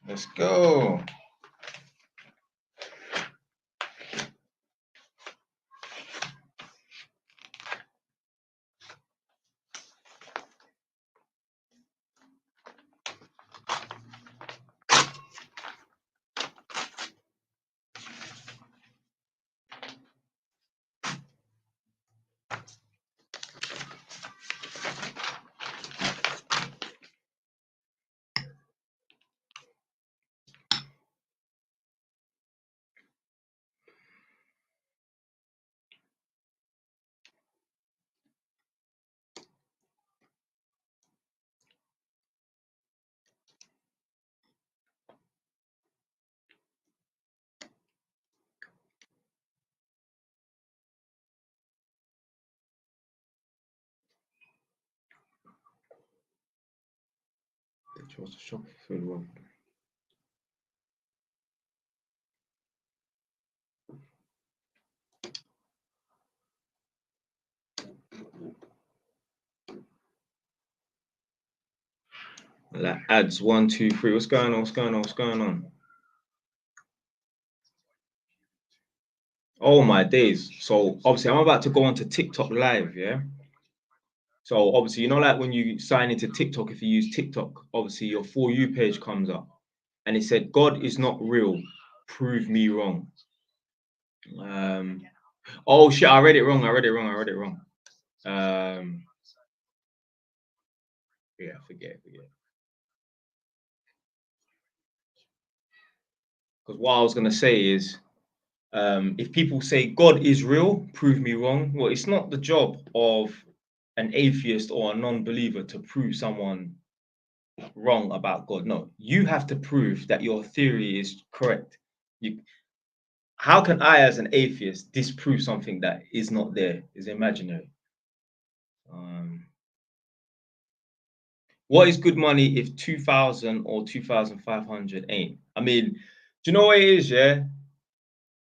Let's go. Chose to shop food one. Like ads 1, 2, 3. What's going on? What's going on? What's going on? Oh my days. So obviously I'm about to go on to TikTok live, yeah. So obviously, you know, like when you sign into TikTok, if you use TikTok, obviously your For You page comes up and it said, God is not real. Prove me wrong. Oh shit, I read it wrong. Yeah, forget. Because what I was gonna say is, if people say God is real, prove me wrong. Well, it's not the job of an atheist or a non-believer to prove someone wrong about God. No, you have to prove that your theory is correct. How can I, as an atheist, disprove something that is not there, is imaginary? What is good money if 2,000 or 2,500 ain't? I mean, do you know what it is? Yeah,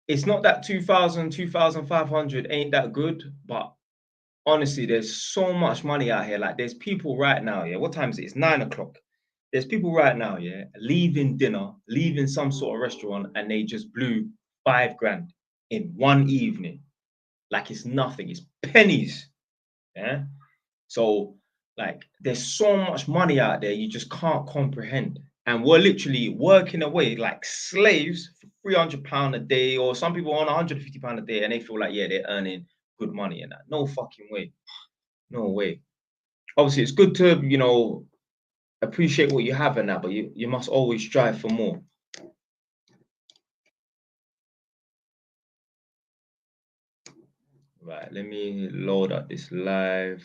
it's not that 2,000, 2,500 ain't that good, but honestly, there's so much money out here. Like, there's people right now. Yeah, what time is it? It's 9 o'clock. There's people right now. Yeah, leaving dinner, leaving some sort of restaurant, and they just blew 5 grand in one evening. Like it's nothing. It's pennies. Yeah. So like there's so much money out there you just can't comprehend. And we're literally working away like slaves for £300 a day, or some people on £150 a day, and they feel like, yeah, they're earning good money and that. No fucking way. No way. Obviously, it's good to, you know, appreciate what you have and that, but you must always strive for more. Right, let me load up this live.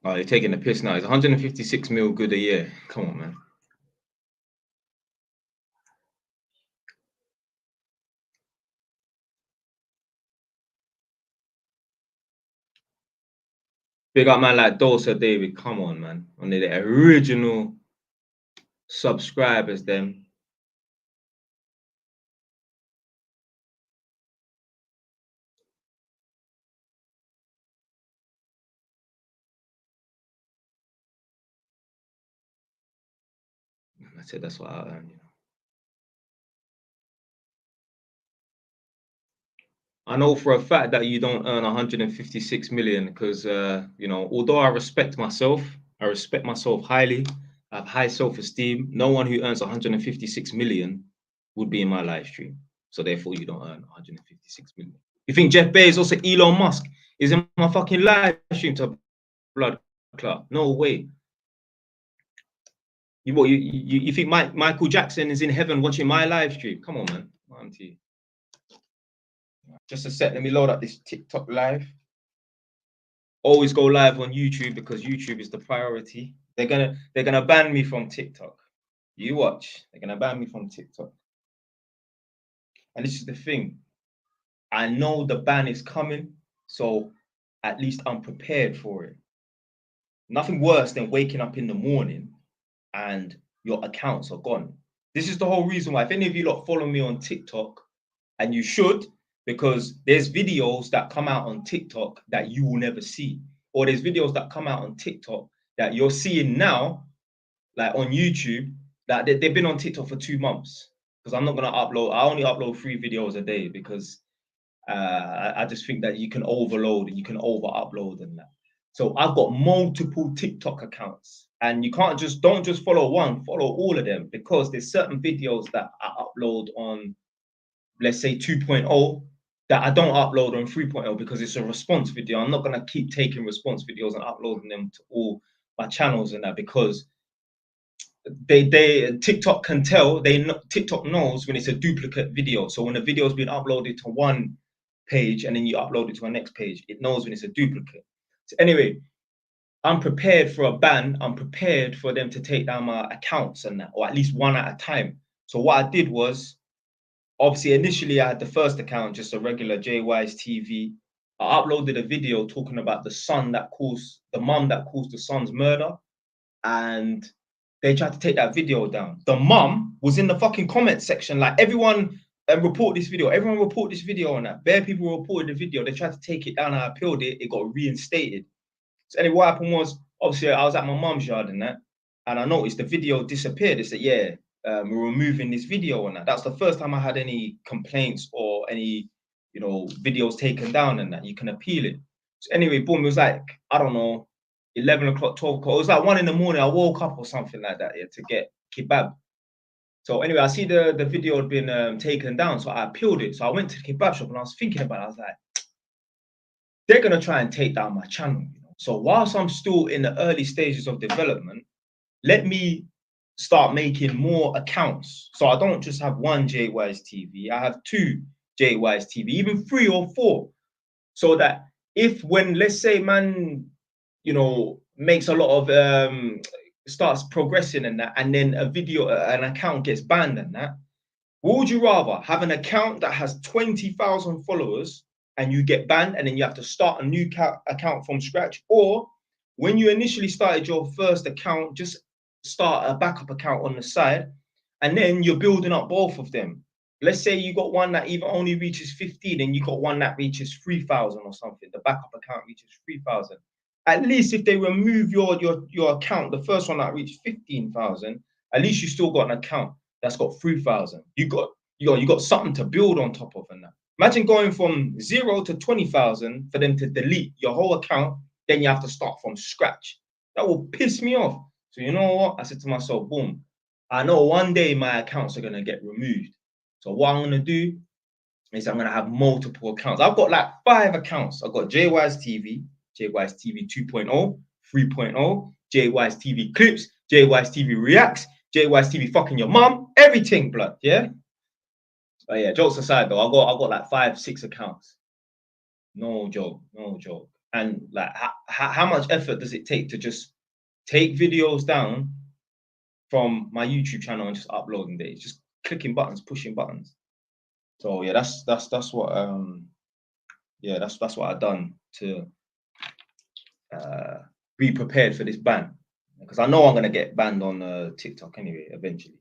Oh, you're taking the piss now. It's 156 mil good a year. Come on, man. Big up man like Dosa David. Come on, man. One of the original subscribers, them. I said that's what I earn, you know. I know for a fact that you don't earn 156 million because, you know, although I respect myself highly. I have high self-esteem. No one who earns 156 million would be in my live stream. So therefore, you don't earn 156 million. You think Jeff Bezos or Elon Musk is in my fucking live stream to blood clot? No way. You think Michael Jackson is in heaven watching my live stream? Come on, man. I'm to you. Just a sec. Let me load up this TikTok live. Always go live on YouTube because YouTube is the priority. They're gonna ban me from TikTok. You watch. They're gonna ban me from TikTok. And this is the thing. I know the ban is coming, so at least I'm prepared for it. Nothing worse than waking up in the morning and your accounts are gone. This is the whole reason why, if any of you lot follow me on TikTok, and you should, because there's videos that come out on TikTok that you will never see, or there's videos that come out on TikTok that you're seeing now, like on YouTube, that they've been on TikTok for 2 months. Because I'm not gonna upload. I only upload 3 videos a day because I just think that you can overload and you can over upload and that. So I've got multiple TikTok accounts, and you can't just don't just follow one, follow all of them, because there's certain videos that I upload on, let's say 2.0, that I don't upload on 3.0 because it's a response video. I'm not gonna keep taking response videos and uploading them to all my channels and that, because they TikTok can tell, TikTok knows when it's a duplicate video. So when a video has been uploaded to one page and then you upload it to a next page, it knows when it's a duplicate. So anyway, I'm prepared for a ban. I'm prepared for them to take down my accounts and that, or at least one at a time. So what I did was, obviously, initially I had the first account, just a regular JY's TV. I uploaded a video talking about the mum that caused the son's murder, and they tried to take that video down. The mum was in the fucking comment section, like, everyone report this video. Everyone report this video on that. Bare people reported the video. They tried to take it down. I appealed it. It got reinstated. So anyway, what happened was, obviously, I was at my mum's yard and that, and I noticed the video disappeared. They said, yeah, we're removing this video and that. That's the first time I had any complaints or any, videos taken down and that. You can appeal it. So anyway, boom, it was like, I don't know, 11 o'clock, 12 o'clock. It was like 1 in the morning. I woke up or something like that, yeah, to get kebab. So anyway, I see the video had been taken down. So I appealed it. So I went to the kebab shop and I was thinking about it. I was like, they're going to try and take down my channel. So whilst I'm still in the early stages of development, let me start making more accounts. So I don't just have one JY's TV, I have two JY's TV, even 3 or 4. So that if, when, let's say, man, makes a lot of starts progressing and that, and then an account gets banned and that, what would you rather? Have an account that has 20,000 followers and you get banned and then you have to start a new account from scratch? Or when you initially started your first account, just start a backup account on the side and then you're building up both of them. Let's say you got one that even only reaches 15 and you got one that reaches 3,000 or something. The backup account reaches 3,000. At least if they remove your account, the first one that reached 15,000, at least you still got an account that's got 3,000. You got something to build on top of and that. Imagine going from 0 to 20,000 for them to delete your whole account, then you have to start from scratch. That will piss me off. So you know what? I said to myself, boom, I know one day my accounts are gonna get removed. So what I'm gonna do is I'm gonna have multiple accounts. I've got like 5 accounts. I've got JY's TV, JY's TV 2.0, 3.0, JY's TV Clips, JY's TV Reacts, JY's TV Fucking Your Mum, everything, blood, yeah? But yeah, jokes aside though, I got like 5, 6 accounts. No joke, no joke. And like, how much effort does it take to just take videos down from my YouTube channel and just uploading it? Just clicking buttons, pushing buttons. So yeah, that's what that's what I've done to be prepared for this ban, because I know I'm gonna get banned on TikTok anyway eventually.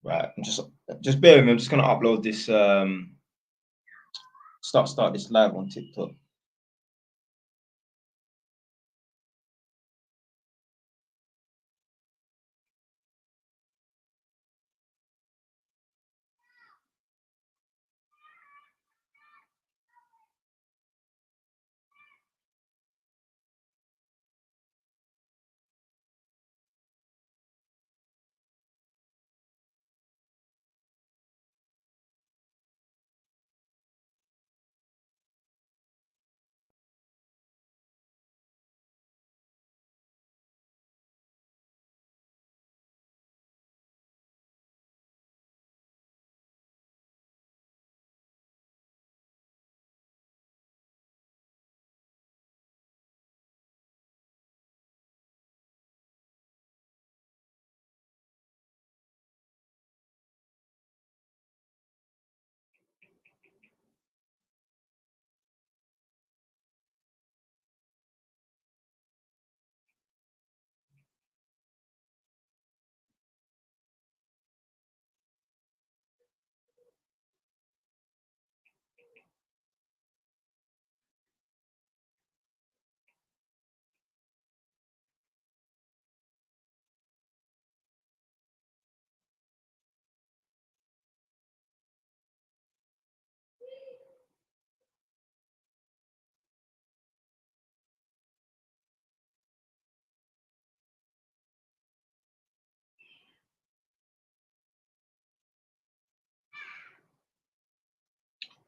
Right, I'm just bear with me. I'm just gonna upload this. Start this live on TikTok.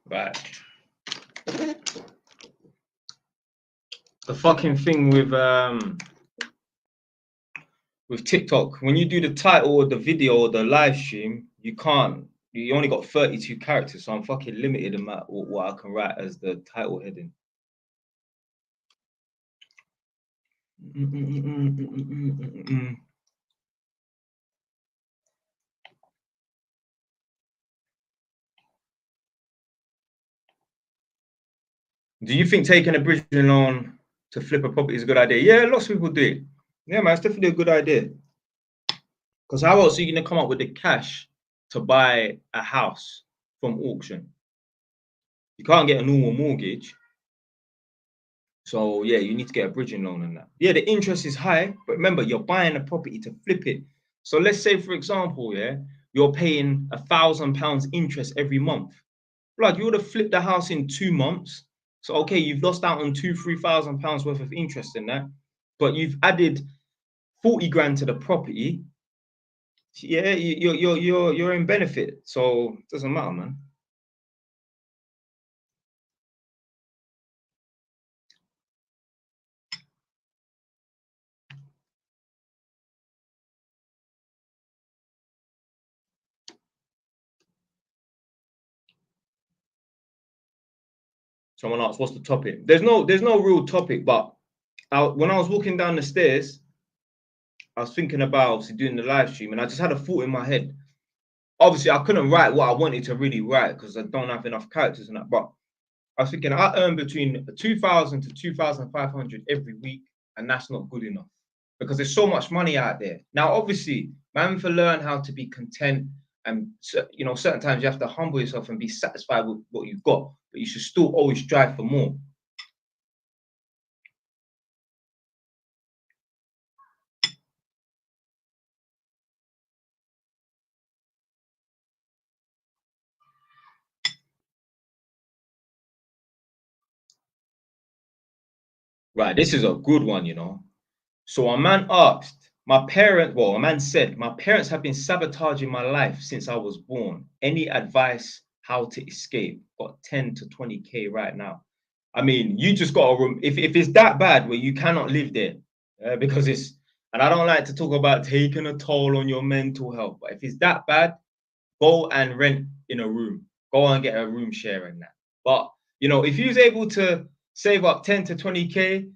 Right. The fucking thing with TikTok, when you do the title of the video or the live stream, you only got 32 characters, so I'm fucking limited in what I can write as the title heading. Do you think taking a bridging loan to flip a property is a good idea? Yeah, lots of people do it. Yeah, man, it's definitely a good idea. Because how else are you going to come up with the cash to buy a house from auction? You can't get a normal mortgage. So yeah, you need to get a bridging loan on that. Yeah, the interest is high, but remember, you're buying a property to flip it. So let's say, for example, yeah, you're paying £1,000 interest every month. Blood, you would have flipped the house in 2 months. So okay, you've lost out on £2,000-3,000 worth of interest in that, but you've added 40 grand to the property. Yeah, you're in benefit. So it doesn't matter, man. Someone asked, what's the topic? There's no real topic, but when I was walking down the stairs, I was thinking about obviously doing the live stream, and I just had a thought in my head. Obviously, I couldn't write what I wanted to really write because I don't have enough characters in that. But I was thinking I earn between 2,000 to 2,500 every week, and that's not good enough because there's so much money out there. Now, obviously, man, to learn how to be content, and certain times you have to humble yourself and be satisfied with what you've got, but you should still always strive for more. Right, this is a good one. So a man asked, a man said, my parents have been sabotaging my life since I was born. Any advice how to escape? Got 10 to 20K right now. I mean, you just got to, if it's that bad where you cannot live there, because and I don't like to talk about taking a toll on your mental health, but if it's that bad, go and rent in a room. Go and get a room share in that. But, if you was able to save up 10 to 20K,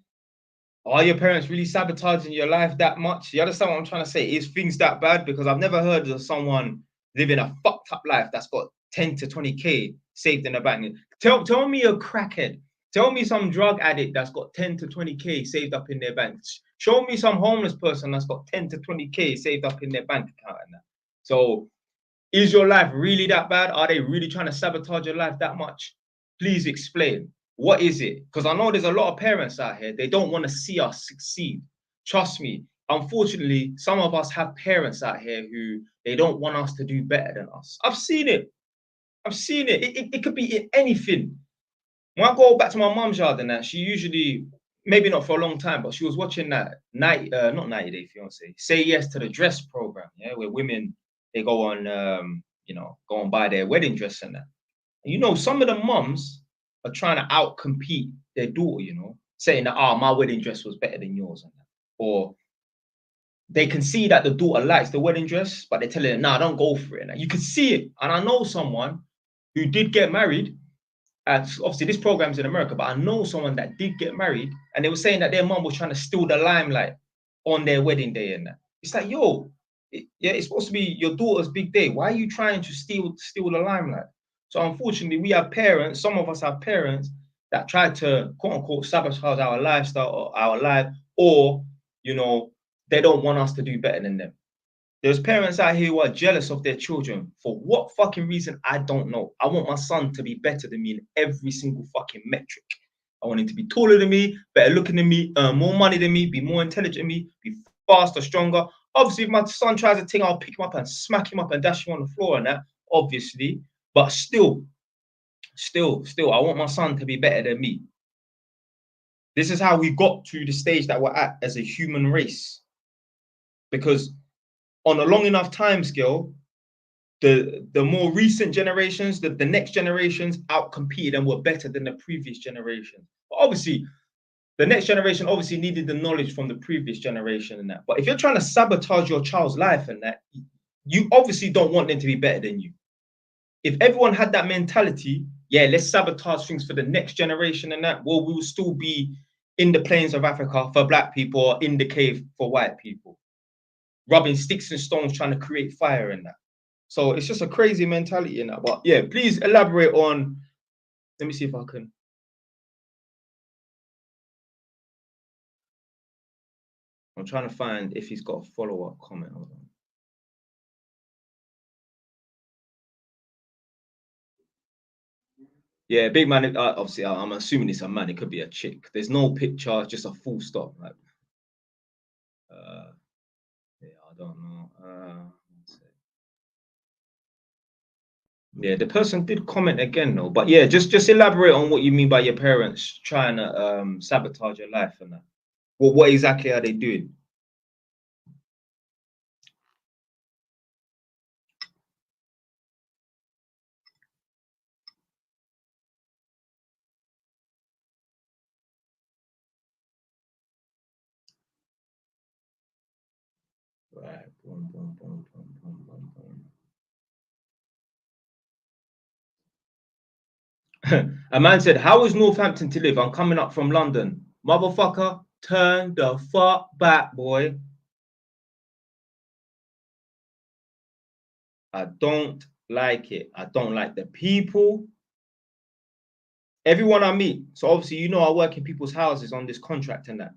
are your parents really sabotaging your life that much? You understand what I'm trying to say? Is things that bad? Because I've never heard of someone living a fucked up life that's got 10 to 20K saved in the bank. Tell me a crackhead. Tell me some drug addict that's got 10 to 20K saved up in their bank. Show me some homeless person that's got 10 to 20K saved up in their bank account and that. So is your life really that bad? Are they really trying to sabotage your life that much? Please explain. What is it? Because I know there's a lot of parents out here, they don't want to see us succeed. Trust me. Unfortunately, some of us have parents out here who they don't want us to do better than us. I've seen it. I've seen it. It could be anything. When I go back to my mum's yard and that, she usually, maybe not for a long time, but she was watching that not 90 Day Fiance, Say Yes to the Dress program, yeah, where women they go on go and buy their wedding dress and that. And some of the mums are trying to outcompete their daughter, saying that my wedding dress was better than yours and that. Or they can see that the daughter likes the wedding dress, but they're telling her, nah, don't go for it. And you can see it. And I know someone who did get married. And obviously, this program's in America, but I know someone that did get married, and they were saying that their mom was trying to steal the limelight on their wedding day and that. It's like, it's supposed to be your daughter's big day. Why are you trying to steal the limelight? So unfortunately, we have parents. Some of us have parents that try to quote unquote sabotage our lifestyle or our life, or they don't want us to do better than them. There's parents out here who are jealous of their children for what fucking reason, I don't know. I want my son to be better than me in every single fucking metric. I want him to be taller than me, better looking than me, earn more money than me, be more intelligent than me, be faster, stronger. Obviously, if my son tries a thing, I'll pick him up and smack him up and dash him on the floor and that, obviously. But still, I want my son to be better than me. This is how we got to the stage that we're at as a human race. Because on a long enough time scale, the more recent generations, the next generations outcompeted and were better than the previous generation. But obviously, the next generation obviously needed the knowledge from the previous generation and that. But if you're trying to sabotage your child's life and that, you obviously don't want them to be better than you. If everyone had that mentality, yeah, let's sabotage things for the next generation and that, well, we will still be in the plains of Africa for black people or in the cave for white people, rubbing sticks and stones, trying to create fire in that. So it's just a crazy mentality in that. But yeah, please elaborate on, let me see if I can. I'm trying to find if he's got a follow-up comment. Hold on. Yeah, big man. Obviously, I'm assuming it's a man. It could be a chick. There's no picture, just a full stop. Like, yeah, I don't know. Yeah, the person did comment again though. But yeah, just elaborate on what you mean by your parents trying to sabotage your life and that. Well, what exactly are they doing? Right. Boom, boom, boom, boom, boom, boom, boom. A man said, "How is Northampton to live? I'm coming up from London, motherfucker. Turn the fuck back, boy. I don't like it. I don't like the people. Everyone I meet. So obviously, you know, I work in people's houses on this contract and that.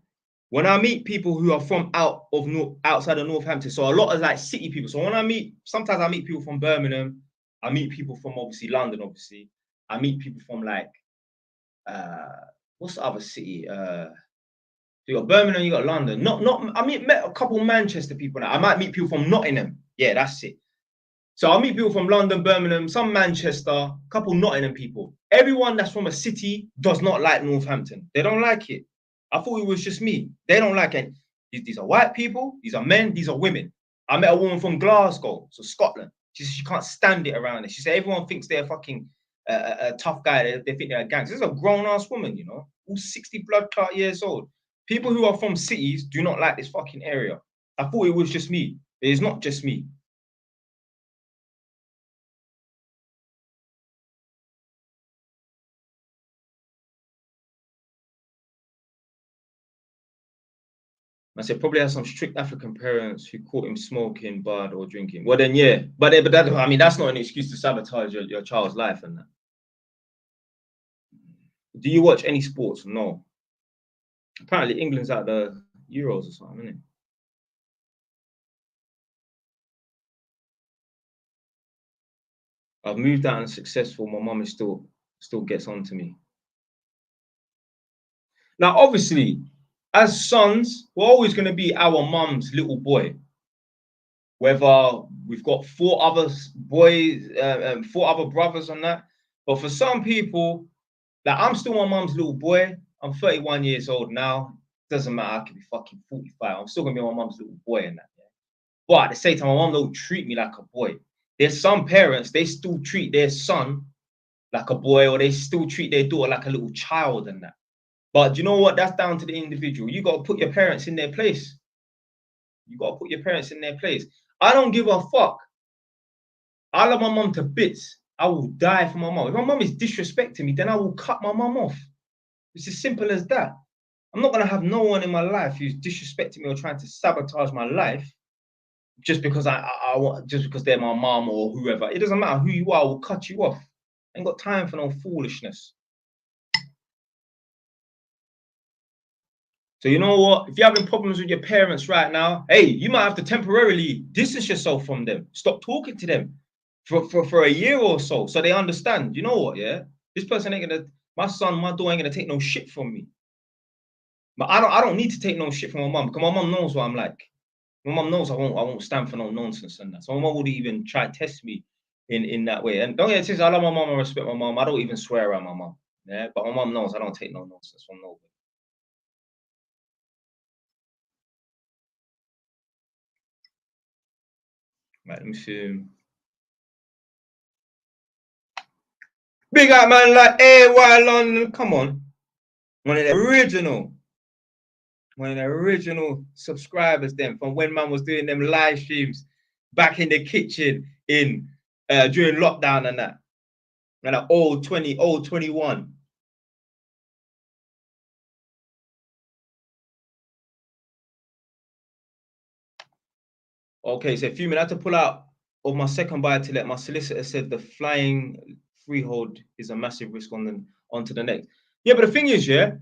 When I meet people who are from outside of Northampton, so a lot of like city people. So when I meet, sometimes I meet people from Birmingham. I meet people from obviously London. Obviously, I meet people from like what's the other city? You got Birmingham, you got London. Not. I met a couple Manchester people now. I might meet people from Nottingham. Yeah, that's it. So I'll meet people from London, Birmingham, some Manchester, a couple Nottingham people. Everyone that's from a city does not like Northampton. They don't like it. I thought it was just me. They don't like it. These are white people, these are men, these are women. I met a woman from Glasgow, so Scotland. She can't stand it around it. She said everyone thinks they're fucking a tough guy. They think they're a gangster. This is a grown-ass woman, you know, all 60 blood clot years old. People who are from cities do not like this fucking area. I thought it was just me. It is not just me. I said probably has some strict African parents who caught him smoking, bud, or drinking. Well, then yeah, but that, I mean that's not an excuse to sabotage your child's life and that. Do you watch any sports? No. Apparently England's at the Euros or something, isn't it? I've moved out and successful. My mum is still gets on to me. Now, obviously, as sons, we're always going to be our mum's little boy. Whether we've got four other boys, four other brothers on that, but for some people, like I'm still my mum's little boy. I'm 31 years old now. Doesn't matter. I could be fucking 45. I'm still gonna be my mum's little boy in that. Yeah? But at the same time, my mum don't treat me like a boy. There's some parents, they still treat their son like a boy, or they still treat their daughter like a little child and that. But you know what? That's down to the individual. You got to put your parents in their place. You got to put your parents in their place. I don't give a fuck. I love my mum to bits. I will die for my mum. If my mum is disrespecting me, then I will cut my mum off. It's as simple as that. I'm not gonna have no one in my life who's disrespecting me or trying to sabotage my life just because I want, just because they're my mom or whoever. It doesn't matter who you are. I will cut you off. I ain't got time for no foolishness. So you know what? If you're having problems with your parents right now, hey, you might have to temporarily distance yourself from them. Stop talking to them for a year or so they understand. You know what? Yeah, this person ain't gonna. My son, my daughter ain't gonna take no shit from me. But I don't need to take no shit from my mum because my mum knows what I'm like. My mum knows I won't stand for no nonsense and that. So my mum wouldn't even try to test me in that way. And don't get it twisted, I love my mum and respect my mum. I don't even swear around my mum. Yeah, but my mum knows I don't take no nonsense from nobody. Right, let me see. Big up man like AY London. Come on. One of the original subscribers then from when man was doing them live streams back in the kitchen in during lockdown and that. And that old 21. Okay, so a few minutes I had to pull out of my second buy to let my solicitor said the flying freehold is a massive risk onto the next. Yeah, but the thing is, yeah,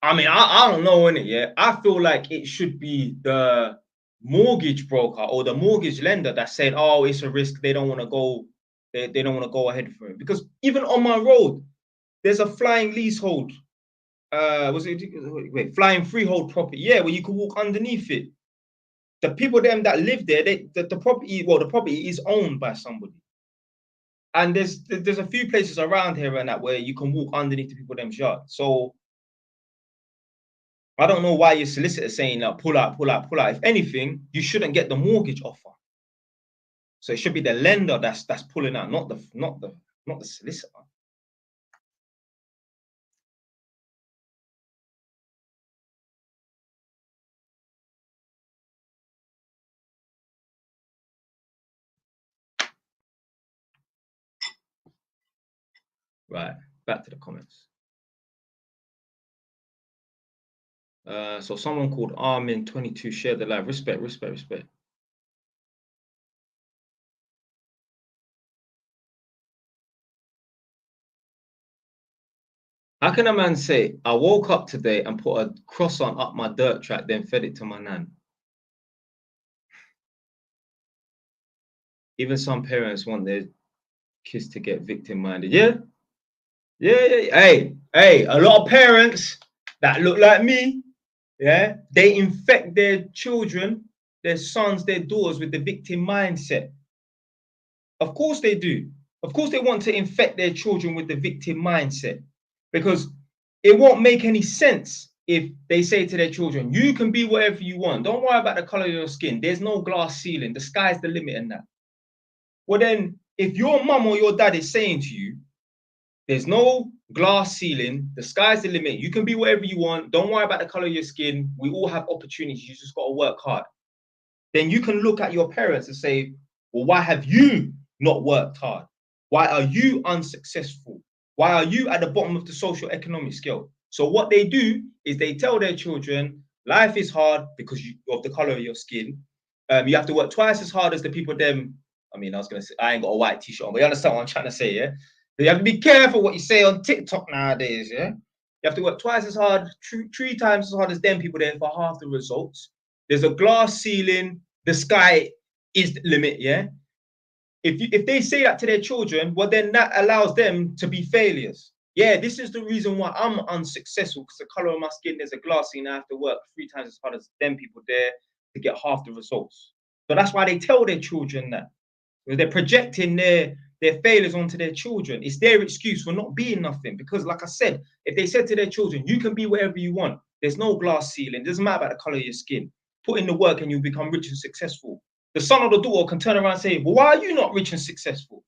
I mean, I don't know, innit, yeah. I feel like it should be the mortgage broker or the mortgage lender that's saying, oh, it's a risk, they don't want to go, they don't want to go ahead for it. Because even on my road, there's a flying leasehold. Was it wait, flying freehold property? Yeah, where you can walk underneath it. The people them that live there, the property, well, the property is owned by somebody. And there's a few places around here and that where you can walk underneath the people them's yard. So I don't know why your solicitor is saying that pull out, pull out, pull out. If anything, you shouldn't get the mortgage offer. So it should be the lender that's pulling out, not the solicitor. Right, back to the comments. So someone called Armin22 shared the live. Respect, respect, respect. How can a man say, I woke up today and put a croissant up my dirt track, then fed it to my nan? Even some parents want their kids to get victim-minded. Yeah? Yeah. Hey, a lot of parents that look like me, yeah, they infect their children, their sons, their daughters with the victim mindset. Of course they do. Of course they want to infect their children with the victim mindset because it won't make any sense if they say to their children, you can be whatever you want. Don't worry about the color of your skin. There's no glass ceiling. The sky's the limit in that. Well, then, if your mum or your dad is saying to you, there's no glass ceiling, the sky's the limit, you can be whatever you want, don't worry about the color of your skin, we all have opportunities, you just got to work hard. Then you can look at your parents and say, well, why have you not worked hard? Why are you unsuccessful? Why are you at the bottom of the social economic scale? So what they do is they tell their children, life is hard because of the color of your skin. You have to work twice as hard as the people them. I mean, I was going to say, I ain't got a white t-shirt on, but you understand what I'm trying to say, yeah? You have to be careful what you say on TikTok nowadays, yeah? You have to work twice as hard, three times as hard as them people there for half the results. There's a glass ceiling. The sky is the limit, yeah? If they say that to their children, well, then that allows them to be failures. Yeah, this is the reason why I'm unsuccessful, because the color of my skin, there's a glass ceiling. I have to work three times as hard as them people there to get half the results. So that's why they tell their children that. Because they're projecting their failures onto their children. It's their excuse for not being nothing. Because, like I said, if they said to their children, you can be whatever you want, there's no glass ceiling, it doesn't matter about the color of your skin. Put in the work and you'll become rich and successful. The son or the daughter can turn around and say, well, why are you not rich and successful?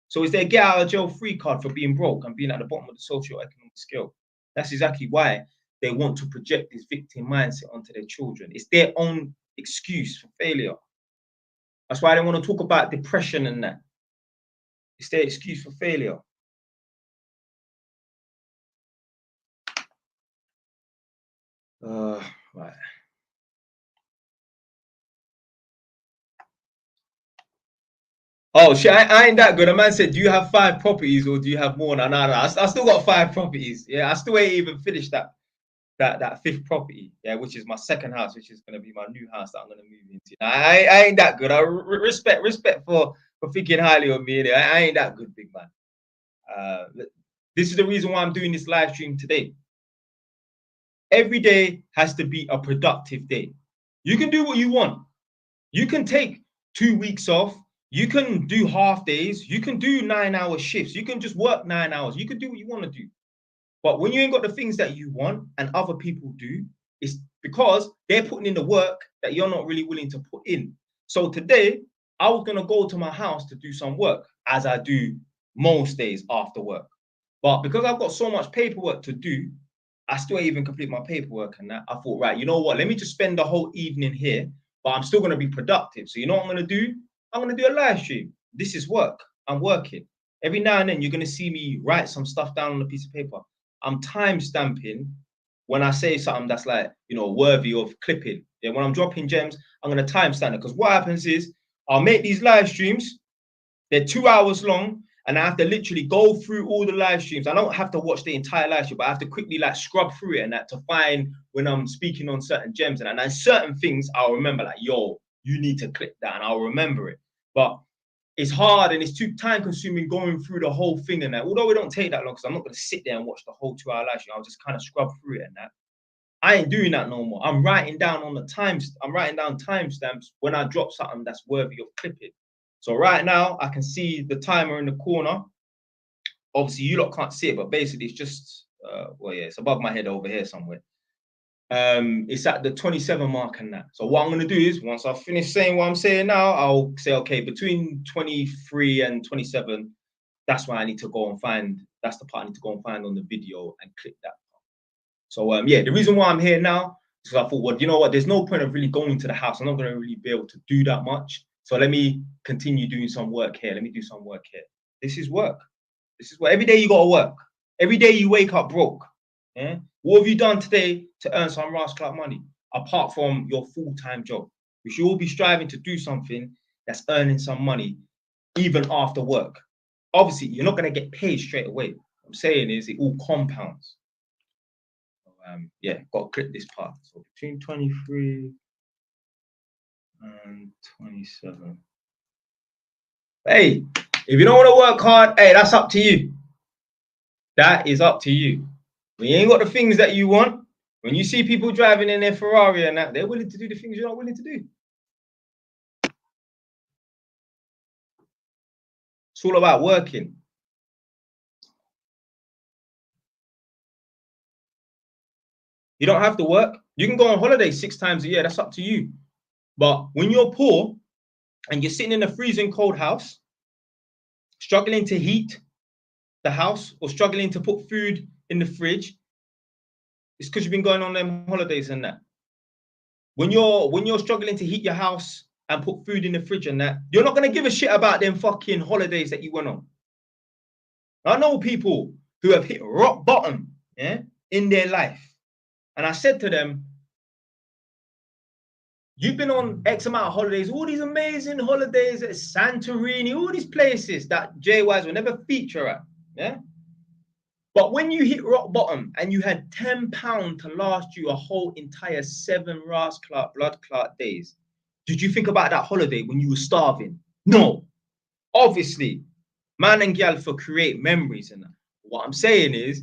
So it's their get out of jail free card for being broke and being at the bottom of the socio-economic scale. That's exactly why they want to project this victim mindset onto their children. It's their own excuse for failure. That's why they want to talk about depression and that. It's their excuse for failure. Right. Oh shit, I ain't that good. A man said, do you have 5 properties or do you have more? No. I still got 5 properties. Yeah, I still ain't even finished that 5th property. Yeah, which is my second house, which is gonna be my new house that I'm gonna move into. I ain't that good. I respect for thinking highly of me. I ain't that good, big man. This is the reason why I'm doing this live stream today. Every day has to be a productive day. You can do what you want. You can take 2 weeks off. You can do half days. You can do 9-hour shifts. You can just work 9 hours. You can do what you want to do. But when you ain't got the things that you want and other people do, it's because they're putting in the work that you're not really willing to put in. So today, I was going to go to my house to do some work, as I do most days after work. But because I've got so much paperwork to do, I still ain't even complete my paperwork and that. I thought, right, you know what? Let me just spend the whole evening here, but I'm still going to be productive. So you know what I'm going to do? I'm going to do a live stream. This is work. I'm working. Every now and then you're going to see me write some stuff down on a piece of paper. I'm time stamping when I say something that's like, you know, worthy of clipping. Yeah, when I'm dropping gems, I'm going to time stamp it. Because what happens is I'll make these live streams. They're 2 hours long. And I have to literally go through all the live streams. I don't have to watch the entire live stream, but I have to quickly like scrub through it and that to find when I'm speaking on certain gems and then certain things I'll remember, like, yo, you need to click that, and I'll remember it. But it's hard and it's too time consuming going through the whole thing and that. Although it don't take that long, because I'm not going to sit there and watch the whole 2 hour live stream. I'll just kind of scrub through it and that. I ain't doing that no more. I'm writing down on the times. I'm writing down timestamps when I drop something that's worthy of clipping. So right now, I can see the timer in the corner. Obviously, you lot can't see it, but basically it's just, well, yeah, it's above my head over here somewhere. It's at the 27 mark and that. So what I'm going to do is, once I finish saying what I'm saying now, I'll say, okay, between 23 and 27, that's why I need to go and find, that's the part I need to go and find on the video and click that part. So, yeah, the reason why I'm here now is because I thought, well, you know what, there's no point of really going to the house. I'm not going to really be able to do that much. So let me continue doing some work here. Let me do some work here. This is work. This is what every day you got to work. Every day you wake up broke. Yeah? What have you done today to earn some rascal money apart from your full-time job? We should all be striving to do something that's earning some money even after work. Obviously, you're not going to get paid straight away. What I'm saying is it all compounds. Yeah, got to click this part. So between 23 and 27. Hey, if you don't want to work hard, hey, that's up to you. That is up to you. When you ain't got the things that you want, when you see people driving in their Ferrari and that, they're willing to do the things you're not willing to do. It's all about working. You don't have to work. You can go on holiday 6 times a year. That's up to you. But when you're poor and you're sitting in a freezing cold house, struggling to heat the house or struggling to put food in the fridge, it's because you've been going on them holidays and that. When you're struggling to heat your house and put food in the fridge and that, you're not going to give a shit about them fucking holidays that you went on. I know people who have hit rock bottom, yeah, in their life. And I said to them, you've been on X amount of holidays, all these amazing holidays at Santorini, all these places that JYs will never feature at, yeah? But when you hit rock bottom and you had £10 to last you a whole entire 7 blood clot days, did you think about that holiday when you were starving? No. Obviously, man and gal for create memories and that. What I'm saying is,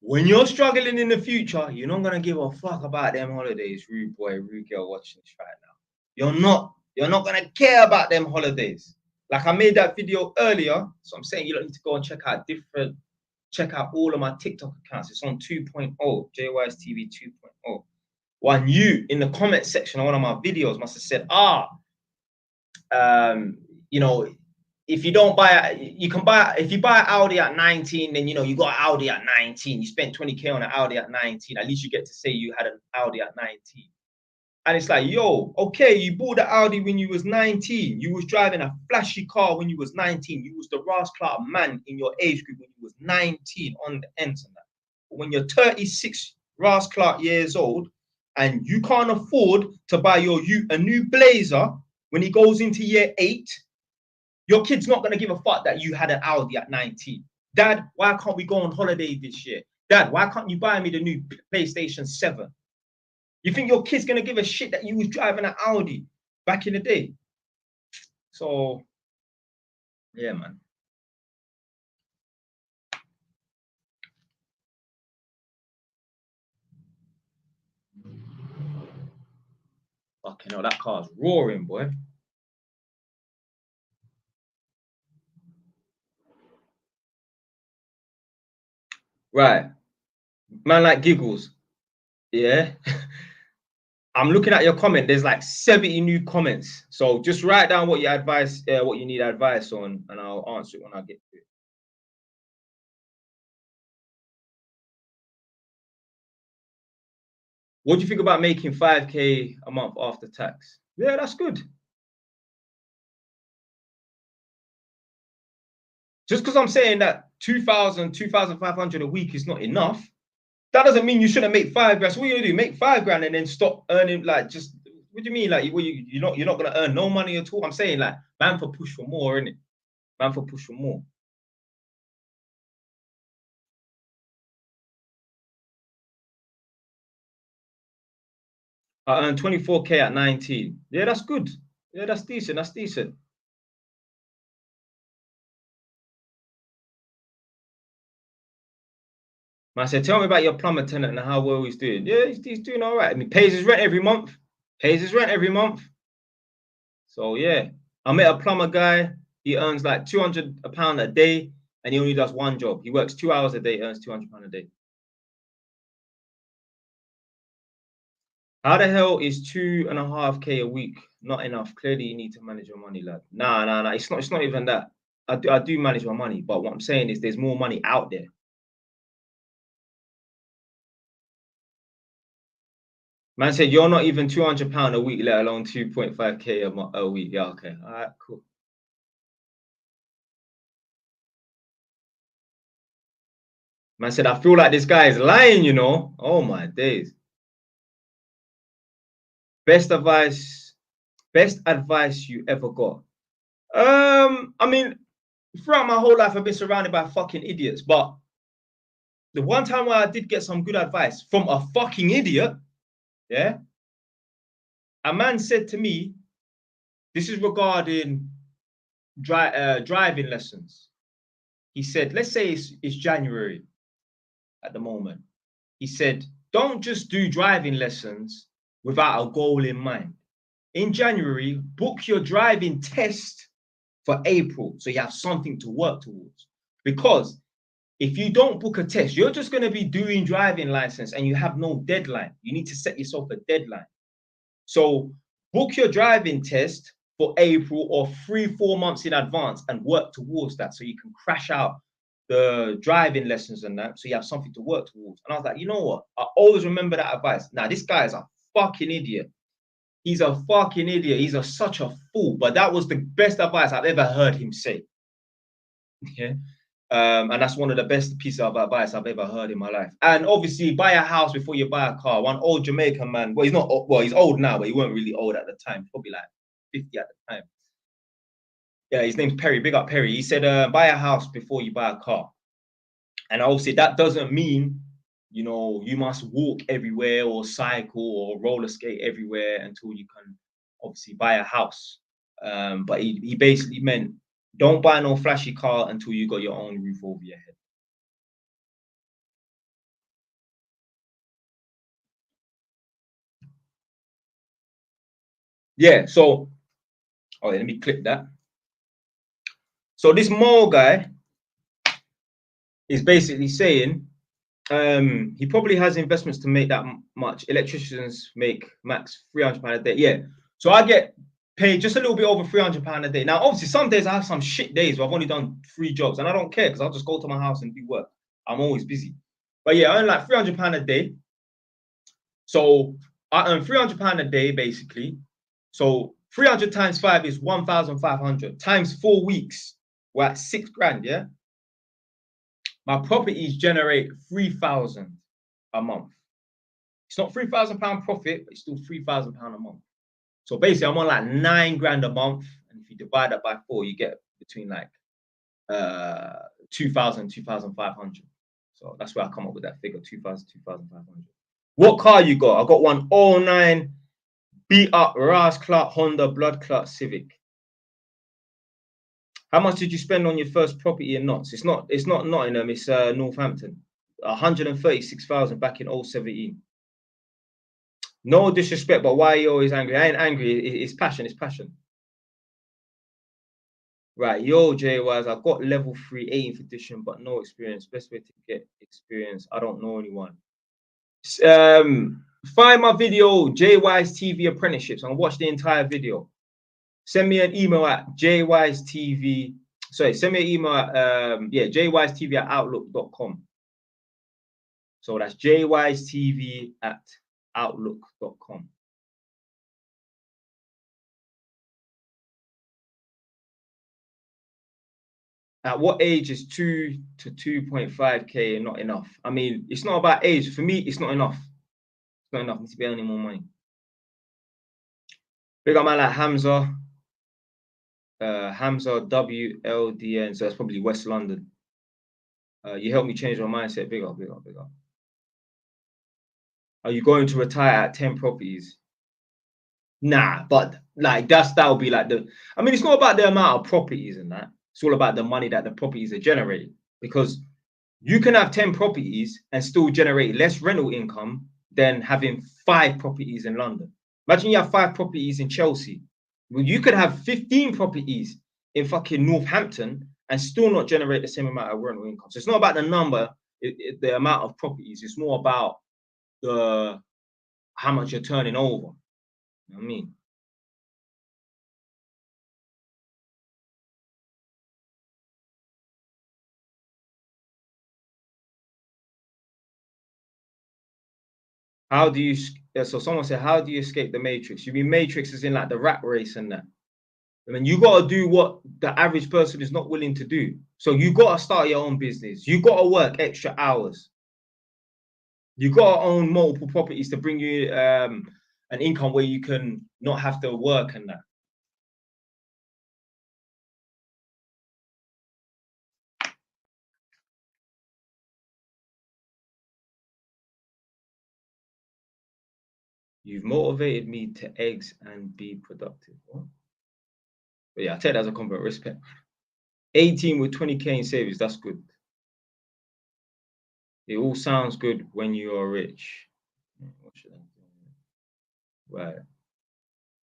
when you're struggling in the future, you're not gonna give a fuck about them holidays, rude boy, rude girl watching this right now. You're not gonna care about them holidays. Like I made that video earlier, so I'm saying you don't need to go and check out all of my TikTok accounts. It's on 2.0, JY's TV 2.0. One you in the comment section of one of my videos must have said, you know, if you don't buy, you can buy, if you buy an Audi at 19, then, you know, you got an Audi at 19. You spent 20K on an Audi at 19. At least you get to say you had an Audi at 19. And it's like, yo, okay, you bought the Audi when you was 19. You was driving a flashy car when you was 19. You was the rascal man in your age group when you was 19 on the ends of that. But when you're 36 rascal years old and you can't afford to buy a new Blazer when he goes into year 8, your kid's not going to give a fuck that you had an Audi at 19. Dad, why can't we go on holiday this year? Dad, why can't you buy me the new PlayStation 7? You think your kid's going to give a shit that you was driving an Audi back in the day? So, yeah, man. Fucking hell, that car's roaring, boy. Right. Man like Giggles. Yeah. I'm looking at your comment. There's like 70 new comments. So just write down what you need advice on, and I'll answer it when I get to it. What do you think about making 5K a month after tax? Yeah, that's good. Just because I'm saying that 2,000, 2,500 a week is not enough, that doesn't mean you shouldn't make 5 grand. So what you do? Make 5 grand and then stop earning. Like, just what do you mean? Like, you're not gonna earn no money at all. I'm saying like, man, for push for more, innit? Man, for push for more. I earned 24K at 19. Yeah, that's good. Yeah, that's decent. That's decent. Man said, tell me about your plumber tenant and how well he's doing. Yeah, he's doing all right. I mean, pays his rent every month. Pays his rent every month. So yeah, I met a plumber guy. He earns like £200 a day, and he only does one job. He works 2 hours a day, earns £200 a day. How the hell is 2.5K a week not enough? Clearly, you need to manage your money, lad. Nah, nah, nah. It's not. It's not even that. I do manage my money, but what I'm saying is there's more money out there. Man said you're not even £200 a week, let alone 2.5K a week. Yeah, okay. All right, cool. Man said, I feel like this guy is lying, you know. Oh my days. Best advice, best advice you ever got. I mean, throughout my whole life, I've been surrounded by fucking idiots. But the one time where I did get some good advice from a fucking idiot, yeah, a man said to me, this is regarding driving lessons. He said, let's say it's January at the moment. He said, don't just do driving lessons without a goal in mind. In January, book your driving test for April so you have something to work towards. Because if you don't book a test, you're just going to be doing driving license and you have no deadline. You need to set yourself a deadline. So book your driving test for April or 3-4 months in advance and work towards that so you can crash out the driving lessons and that so you have something to work towards. And I was like, you know what? I always remember that advice. Now, this guy is a fucking idiot. He's a fucking idiot. He's such a fool. But that was the best advice I've ever heard him say. Yeah. And that's one of the best pieces of advice I've ever heard in my life. And obviously, buy a house before you buy a car. One old Jamaican man. Well, he's not. Well, he's old now, but he weren't really old at the time. Probably like 50 at the time. Yeah, his name's Perry. Big up Perry. He said, buy a house before you buy a car. And obviously, that doesn't mean you must walk everywhere or cycle or roller skate everywhere until you can obviously buy a house. But he basically meant don't buy no flashy car until you got your own roof over your head. Yeah, so let me click that. So this mole guy is basically saying he probably has investments to make that much. Electricians make max £300 a day. Yeah. So I get paid just a little bit over £300 a day. Now, obviously, some days I have some shit days where I've only done 3 jobs and I don't care because I'll just go to my house and do work. I'm always busy. But yeah, I earn like £300 a day. So I earn £300 a day basically. So 300 times 5 is 1,500 times 4 weeks. We're at 6 grand. Yeah. My properties generate 3,000 a month. It's not £3,000 profit, but it's still £3,000 a month. So basically, I'm on like 9 grand a month, and if you divide that by 4, you get between like 2,000, 2,500. So that's where I come up with that figure: 2,000, 2,500. What car you got? I got one 09 beat up Ras Clot Honda Blood Clot Civic. How much did you spend on your first property in Notts? It's not Nottingham, it's Northampton. 136,000 back in 2017. No disrespect, but why are you always angry? I ain't angry. It's passion. It's passion. Right, yo, JYs, I've got level 3 18th edition, but no experience. Best way to get experience. I don't know anyone. Find my video, JY's TV Apprenticeships, and watch the entire video. Send me an email at jystv. Sorry, send me an email at jystv@outlook.com. So that's jystv at outlook.com. At what age is 2 to 2.5K not enough? I mean, it's not about age. For me, it's not enough. It's not enough. I need to be earning more money. Big up man like Hamza. Hamza WLDN. So that's probably West London. You helped me change my mindset. Big up, big up, big up. Are you going to retire at 10 properties? Nah, but like that'll be like I mean, it's not about the amount of properties and that. It's all about the money that the properties are generating. Because you can have 10 properties and still generate less rental income than having 5 properties in London. Imagine you have 5 properties in Chelsea. Well, you could have 15 properties in fucking Northampton and still not generate the same amount of rental income. So it's not about the number, the amount of properties. It's more about how much you're turning over. You know what I mean? How do you? So someone said, how do you escape the matrix? You mean matrix is in like the rat race and that? I mean, you got to do what the average person is not willing to do. So you got to start your own business. You got to work extra hours. You got to own multiple properties to bring you an income where you can not have to work and that. You've motivated me to eggs and be productive. What? But yeah, I take that as a compliment. Respect. 18 with 20K in savings. That's good. It all sounds good when you are rich. What should I do? Right.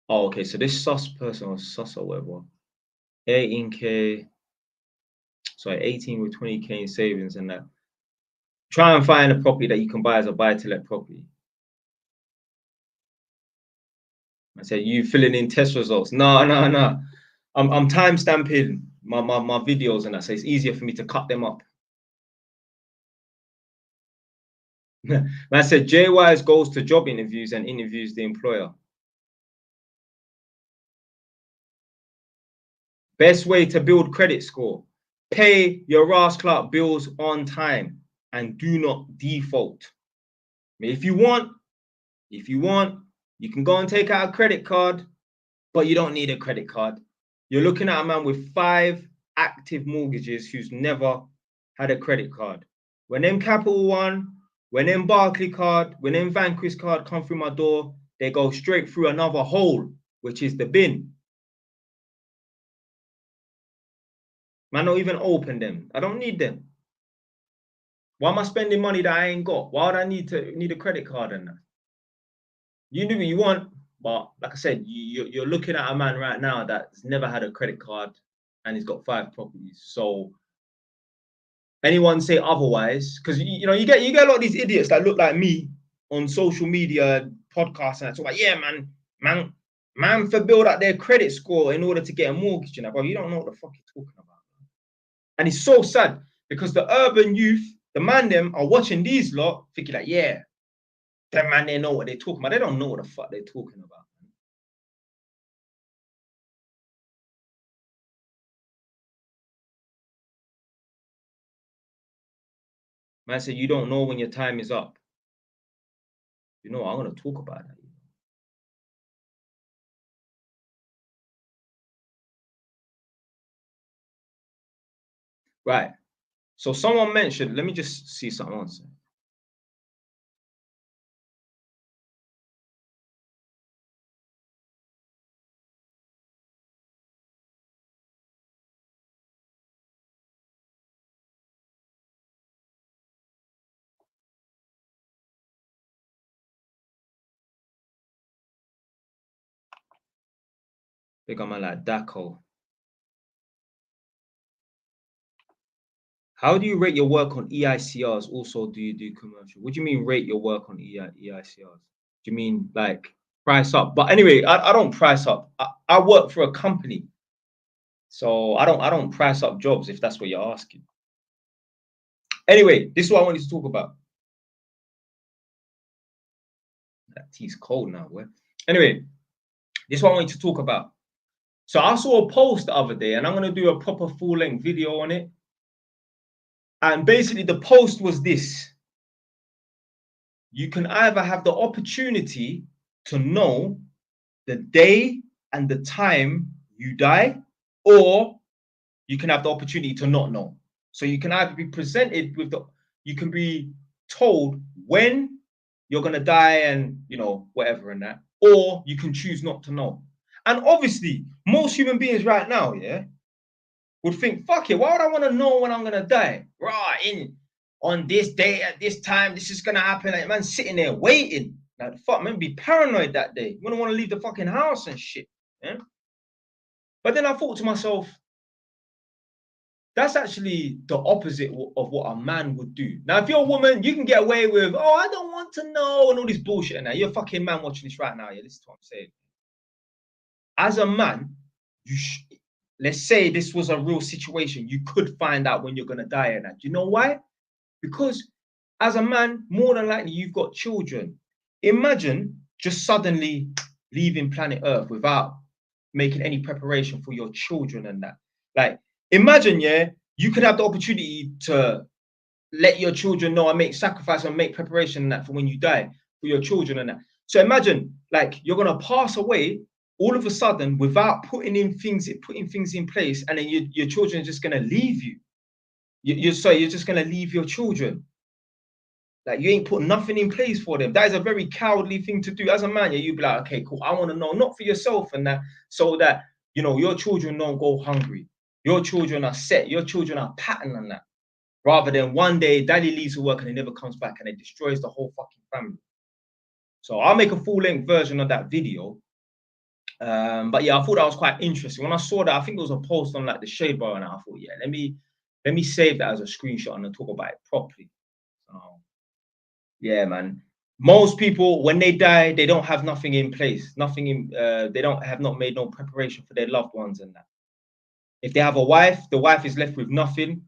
Oh, okay. So this sus person or sus or whatever. 18K. Sorry, 18 with 20K in savings and that. Try and find a property that you can buy as a buy-to-let property. I said, you filling in test results. No. I'm time stamping my videos and that, so it's easier for me to cut them up. Man said, JY's goes to job interviews and interviews the employer. Best way to build credit score. Pay your Ras Clark bills on time and do not default. I mean, if you want, you can go and take out a credit card, but you don't need a credit card. You're looking at a man with 5 active mortgages who's never had a credit card. When them Capital One, when them Barclay card, when them Vanquish card come through my door, they go straight through another hole, which is the bin. Man, not even open them. I don't need them. Why am I spending money that I ain't got? Why would I need a credit card and that? You do what you want, but like I said, you're looking at a man right now that's never had a credit card and he's got 5 properties. So anyone say otherwise, because you get a lot of these idiots that look like me on social media, podcasts, and I talk about, yeah, man, for build up their credit score in order to get a mortgage, bro. You don't know what the fuck you're talking about. And it's so sad because the urban youth, the man them are watching these lot, thinking like, yeah, them man, they know what they're talking about. They don't know what the fuck they're talking about. Man said, you don't know when your time is up. You know, I'm going to talk about that. Right. So someone mentioned, let me just see something else. Big on man like Daco. How do you rate your work on EICRs? Also, do you do commercial? What do you mean rate your work on EICRs? Do you mean like price up? But anyway, I don't price up. I work for a company. So I don't price up jobs if that's what you're asking. Anyway, this is what I wanted to talk about. That tea's cold now, boy. Anyway, this is what I wanted to talk about. So I saw a post the other day, and I'm gonna do a proper full-length video on it. And basically, the post was this: you can either have the opportunity to know the day and the time you die, or you can have the opportunity to not know. So you can either be presented with you can be told when you're gonna die and whatever and that, or you can choose not to know. And obviously, most human beings right now, yeah, would think, fuck it, why would I want to know when I'm gonna die? Right, on this day at this time, this is gonna happen. Like, man, sitting there waiting. Like, fuck, man, be paranoid that day. You wouldn't want to leave the fucking house and shit. Yeah? But then I thought to myself, that's actually the opposite of what a man would do. Now, if you're a woman, you can get away with, oh, I don't want to know, and all this bullshit. And you're a fucking man watching this right now. Yeah, listen to what I'm saying. As a man, let's say this was a real situation, you could find out when you're gonna die and that. Do you know why? Because as a man, more than likely you've got children. Imagine just suddenly leaving planet Earth without making any preparation for your children and that. Like, imagine, yeah, you could have the opportunity to let your children know and make sacrifice and make preparation and that for when you die for your children and that. So imagine, like, you're gonna pass away all of a sudden without putting things in place, and then your children are just gonna leave you. You're just gonna leave your children. Like, you ain't put nothing in place for them. That is a very cowardly thing to do. As a man, yeah, you'd be like, okay, cool. I want to know, not for yourself and that, so that your children don't go hungry. Your children are set. Your children are patterned on that. Rather than one day daddy leaves for work and he never comes back and it destroys the whole fucking family. So I'll make a full-length version of that video. But yeah, I thought that was quite interesting. When I saw that, I think it was a post on like the Shade Bar, and I thought, yeah, let me save that as a screenshot and then talk about it properly. So yeah, man. Most people, when they die, they don't have nothing in place. They have not made no preparation for their loved ones and that. If they have a wife, the wife is left with nothing.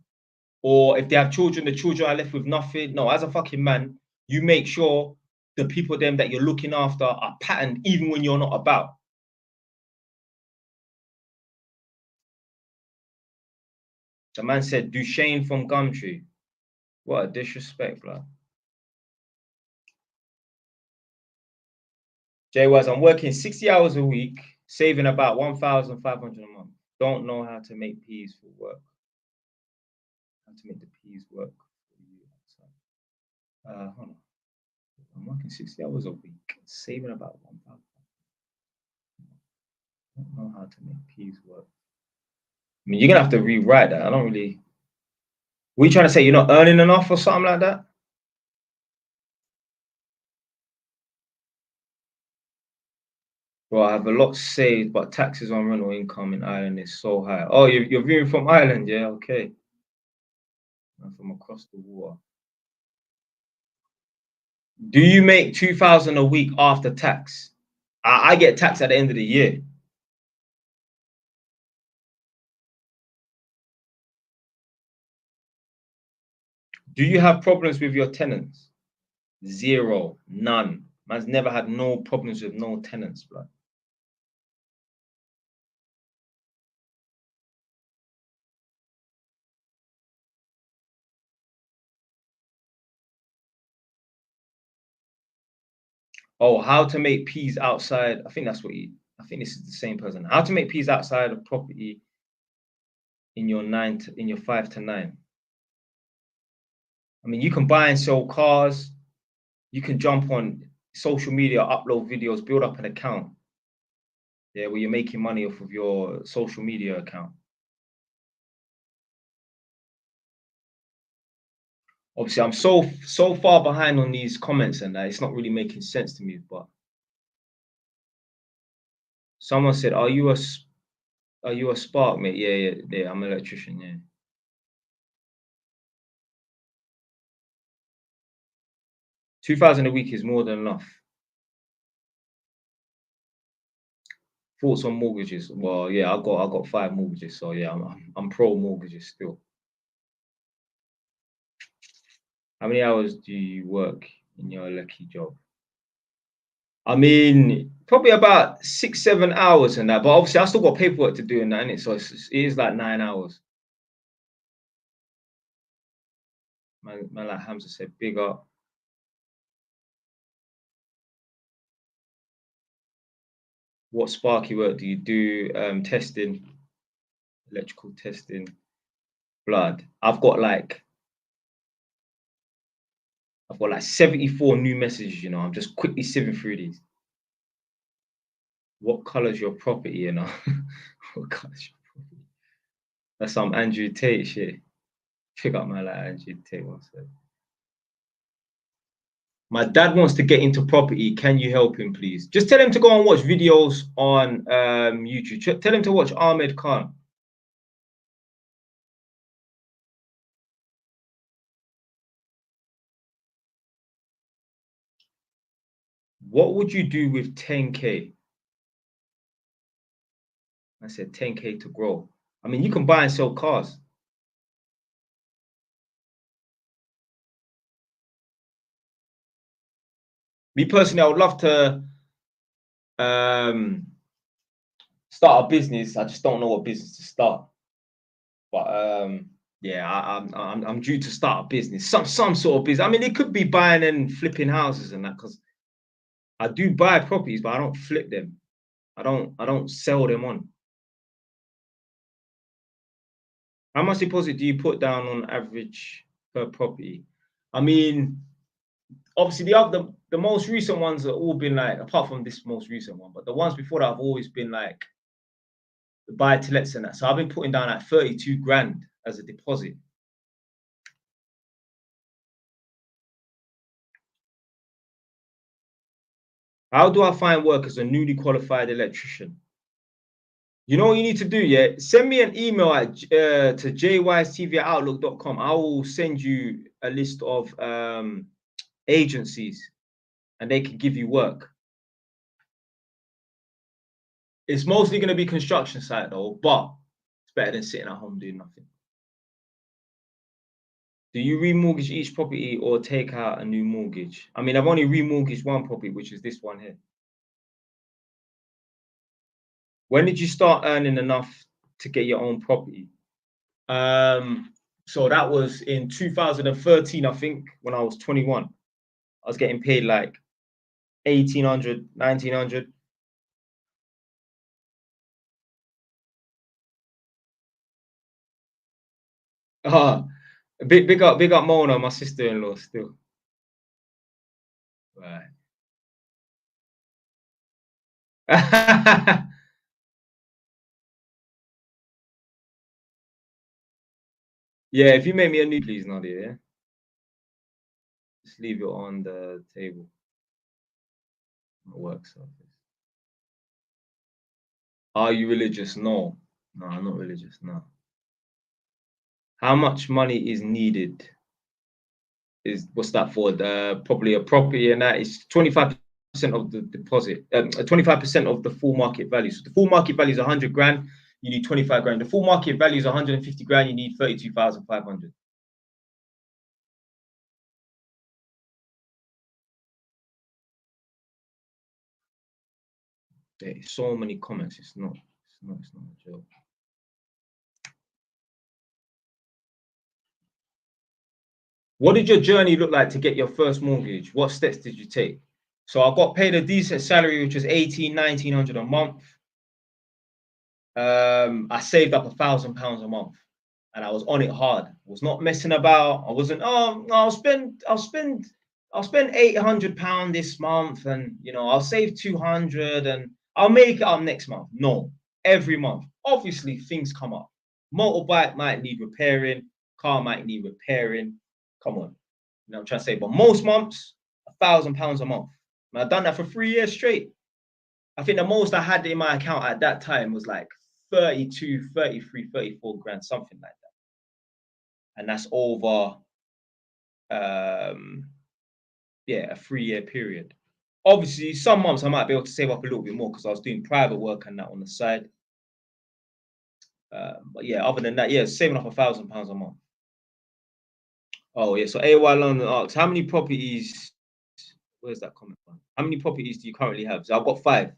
Or if they have children, the children are left with nothing. No, as a fucking man, you make sure the people them that you're looking after are patterned even when you're not about. The man said, Duchesne from Gumtree. What a disrespect, bro. Jay was, I'm working 60 hours a week, saving about 1,500 a month. Don't know how to make peas for work. How to make the peas work for you. Hold on. I'm working 60 hours a week, saving about 1,000. Don't know how to make peas work. I mean, you're gonna have to rewrite that. I don't really. What are you trying to say? You're not earning enough or something like that? Well, I have a lot saved, but taxes on rental income in Ireland is so high. Oh, you're viewing from Ireland, yeah? Okay. I'm from across the water. Do you make 2,000 a week after tax? I get taxed at the end of the year. Do you have problems with your tenants? Zero, none. Man's never had no problems with no tenants, blood. Oh, how to make peas outside. I think that's what I think this is the same person. How to make peas outside of property in your 5 to 9. I mean, you can buy and sell cars. You can jump on social media, upload videos, build up an account. Yeah, where you're making money off of your social media account. Obviously, I'm so far behind on these comments and that it's not really making sense to me. But someone said, "Are you a spark, mate?" Yeah. I'm an electrician. Yeah. 2,000 a week is more than enough. Thoughts on mortgages? Well, yeah, I got 5 mortgages, so yeah, I'm pro mortgages still. How many hours do you work in your lucky job? I mean, probably about 6, 7 hours and that. But obviously, I still got paperwork to do in that, innit? So it is like 9 hours. Man, like Hamza said, big up. What Sparky work do you do? Testing, electrical testing, blood. I've got like 74 new messages, you know. I'm just quickly sieving through these. What color's your property, you know? What color's your property? That's some Andrew Tate shit. Pick up my like Andrew Tate once. My dad wants to get into property. Can you help him, please? Just tell him to go and watch videos on YouTube. Tell him to watch Ahmed Khan. What would you do with 10K? I said 10K to grow. I mean, you can buy and sell cars. Me personally, I would love to start a business. I just don't know what business to start. But yeah, I'm due to start a business, some sort of business. I mean, it could be buying and flipping houses and that, because I do buy properties, but I don't flip them. I don't sell them on. How much deposit do you put down on average per property? I mean, obviously the most recent ones have all been like, apart from this most recent one, but the ones before that have always been like buy to lets and that. So I've been putting down like 32 grand as a deposit. How do I find work as a newly qualified electrician? You know what you need to do, yeah? Send me an email to jystv@outlook.com. I will send you a list of agencies and they can give you work. It's mostly going to be construction site though, but it's better than sitting at home doing nothing. Do you remortgage each property or take out a new mortgage? I mean, I've only remortgaged one property, which is this one here. When did you start earning enough to get your own property? So that was in 2013, I think, when I was 21. I was getting paid like 1,800, 1,900. Ah, big up Mona, my sister-in-law still. Right. Yeah, if you make me a new, please, Nadia, yeah? Just leave it on the table. Work surface. Are you religious? No. No, I'm not religious, no. How much money is needed? What's that for? Probably a property, and that is 25% of the deposit, 25% of the full market value. So the full market value is 100 grand, you need 25 grand. The full market value is 150 grand, you need 32,500. There's so many comments, it's not a joke. What did your journey look like to get your first mortgage? What steps did you take? So I got paid a decent salary, which was 1,900 a month. I saved up £1,000 a month, and I was on it hard. I was not messing about. I wasn't. Oh, no, I'll spend £800 this month, and I'll save 200, and I'll make it up next month. No, every month. Obviously, things come up. Motorbike might need repairing. Car might need repairing. Come on, I'm trying to say. But most months, £1,000 a month. And I've done that for 3 years straight. I think the most I had in my account at that time was like 32, 33, 34 grand, something like that. And that's over, yeah, a 3 year period. Obviously, some months I might be able to save up a little bit more because I was doing private work and that on the side. But yeah, other than that, yeah, saving up £1,000 a month. Oh yeah, so AY London asks, how many properties Where's that comment from? How many properties do you currently have? So I've got 5.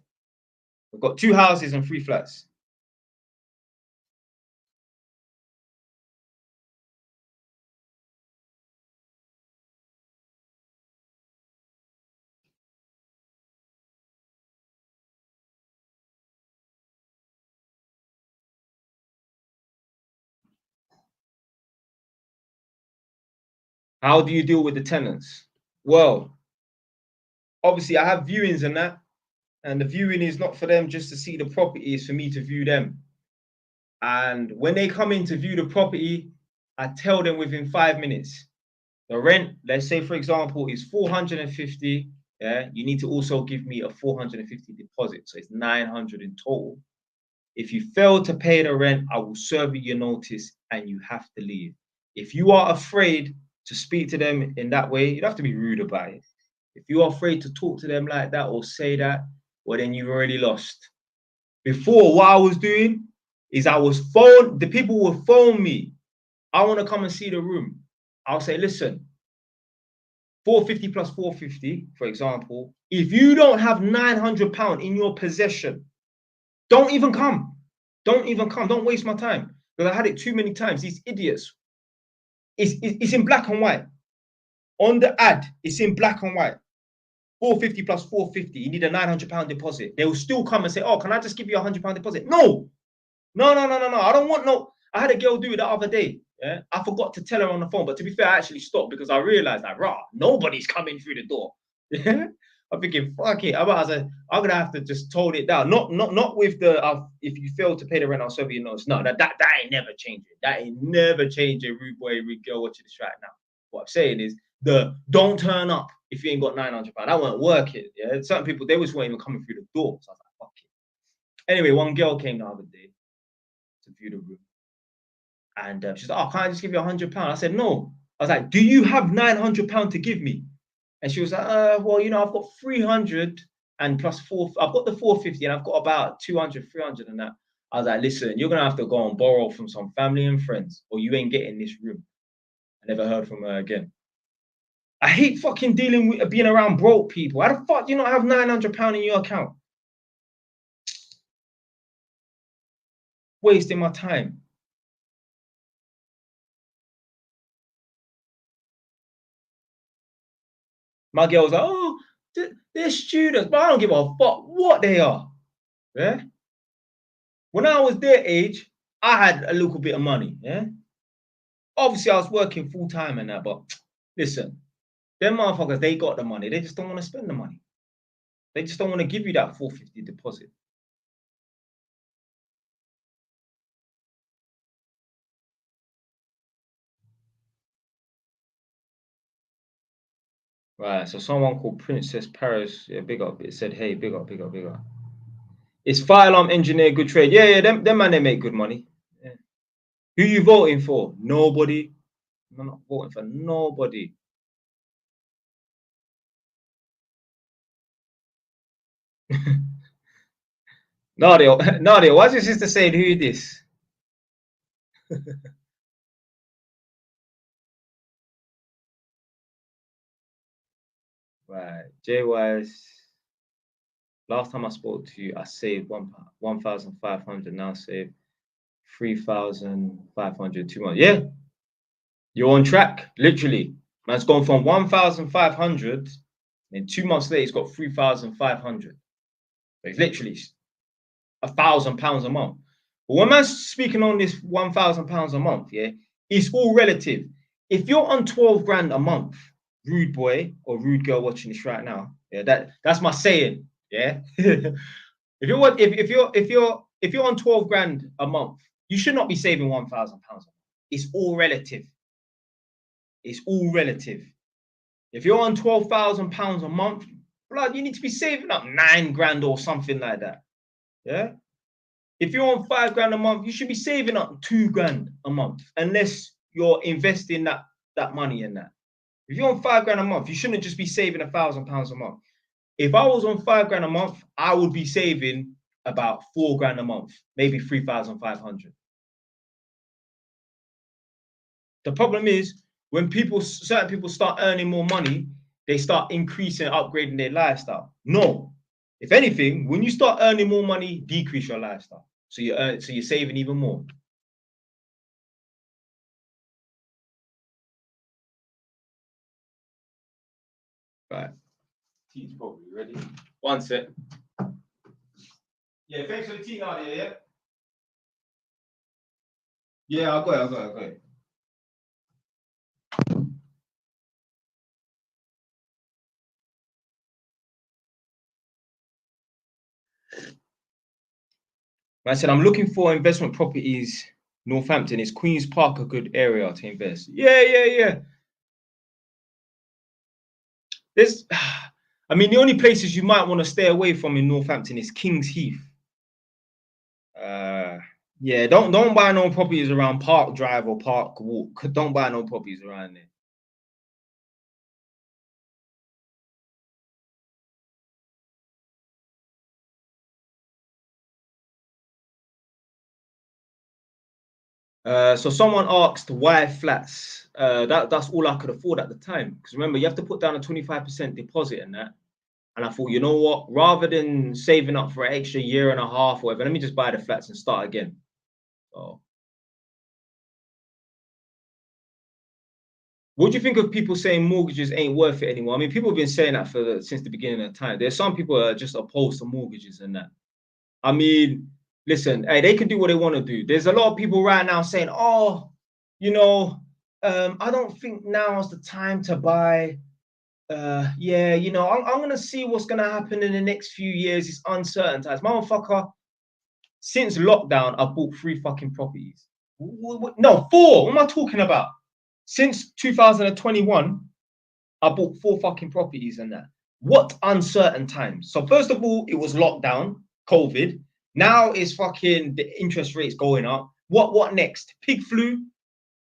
I've got 2 houses and 3 flats. How do you deal with the tenants? Well, obviously I have viewings and that, and the viewing is not for them just to see the property, it's for me to view them. And when they come in to view the property, I tell them within 5 minutes, the rent, let's say for example, is 450. Yeah, you need to also give me a 450 deposit. So it's 900 in total. If you fail to pay the rent, I will serve you your notice and you have to leave. If you are afraid to speak to them in that way, you don't have to be rude about it. If you are afraid to talk to them like that or say that, well, then you've already lost. Before, what I was doing is the people will phone me. I want to come and see the room. I'll say, listen, 450 plus 450, for example. If you don't have £900 in your possession, don't even come. Don't even come. Don't waste my time. Because I had it too many times. These idiots. It's in black and white. On the ad, it's in black and white. 450 plus 450. You need a £900 deposit. They will still come and say, oh, can I just give you a £100 deposit? No. No. I don't want no. I had a girl do it the other day. Yeah, I forgot to tell her on the phone, but to be fair, I actually stopped because I realized that nobody's coming through the door. Yeah, I'm thinking, fuck it. I'm gonna have to just tone it down. Not with the if you fail to pay the rent, I'll serve you notice. No, that ain't never changing. That ain't never changing. Rude boy, rude girl, watching this right now. What I'm saying is the don't turn up if you ain't got £900. That won't work it. Yeah, certain people they just weren't even coming through the door. So I was like, fuck it. Anyway, one girl came the other day to view the room. And she's like, oh, can't I just give you £100? I said, no. I was like, do you have £900 to give me? And she was like, well, I've got 300 and plus 4. I've got the 450 and I've got about 200, 300 and that. I was like, listen, you're going to have to go and borrow from some family and friends or you ain't getting this room. I never heard from her again. I hate fucking dealing with being around broke people. How the fuck do you not have £900 in your account? Wasting my time. My girl was like, oh, they're students, but I don't give a fuck what they are. Yeah. When I was their age, I had a little bit of money. Yeah. Obviously, I was working full time and that, but listen, them motherfuckers, they got the money. They just don't want to spend the money. They just don't want to give you that 450 deposit. Right. So someone called Princess Paris, yeah, big up. It said, hey, big up, big up, big up. Is fire alarm engineer good trade? Yeah, them man, they make good money. Yeah. Who you voting for? Nobody. I'm not voting for nobody. Nadia, Nadia, why's your sister saying who this? Right, JY's. Last time I spoke to you, I saved 1,500. Now save 3,500 2 months. Yeah, you're on track. Literally, man's gone from 1,500, and 2 months later, he's got 3,500. It's literally £1,000 a month. But when man's speaking on this £1,000 a month, yeah, it's all relative. If you're on 12 grand a month, rude boy or rude girl watching this right now, yeah, that's my saying. Yeah. If you're on 12 grand a month, you should not be saving £1,000. It's all relative. It's all relative. If you're on £12,000 a month, blood, you need to be saving up 9 grand or something like that. Yeah. If you're on 5 grand a month, you should be saving up 2 grand a month, unless you're investing that money in that. If you're on 5 grand a month, you shouldn't just be saving £1,000 a month. If I was on 5 grand a month, I would be saving about 4 grand a month, maybe 3,500. The problem is when certain people start earning more money, they start increasing, upgrading their lifestyle. No. If anything, when you start earning more money, decrease your lifestyle. So you're saving even more. Right. Tea's probably ready. One sec. Yeah, thanks for the tea out there, yeah? Yeah, I got it. I said, I'm looking for investment properties. Northampton, is Queen's Park a good area to invest? Yeah. There's, I mean, the only places you might want to stay away from in Northampton is King's Heath. Yeah, don't buy no properties around Park Drive or Park Walk. Don't buy no properties around there. So someone asked why flats. That's all I could afford at the time. Because remember, you have to put down a 25% deposit in that. And I thought, you know what? Rather than saving up for an extra year and a half or whatever, let me just buy the flats and start again. So, what do you think of people saying mortgages ain't worth it anymore? I mean, people have been saying that since the beginning of time. There's some people that are just opposed to mortgages and that. I mean, listen, hey, they can do what they want to do. There's a lot of people right now saying, oh, you know, I don't think now's the time to buy. Yeah, you know, I'm gonna see what's gonna happen in the next few years. It's uncertain times. Motherfucker, since lockdown, I bought 3 fucking properties. No, 4. What am I talking about? Since 2021, I bought 4 fucking properties and that. What uncertain times? So first of all, it was lockdown, COVID. Now it's fucking the interest rates going up. What next? Pig flu?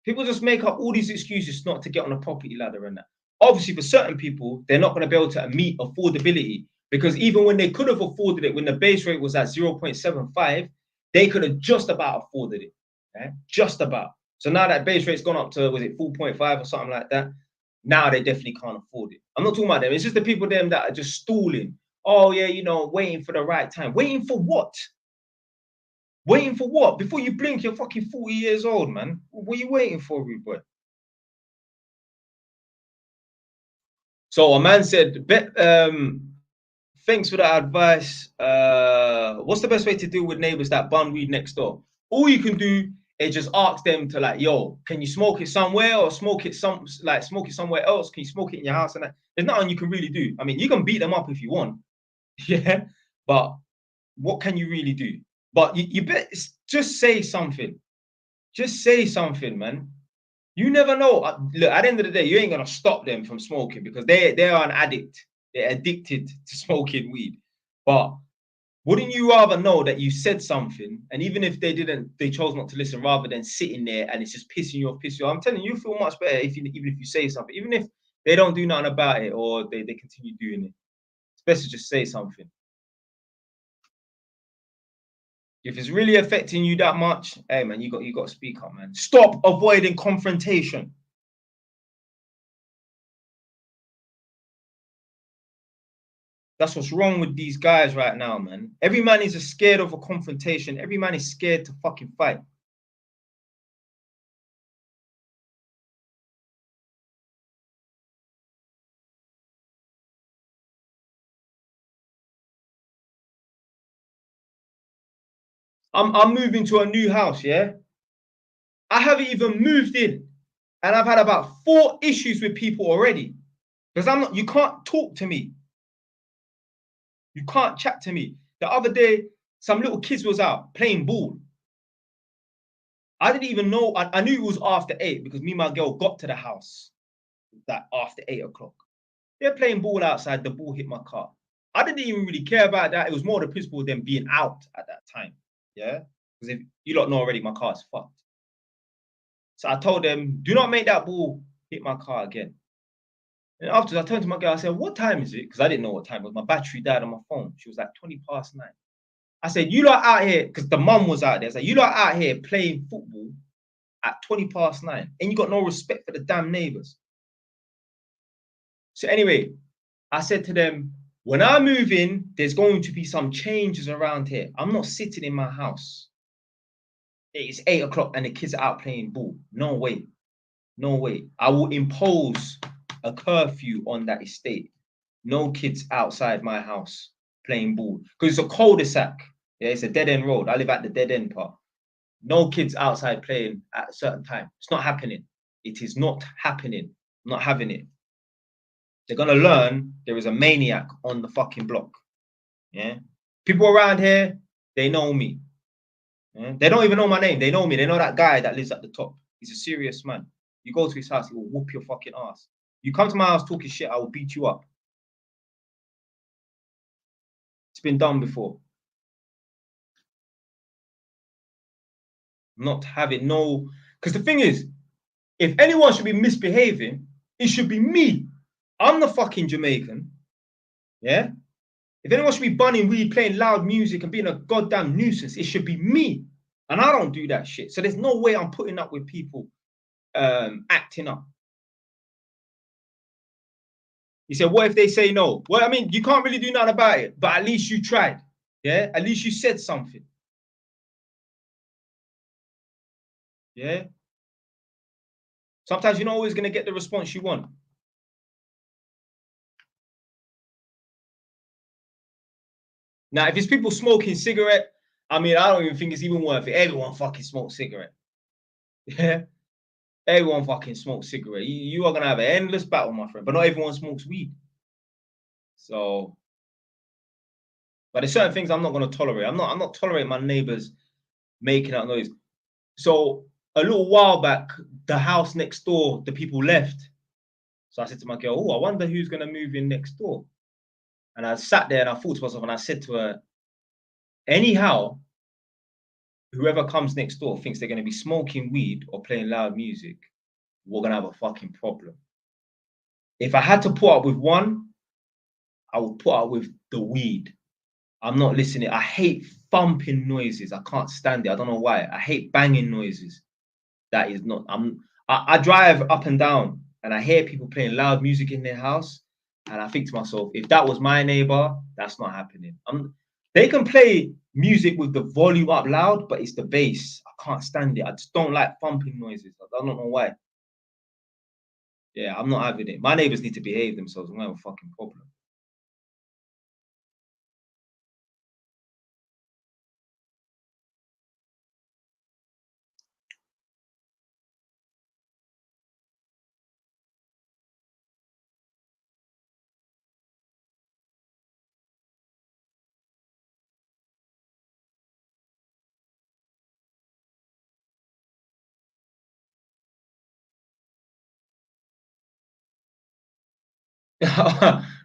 People just make up all these excuses not to get on a property ladder and that. Obviously, for certain people, they're not going to be able to meet affordability because even when they could have afforded it, when the base rate was at 0.75, they could have just about afforded it. Okay? Just about. So now that base rate's gone up to, was it 4.5 or something like that? Now they definitely can't afford it. I'm not talking about them. It's just the people them that are just stalling. Oh, yeah, you know, waiting for the right time. Waiting for what? Waiting for what? Before you blink, you're fucking 40 years old, man. What are you waiting for, rude boy? So a man said, thanks for that advice. What's the best way to deal with neighbors that bun weed next door? All you can do is just ask them to like, yo, can you smoke it somewhere or smoke it somewhere else? Can you smoke it in your house? And that? There's nothing you can really do. I mean, you can beat them up if you want, yeah, but what can you really do? But you bet just say something. Just say something, man. You never know. Look, at the end of the day, you ain't gonna stop them from smoking because they are an addict. They're addicted to smoking weed. But wouldn't you rather know that you said something, and even if they chose not to listen, rather than sitting there and it's just pissing you off. I'm telling you, you feel much better even if you say something, even if they don't do nothing about it or they continue doing it. It's best to just say something. If it's really affecting you that much, hey man, you got to speak up, man. Stop avoiding confrontation. That's what's wrong with these guys right now, man. Every man is scared of a confrontation. Every man is scared to fucking fight. I'm moving to a new house, yeah? I haven't even moved in. And I've had about 4 issues with people already. Because you can't talk to me. You can't chat to me. The other day, some little kids was out playing ball. I didn't even know. I knew it was after 8 because me and my girl got to the house that after 8 o'clock. They're playing ball outside. The ball hit my car. I didn't even really care about that. It was more the principle of them being out at that time. Yeah. Because if you lot know already, my car's fucked. So I told them, do not make that ball hit my car again. And afterwards, I turned to my girl. I said, what time is it? Because I didn't know what time it was. My battery died on my phone. She was like 20 past 9. I said, you lot out here, because the mum was out there. I said, you lot out here playing football at 20 past 9. And you got no respect for the damn neighbors. So anyway, I said to them, when I move in, there's going to be some changes around here. I'm not sitting in my house. It's 8 o'clock and the kids are out playing ball. No way. No way. I will impose a curfew on that estate. No kids outside my house playing ball. Because it's a cul-de-sac. Yeah, it's a dead-end road. I live at the dead-end part. No kids outside playing at a certain time. It's not happening. It is not happening. I'm not having it. They're going to learn there is a maniac on the fucking block. Yeah. People around here, they know me. Yeah? They don't even know my name. They know me. They know that guy that lives at the top. He's a serious man. You go to his house, he will whoop your fucking ass. You come to my house talking shit, I will beat you up. It's been done before. Not having no... Because the thing is, if anyone should be misbehaving, it should be me. I'm the fucking Jamaican. Yeah? If anyone should be bunning weed, playing loud music and being a goddamn nuisance, it should be me. And I don't do that shit. So there's no way I'm putting up with people acting up. He said, what if they say no? Well, I mean, you can't really do nothing about it, but at least you tried. Yeah? At least you said something. Yeah? Sometimes you're not always going to get the response you want. Now, if it's people smoking cigarette, I mean, I don't even think it's even worth it. Everyone fucking smokes cigarette. Yeah? Everyone fucking smokes cigarette. You are going to have an endless battle, my friend. But not everyone smokes weed. So, but there's certain things I'm not going to tolerate. I'm not tolerating my neighbors making that noise. So a little while back, the house next door, the people left. So I said to my girl, oh, I wonder who's going to move in next door. And I sat there and I thought to myself, and I said to her, anyhow, whoever comes next door thinks they're going to be smoking weed or playing loud music, we're going to have a fucking problem. If I had to put up with one, I would put up with the weed. I'm not listening. I hate thumping noises. I can't stand it. I don't know why. I hate banging noises. That is not, I drive up and down and I hear people playing loud music in their house. And I think to myself, if that was my neighbor, that's not happening. They can play music with the volume up loud, but it's the bass. I can't stand it. I just don't like thumping noises. I don't know why. Yeah, I'm not having it. My neighbors need to behave themselves. I'm gonna have a fucking problem.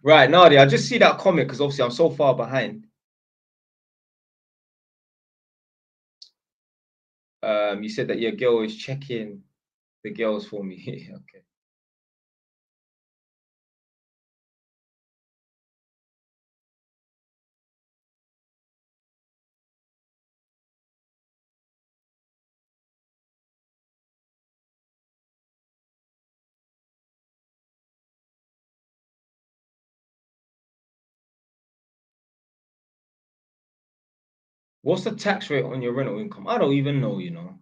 Right, Nadia, I just see that comment because obviously I'm so far behind. You said that your girl is checking the girls for me. Okay. What's the tax rate on your rental income? I don't even know, you know.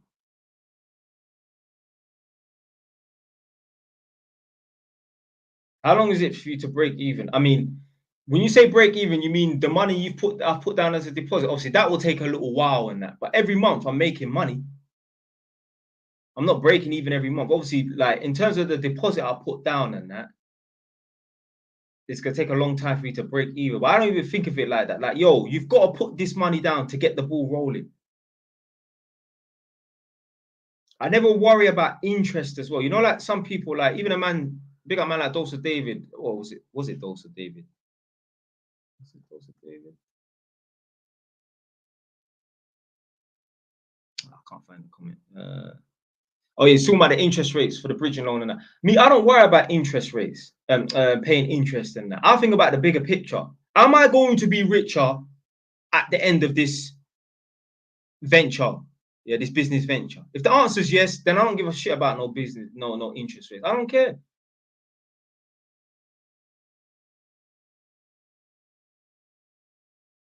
How long is it for you to break even? I mean, when you say break even, you mean the money I've put down as a deposit. Obviously, that will take a little while and that. But every month I'm making money. I'm not breaking even every month. Obviously, like in terms of the deposit I put down and that, it's gonna take a long time for you to break even. But I don't even think of it like that. Like, yo, you've got to put this money down to get the ball rolling. I never worry about interest as well. You know, like some people, like even a man, big up man like Dose of David, or was it Dose of David? Was it Dose of David? I can't find the comment. Oh, yeah, it's talking about the interest rates for the bridging loan and that. Me, I don't worry about interest rates, paying interest and that. I think about the bigger picture. Am I going to be richer at the end of this venture? Yeah, this business venture. If the answer is yes, then I don't give a shit about no business, no interest rates. I don't care.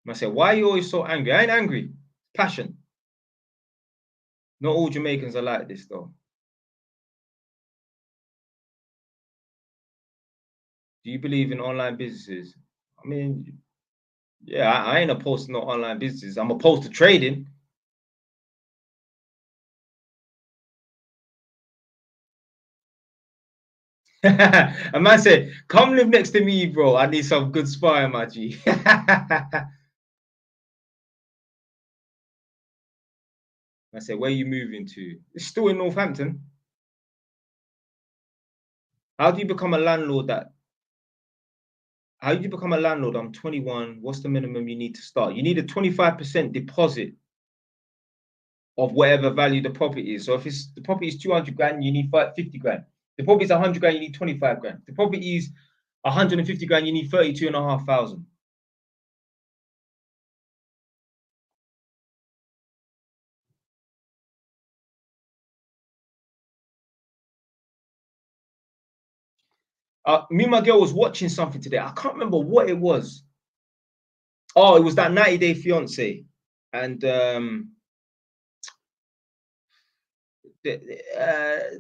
I said, why are you always so angry? I ain't angry. Passion. Not all Jamaicans are like this, though. Do you believe in online businesses? I mean, yeah, I ain't opposed to no online businesses. I'm opposed to trading. A man said, come live next to me, bro. I need some good sparring, my G. I said, where you moving to? It's still in Northampton. How do you become a landlord how do you become a landlord? I'm 21. What's the minimum you need to start? You need a 25% deposit of whatever value the property is. So if it's the property is 200 grand, you need 50 grand. The property is 100 grand, you need 25 grand. The property is 150 grand, you need 32,500. Me and my girl was watching something today. I can't remember what it was. Oh, it was that 90-day fiance. And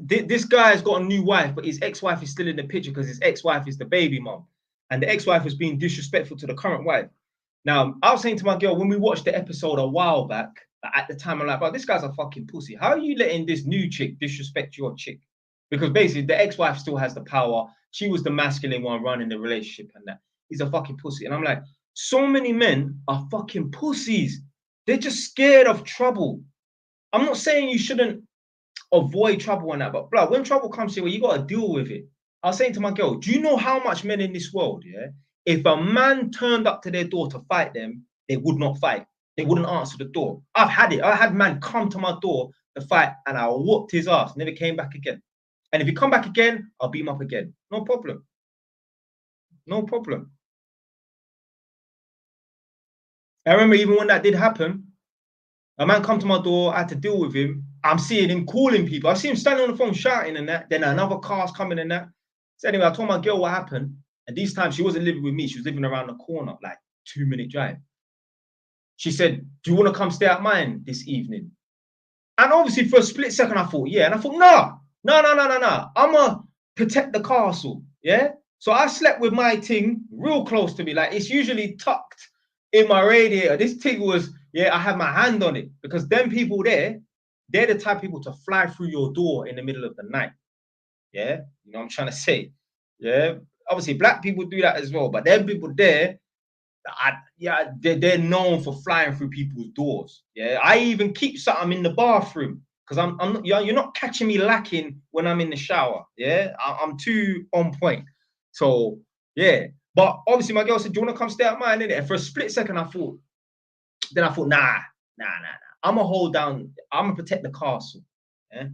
this guy has got a new wife, but his ex-wife is still in the picture because his ex-wife is the baby mom. And the ex-wife was being disrespectful to the current wife. Now, I was saying to my girl, when we watched the episode a while back, at the time, I'm like, bro, this guy's a fucking pussy. How are you letting this new chick disrespect your chick? Because basically, the ex-wife still has the power. She was the masculine one running the relationship and that. He's a fucking pussy. And I'm like, so many men are fucking pussies. They're just scared of trouble. I'm not saying you shouldn't avoid trouble and that, but bro, when trouble comes to you, you got to deal with it. I was saying to my girl, do you know how much men in this world, yeah, if a man turned up to their door to fight them, they would not fight. They wouldn't answer the door. I've had it. I had man come to my door to fight and I whooped his ass, never came back again. And if he come back again, I'll beat him up again. No problem. No problem. I remember even when that did happen, a man come to my door, I had to deal with him. I'm seeing him calling people. I see him standing on the phone shouting and that. Then another car's coming and that. So anyway, I told my girl what happened. And this time she wasn't living with me. She was living around the corner, like 2-minute drive. She said, do you want to come stay at mine this evening? And obviously for a split second, I thought, yeah. And I thought, no. I'm going to protect the castle. Yeah. So I slept with my thing real close to me. Like it's usually tucked in my radiator. This thing was, yeah, I had my hand on it because them people there, they're the type of people to fly through your door in the middle of the night. Yeah. You know what I'm trying to say? Yeah. Obviously, black people do that as well. But them people there, they're known for flying through people's doors. Yeah. I even keep something in the bathroom because I'm not, you're not catching me lacking when I'm in the shower. Yeah. I'm too on point. So, yeah. But obviously, my girl said, do you want to come stay at mine? And for a split second, I thought, nah. I'm going to hold down, I'm going to protect the castle. Yeah.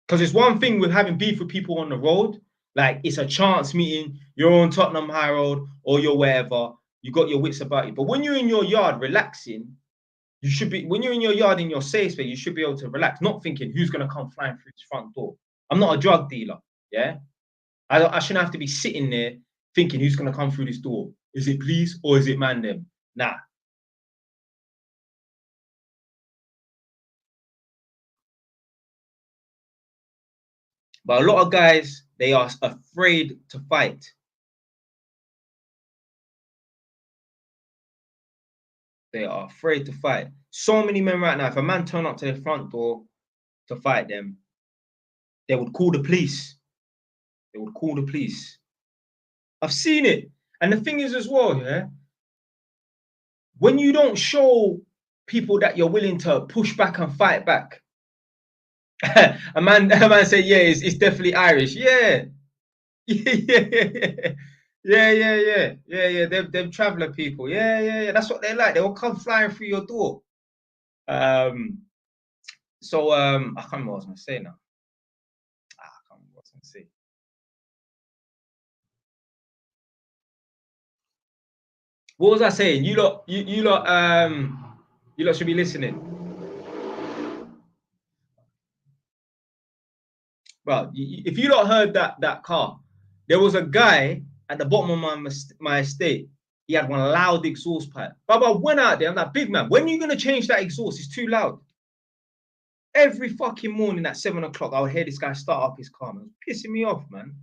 Because it's one thing with having beef with people on the road. Like it's a chance meeting, you're on Tottenham High Road or you're wherever, you got your wits about you. But when you're in your yard relaxing, you should be, when you're in your yard in your safe space, you should be able to relax, not thinking who's going to come flying through this front door. I'm not a drug dealer. Yeah. I shouldn't have to be sitting there thinking who's going to come through this door. Is it police or is it man them? Nah. But a lot of guys, they are afraid to fight. They are afraid to fight. So many men right now, if a man turn up to their front door to fight them, they would call the police. They would call the police. I've seen it. And the thing is as well, yeah, when you don't show people that you're willing to push back and fight back, a man said, yeah, it's definitely Irish. Yeah. Yeah. Them traveler people. Yeah. That's what they like. They will come flying through your door. I can't remember what I was gonna say now. I can't remember what I was gonna say. What was I saying? You lot should be listening. Bro, if you lot heard that car, there was a guy at the bottom of my estate, he had one loud exhaust pipe. But I went out there, I'm like, big man, when are you going to change that exhaust? It's too loud. Every fucking morning at 7 o'clock, I would hear this guy start up his car, man. It was pissing me off, man.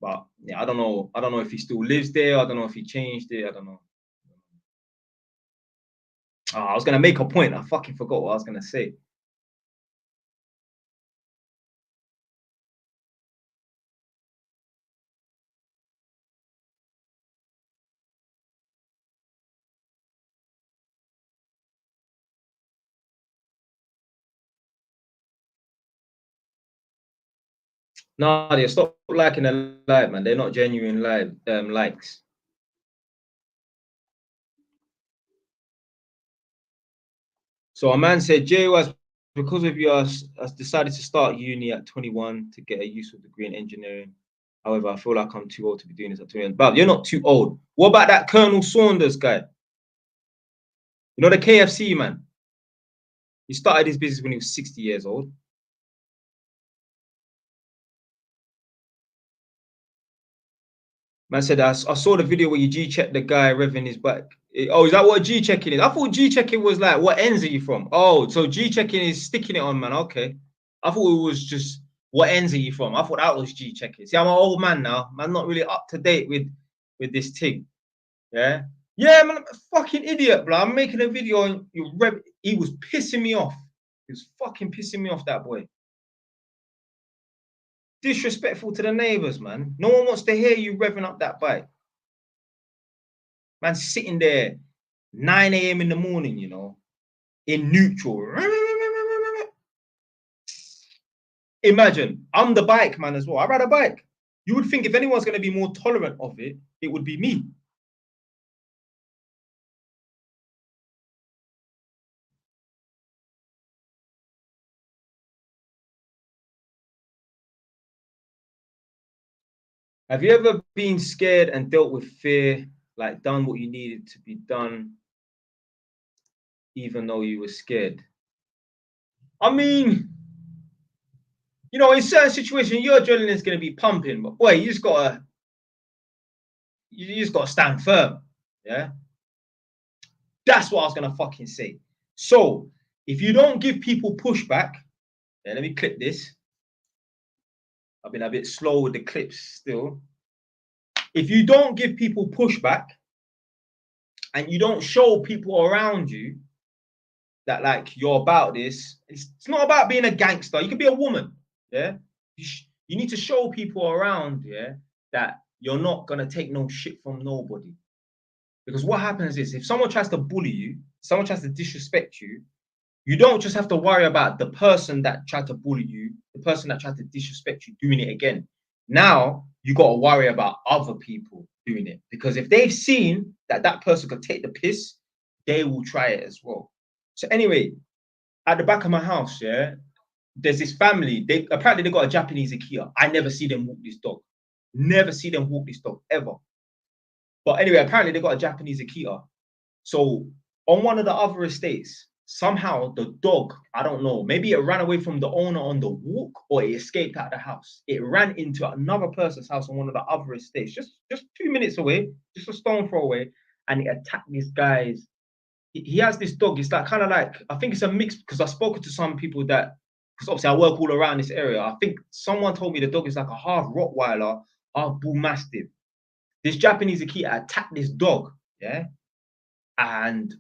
But yeah, I don't know if he still lives there. I don't know if he changed it. I don't know. Oh, I was going to make a point. I fucking forgot what I was going to say. No, they stop liking the live, man. They're not genuine live likes. So a man said, Jay was because of you, has decided to start uni at 21 to get a useful degree in engineering. However, I feel like I'm too old to be doing this at 21. But you're not too old. What about that Colonel Saunders guy? You know, the KFC man? He started his business when he was 60 years old. Man said, I saw the video where you G-checked the guy revving his bike. Oh, is that what G-checking is? I thought G-checking was like, what ends are you from? Oh, so G-checking is sticking it on, man. Okay. I thought it was just, what ends are you from? I thought that was G-checking. See, I'm an old man now. I'm not really up to date with this thing. Yeah? Yeah, man, I'm a fucking idiot, bro. I'm making a video and he was pissing me off. He was fucking pissing me off, that boy. Disrespectful to the neighbors, man. No one wants to hear you revving up that bike. Man, sitting there 9 a.m. in the morning, you know, in neutral. Imagine, I'm the bike man as well. I ride a bike. You would think if anyone's going to be more tolerant of it, it would be me. Have you ever been scared and dealt with fear, like done what you needed to be done, even though you were scared? I mean, you know, in certain situations, your adrenaline is going to be pumping, but boy, you just gotta stand firm. Yeah, that's what I was gonna fucking say. So, if you don't give people pushback, yeah, let me clip this. I've been a bit slow with the clips still. If you don't give people pushback and you don't show people around you that like you're about this, it's not about being a gangster. You can be a woman, yeah. You need to show people around, yeah, that you're not gonna take no shit from nobody. Because what happens is if someone tries to bully you, someone tries to disrespect you, you don't just have to worry about the person that tried to bully you, the person that tried to disrespect you doing it again. Now you got to worry about other people doing it, because if they've seen that that person could take the piss, they will try it as well. So anyway, at the back of my house, yeah, there's this family. They apparently they got a Japanese Ikea. I never see them walk this dog. Never see them walk this dog ever. But anyway, apparently they got a Japanese Akita. So on one of the other estates, somehow the dog, I don't know, maybe it ran away from the owner on the walk or it escaped out of the house. It ran into another person's house on one of the other estates, just 2 minutes away, just a stone throw away, and it attacked this guy's. He has this dog. It's like kind of like, I think it's a mix, because I've spoken to some people that, because obviously I work all around this area. I think someone told me the dog is like a half Rottweiler, half Bull Mastiff. This Japanese Akita attacked this dog, yeah, and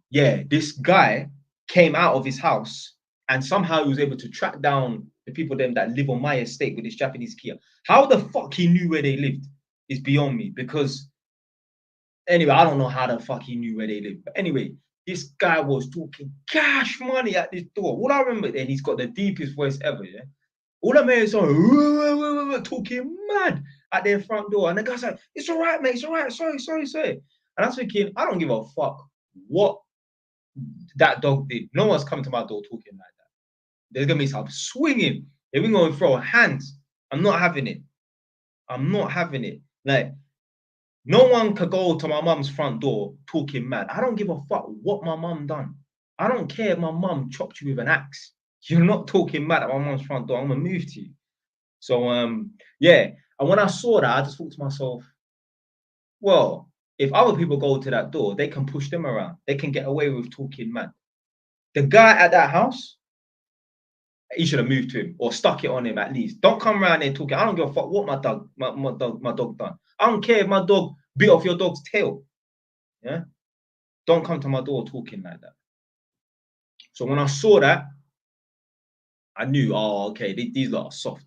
yeah, this guy came out of his house and somehow he was able to track down the people them that live on my estate with this Japanese Akita. How the fuck he knew where they lived is beyond me, because anyway, I don't know how the fuck he knew where they lived. But anyway, this guy was talking cash money at this door. All I remember then, he's got the deepest voice ever, yeah. All I made is talking mad at their front door. And the guy's like, it's all right, mate, it's all right. Sorry. And I was thinking, I don't give a fuck what that dog did. No one's coming to my door talking like that. There's going to be some swinging. They're going to throw hands. I'm not having it. I'm not having it. Like, no one could go to my mum's front door talking mad. I don't give a fuck what my mum done. I don't care if my mum chopped you with an axe. You're not talking mad at my mum's front door. I'm going to move to you. So, yeah, And when I saw that, I just thought to myself, well, if other people go to that door, they can push them around. They can get away with talking mad. The guy at that house, he should have moved to him or stuck it on him at least. Don't come around there talking. I don't give a fuck what my dog done. I don't care if my dog bit off your dog's tail. Yeah. Don't come to my door talking like that. So when I saw that, I knew, oh, okay, these lot are soft.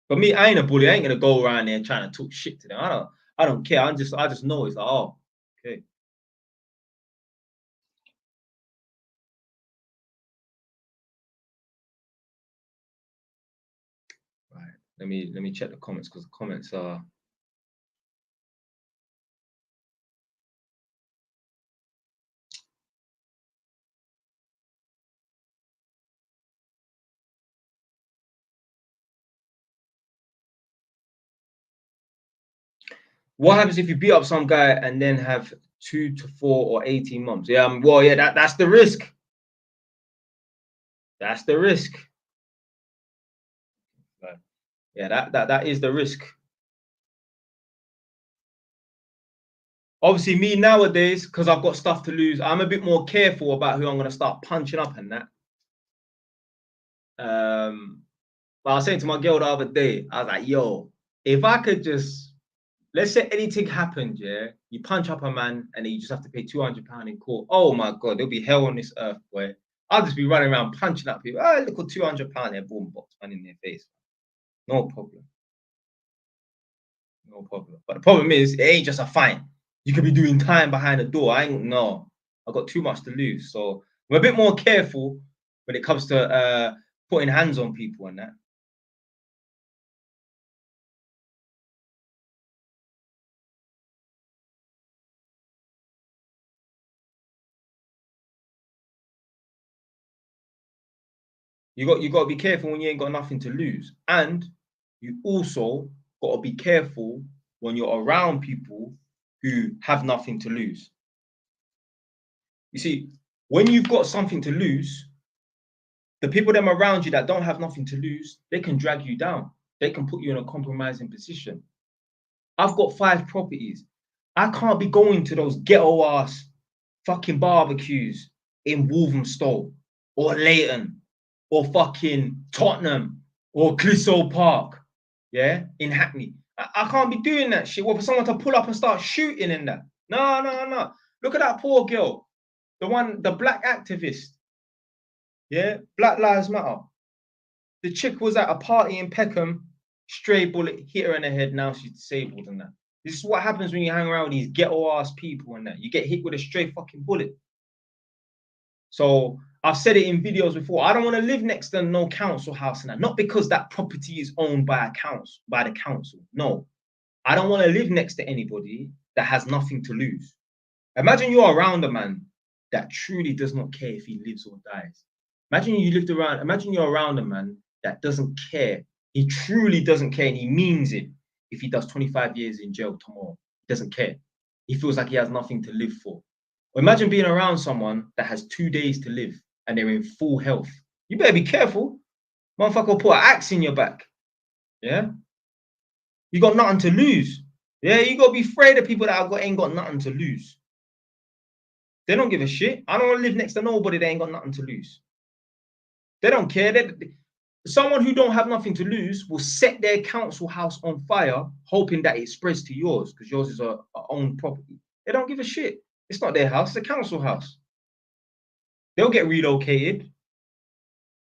But me, I ain't a bully. I ain't gonna go around there trying to talk shit to them. I don't care. I just know it's like, oh, okay. Right. Let me check the comments because the comments are. What happens if you beat up some guy and then have 2 to 4 or 18 months? Yeah, well, yeah, that's the risk. That's the risk. Right. Yeah, that is the risk. Obviously, me nowadays, because I've got stuff to lose, I'm a bit more careful about who I'm gonna start punching up and that. But I was saying to my girl the other day, I was like, yo, if I could just, let's say anything happened, yeah, you punch up a man and then you just have to pay £200 in court. Oh my God, there'll be hell on this earth, boy. I'll just be running around punching up people. Oh, look at £200 there, boom, box, man in their face. No problem. No problem. But the problem is, it ain't just a fine. You could be doing time behind the door. I got too much to lose. So I'm a bit more careful when it comes to putting hands on people and that. You got to be careful when you ain't got nothing to lose, and you also got to be careful when you're around people who have nothing to lose. You see, when you've got something to lose, the people them around you that don't have nothing to lose, they can drag you down. They can put you in a compromising position. I've got 5 properties. I can't be going to those ghetto ass fucking barbecues in Walthamstow or Leighton or fucking Tottenham or Clissold Park, yeah, in Hackney. I can't be doing that shit. Well, for someone to pull up and start shooting in that. No. Look at that poor girl, the black activist, yeah, Black Lives Matter. The chick was at a party in Peckham, stray bullet hit her in the head. Now she's disabled and that. This is what happens when you hang around with these ghetto ass people and that. You get hit with a stray fucking bullet. So I've said it in videos before. I don't want to live next to no council house and that. Not because that property is owned by the council. No, I don't want to live next to anybody that has nothing to lose. Imagine you're around a man that truly does not care if he lives or dies. Imagine you're around a man that doesn't care. He truly doesn't care and he means it if he does 25 years in jail tomorrow. He doesn't care. He feels like he has nothing to live for. Or imagine being around someone that has 2 days to live and they're in full health. You better be careful. Motherfucker will put an axe in your back. Yeah? You got nothing to lose. Yeah, you got to be afraid of people that ain't got nothing to lose. They don't give a shit. I don't want to live next to nobody that ain't got nothing to lose. They don't care. Someone who don't have nothing to lose will set their council house on fire, hoping that it spreads to yours because yours is a own property. They don't give a shit. It's not their house. It's a council house. They'll get relocated.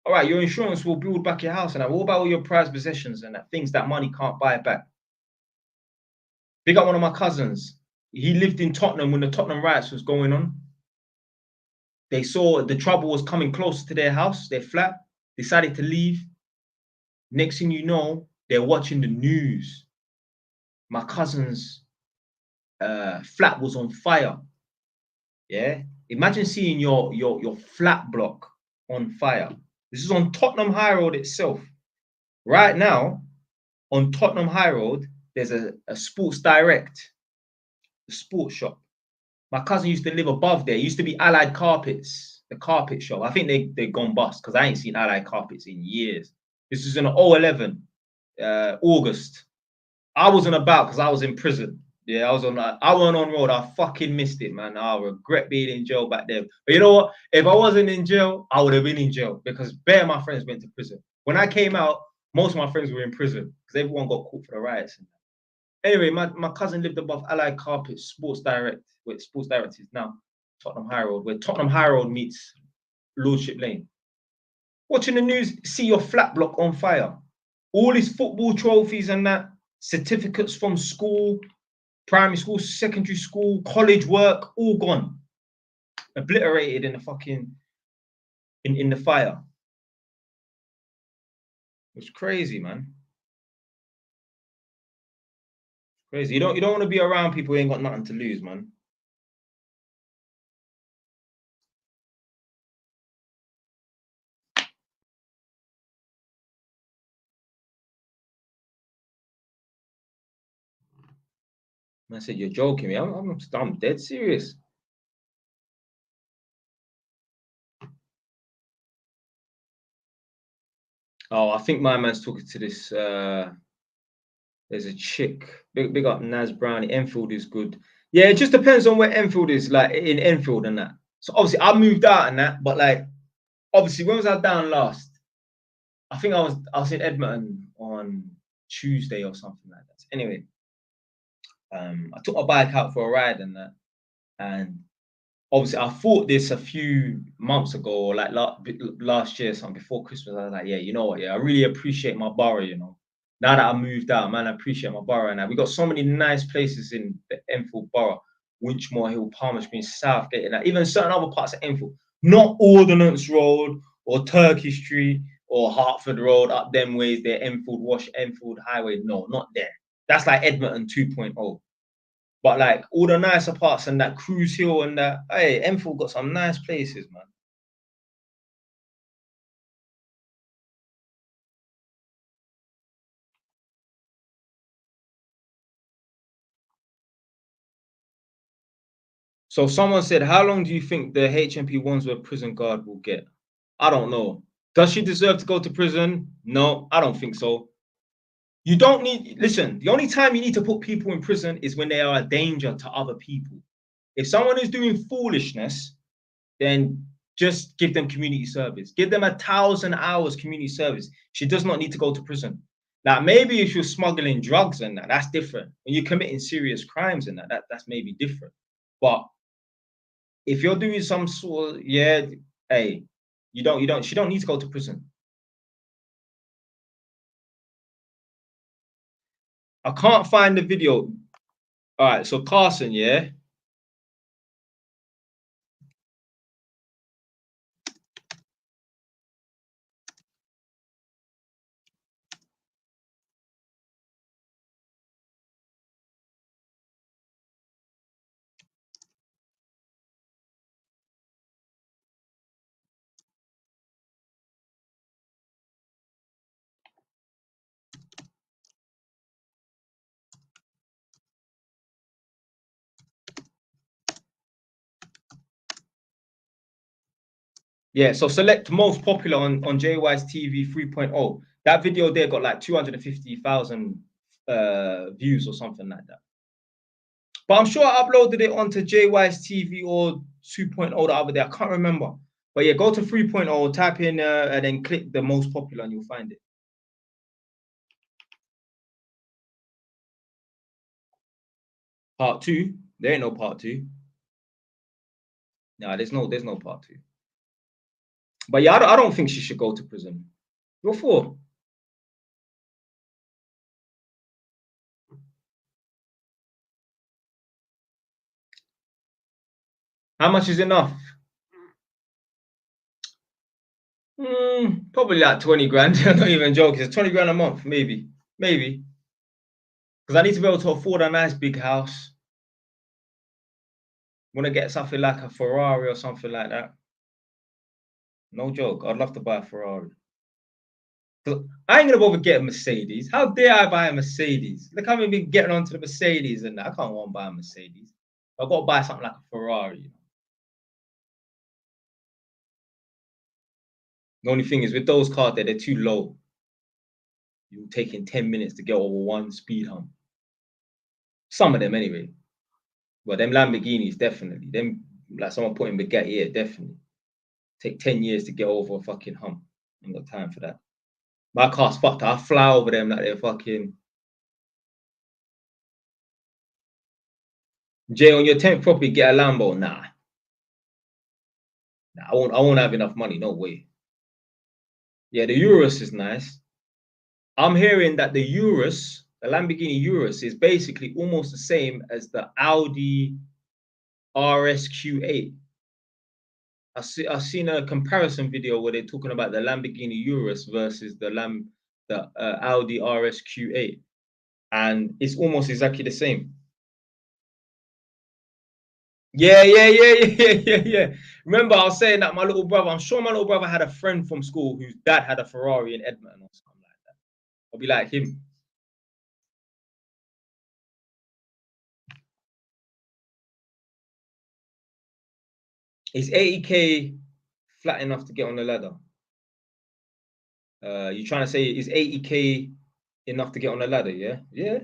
All right, your insurance will build back your house and that. What about all your prized possessions and that things that money can't buy back? Big up one of my cousins. He lived in Tottenham when the Tottenham riots was going on. They saw the trouble was coming close to their house, their flat, decided to leave. Next thing you know, they're watching the news. My cousin's flat was on fire. Yeah, imagine seeing your flat block on fire. This is on Tottenham High Road itself. Right now, on Tottenham High Road, there's a Sports Direct, a sports shop. My cousin used to live above there. It used to be Allied Carpets, the carpet shop. I think they've gone bust because I ain't seen Allied Carpets in years. This is in 2011, August. I wasn't about because I was in prison. Yeah, I was on. I went on road. I fucking missed it, man. I regret being in jail back then. But you know what? If I wasn't in jail, I would have been in jail because bare of my friends went to prison. When I came out, most of my friends were in prison because everyone got caught for the riots. Anyway, my cousin lived above Allied Carpet Sports Direct, where Sports Direct is now Tottenham High Road, where Tottenham High Road meets Lordship Lane. Watching the news, see your flat block on fire. All these football trophies and that, certificates from school, primary school, secondary school, college work, all gone. Obliterated in the fucking in the fire. It's crazy, man. Crazy. You don't want to be around people who ain't got nothing to lose, man. I said, you're joking me. I'm dead serious. Oh, I think my man's talking to this. There's a chick. Big up Naz Brownie. Enfield is good. Yeah, it just depends on where Enfield is, like in Enfield and that. So obviously I moved out and that, but like obviously when was I down last? I think I was in Edmonton on Tuesday or something like that. Anyway, I took my bike out for a ride and that, and obviously I thought this a few months ago, or like last year, something before Christmas. I was like, yeah, you know what? Yeah, I really appreciate my borough. You know, now that I moved out, man, I appreciate my borough. And we got so many nice places in the Enfield borough, Winchmore Hill, Palmer Green, Southgate, and that. Even certain other parts of Enfield, not Ordnance Road or Turkey Street or Hartford Road, up them ways there, Enfield Wash, Enfield Highway. No, not there. That's like Edmonton 2.0. But like all the nicer parts and that Cruise Hill and that, hey, Enfield got some nice places, man. So someone said, how long do you think the HMP Wandsworth prison guard will get? I don't know. Does she deserve to go to prison? No, I don't think so. You don't need, listen, the only time you need to put people in prison is when they are a danger to other people. If someone is doing foolishness, then just give them community service. Give them 1,000 hours community service. She does not need to go to prison. Now, maybe if you're smuggling drugs and that, that's different. When you're committing serious crimes and that's maybe different. But if you're doing some sort of, yeah, hey, she don't need to go to prison. I can't find the video. All right, so Carson, yeah. Yeah, so select most popular on JY's TV 3.0. That video there got like 250,000 views or something like that. But I'm sure I uploaded it onto JY's TV or 2.0 the other day. I can't remember. But yeah, go to 3.0, type in and then click the most popular and you'll find it. Part 2? There ain't no part 2. Nah, there's no part 2. But yeah, I don't think she should go to prison. What for? How much is enough? Probably like 20 grand. I'm not even joking. It's 20 grand a month, maybe. Maybe. Because I need to be able to afford a nice big house. Want to get something like a Ferrari or something like that. No joke. I'd love to buy a Ferrari. I ain't gonna bother getting a Mercedes. How dare I buy a Mercedes? Look, I haven't been getting onto the Mercedes and I can't want to buy a Mercedes. I've got to buy something like a Ferrari. The only thing is with those cars, they're too low. You're taking 10 minutes to get over one speed hump. Some of them anyway. Well, them Lamborghinis definitely. Them like someone putting Bugatti here, definitely. Take 10 years to get over a fucking hump. Ain't got time for that. My car's fucked. I fly over them like they're fucking. Jay, on your 10th property, get a Lambo. Nah, I won't have enough money. No way. Yeah, the Urus is nice. I'm hearing that the Urus, the Lamborghini Urus, is basically almost the same as the Audi RSQ8. I've seen a comparison video where they're talking about the Lamborghini Urus versus the Audi RSQ8, and it's almost exactly the same. Yeah, yeah, yeah, yeah, yeah, yeah. Remember, I was saying that my little brother. I'm sure my little brother had a friend from school whose dad had a Ferrari in Edmonton or something like that. I'll be like him. Is 80K flat enough to get on the ladder? You trying to say is 80K enough to get on the ladder? Yeah, yeah.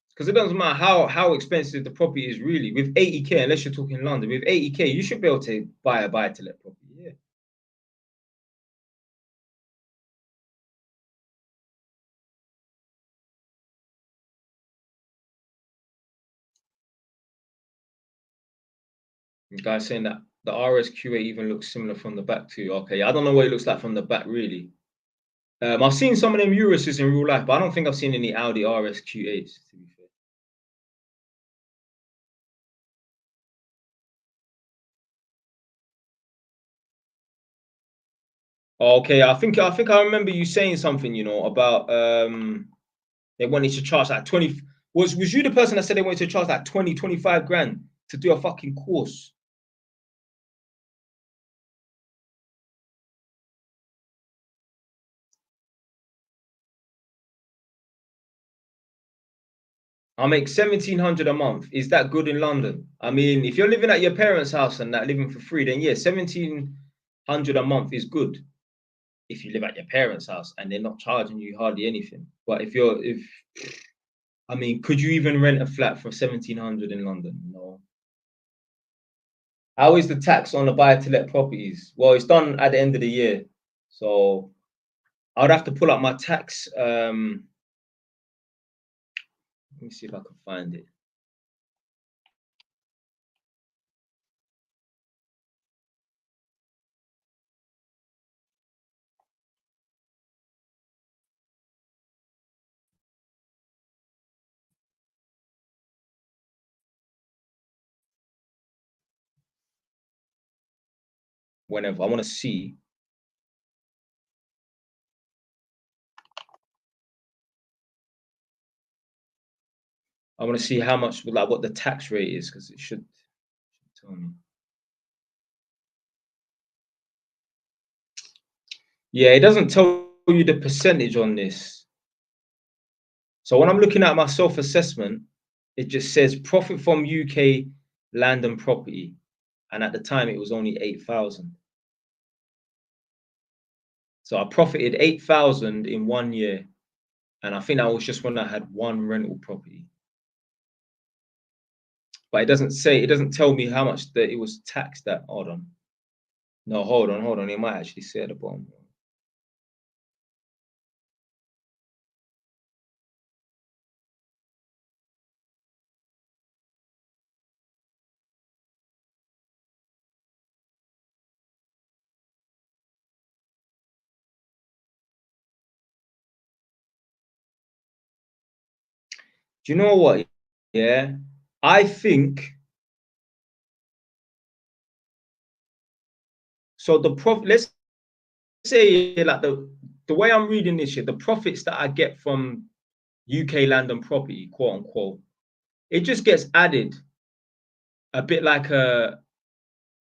Because it doesn't matter how expensive the property is really. With 80K, unless you're talking London, with 80K, you should be able to buy a buy-to-let property. Yeah. The guy saying that the RSQA even looks similar from the back too. Okay, I don't know what it looks like from the back really. I've seen some of them Uruses in real life, but I don't think I've seen any Audi RSQ8s, to be fair. Okay, I think I remember you saying something, about they wanted to charge like 20. Was you the person that said they wanted to charge like 25 grand to do a fucking course? I make 1,700 a month. Is that good in London? I mean, if you're living at your parents' house and that living for free, then yeah, 1,700 a month is good. If you live at your parents' house and they're not charging you hardly anything. But if I mean, could you even rent a flat for 1,700 in London? No. How is the tax on the buy-to-let properties? Well, it's done at the end of the year, so I'd have to pull up my tax. Let me see if I can find it. Whenever I want to see. I want to see how much, like, what the tax rate is, because it should tell me. Yeah, it doesn't tell you the percentage on this. So when I'm looking at my self-assessment, it just says profit from UK land and property, and at the time it was only 8,000. So I profited 8,000 in 1 year, and I think that was just when I had one rental property. But it doesn't tell me how much that it was taxed at. Hold on. No, hold on. It might actually say at the bottom. Do you know what? Yeah, I think so. Let's say like the way I'm reading this here, the profits that I get from UK land and property, quote unquote, it just gets added a bit like a.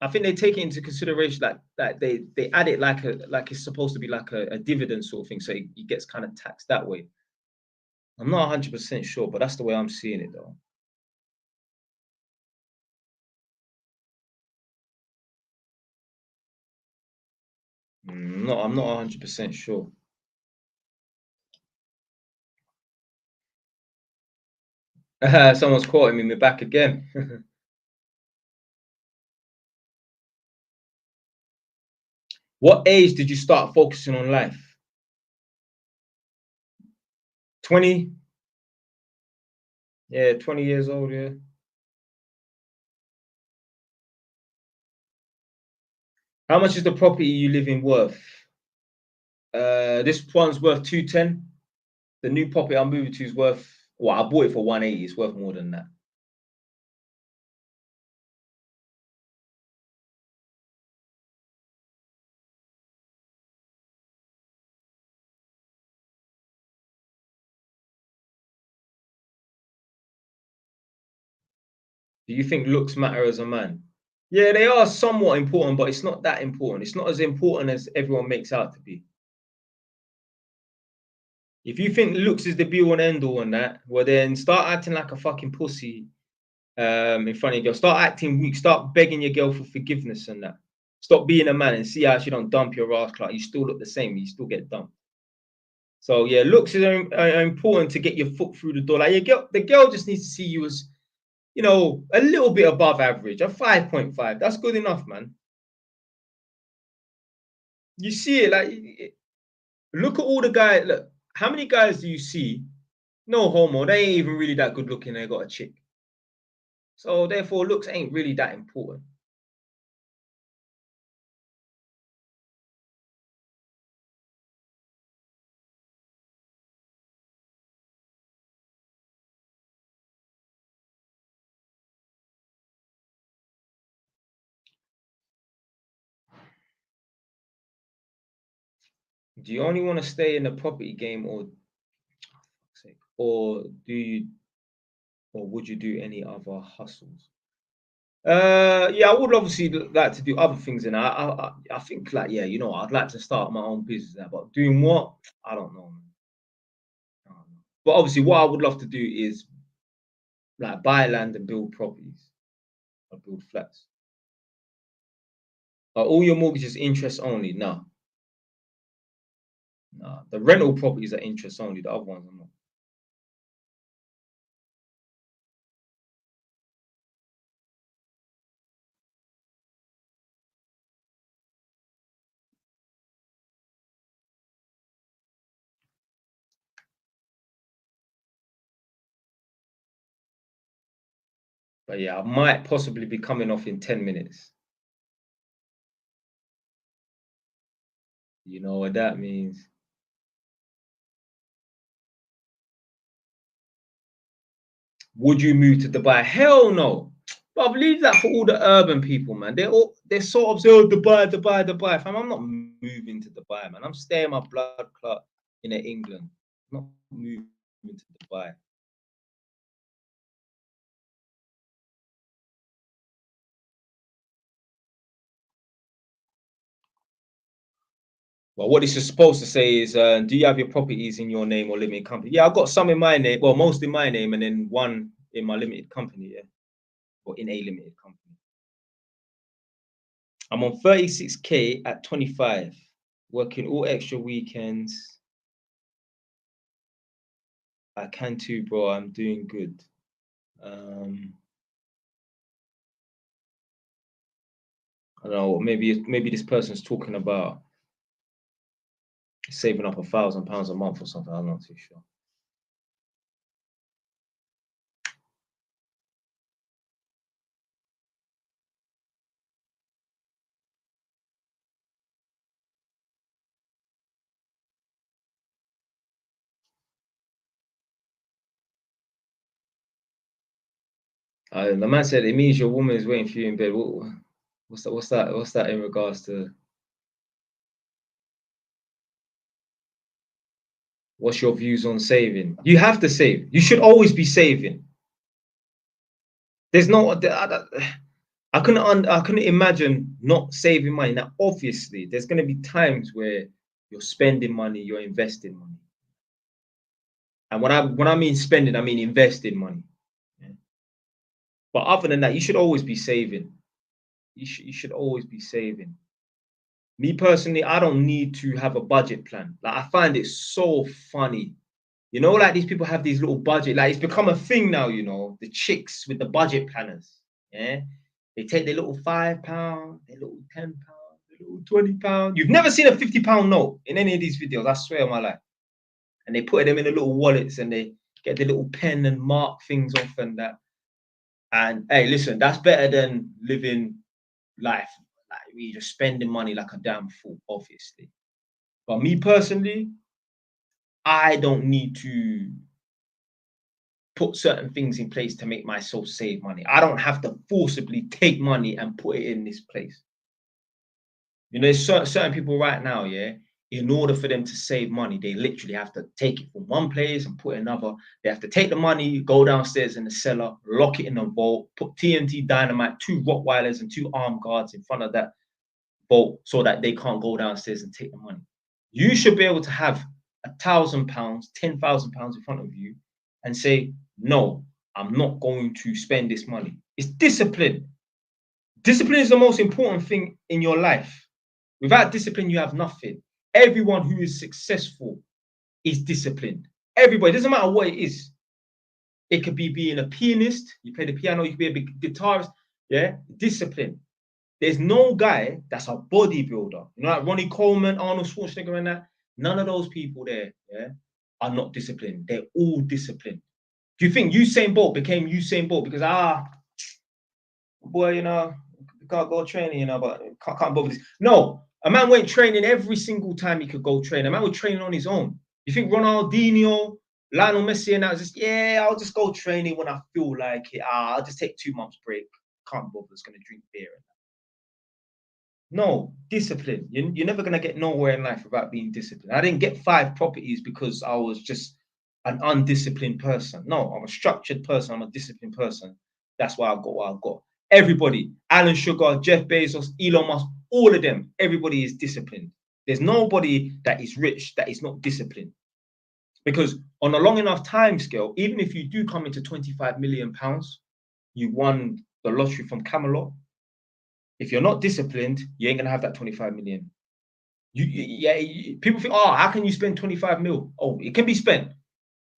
I think they take it into consideration that they add it like it's supposed to be like a dividend sort of thing, so it gets kind of taxed that way. I'm not 100% sure, but that's the way I'm seeing it though. No, I'm not 100% sure. Someone's quoting me back again. What age did you start focusing on life? 20? Yeah, 20 years old, yeah. How much is the property you live in worth? This one's worth 210. The new property I'm moving to is worth, well, I bought it for 180. It's worth more than that. Do you think looks matter as a man? Yeah, they are somewhat important, but it's not that important. It's not as important as everyone makes out to be. If you think looks is the be all and end all on that, well then start acting like a fucking pussy in front of your girl. Start acting weak. Start begging your girl for forgiveness and that. Stop being a man and see how she don't dump your ass clock. You still look the same. You still get dumped. So yeah, looks are important to get your foot through the door. Like the girl just needs to see you as, you know, a little bit above average. A 5.5. That's good enough, man. You see it like, look at all the guys. Look, how many guys do you see? No homo. They ain't even really that good looking. They got a chick. So therefore, looks ain't really that important. Do you only want to stay in the property game, or do you, or would you do any other hustles? Yeah, I would obviously like to do other things, and I think like, yeah, you know, I'd like to start my own business now, but doing what? I don't know, man. I don't know. But obviously, what I would love to do is like buy land and build properties or build flats. Are all your mortgages interest only? No, no. The rental properties are interest only. The other ones are not. But yeah, I might possibly be coming off in 10 minutes. You know what that means? Would you move to Dubai? Hell no. But I believe that for all the urban people, man. They're sort of say, oh, Dubai, Dubai, Dubai. Fam, I'm not moving to Dubai, man. I'm staying my blood clot in England. I'm not moving to Dubai. Well, what this is supposed to say is, do you have your properties in your name or limited company? Yeah, I've got some in my name. Well, most in my name, and then one in my limited company. Yeah, or in a limited company. I'm on 36K at 25, working all extra weekends. I can too, bro. I'm doing good. Um, I don't know. Maybe this person's talking about saving up £1,000 a month or something. I'm not too sure. The man said it means your woman is waiting for you in bed. What's that? What's that? What's that in regards to? What's your views on saving? You have to save. You should always be saving. There's no. I couldn't imagine not saving money. Now, obviously, there's going to be times where you're spending money, you're investing money. And when I mean spending, I mean investing money. Yeah. But other than that, you should always be saving. You should always be saving. Me personally, I don't need to have a budget plan. Like I find it so funny. You know, like these people have these little budget, like it's become a thing now, you know, the chicks with the budget planners. Yeah. They take their little £5, their little £10, their little £20. You've never seen a £50 note in any of these videos, I swear on my life. And they put them in the little wallets and they get the little pen and mark things off and that. And hey, listen, that's better than living life like we just spending money like a damn fool, obviously. But me personally, I don't need to put certain things in place to make myself save money. I don't have to forcibly take money and put it in this place. You know, there's certain people right now, yeah, in order for them to save money, they literally have to take it from one place and put it another. They have to take the money, go downstairs in the cellar, lock it in a vault, put TNT dynamite, 2 Rottweilers and 2 armed guards in front of that vault so that they can't go downstairs and take the money. You should be able to have £1,000, £10,000 in front of you and say, no, I'm not going to spend this money. It's discipline. Discipline is the most important thing in your life. Without discipline, you have nothing. Everyone who is successful is disciplined. Everybody, it doesn't matter what it is. It could be being a pianist, you play the piano, you could be a big guitarist, yeah? Discipline. There's no guy that's a bodybuilder, you know, like Ronnie Coleman, Arnold Schwarzenegger and that. None of those people there, yeah, are not disciplined. They're all disciplined. Do you think Usain Bolt became Usain Bolt because, boy, you know, can't go training, you know, but can't bother this? No, a man went training every single time he could go train. A man was training on his own. You think Ronaldinho, Lionel Messi, and that was just, yeah, I'll just go training when I feel like it. I'll just take 2 months break. Can't bother. It's going to drink beer. No, discipline. You're never going to get nowhere in life without being disciplined. I didn't get 5 properties because I was just an undisciplined person. No, I'm a structured person. I'm a disciplined person. That's why I've got what I've got. Everybody, Alan Sugar, Jeff Bezos, Elon Musk, all of them, everybody is disciplined. There's nobody that is rich that is not disciplined. Because on a long enough time scale, even if you do come into £25 million, you won the lottery from Camelot. If you're not disciplined, you ain't gonna have that 25 million. People think, oh, how can you spend 25 mil? Oh, it can be spent.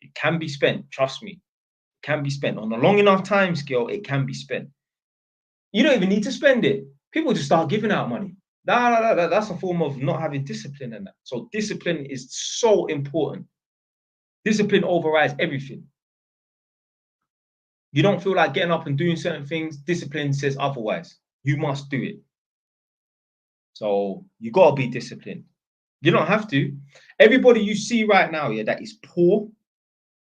It can be spent. Trust me, it can be spent on a long enough time scale. It can be spent. You don't even need to spend it. People just start giving out money. That's a form of not having discipline and that. So discipline is so important. Discipline overrides everything. You don't feel like getting up and doing certain things. Discipline says otherwise. You must do it. So you got to be disciplined. You don't have to. Everybody you see right now, yeah, that is poor,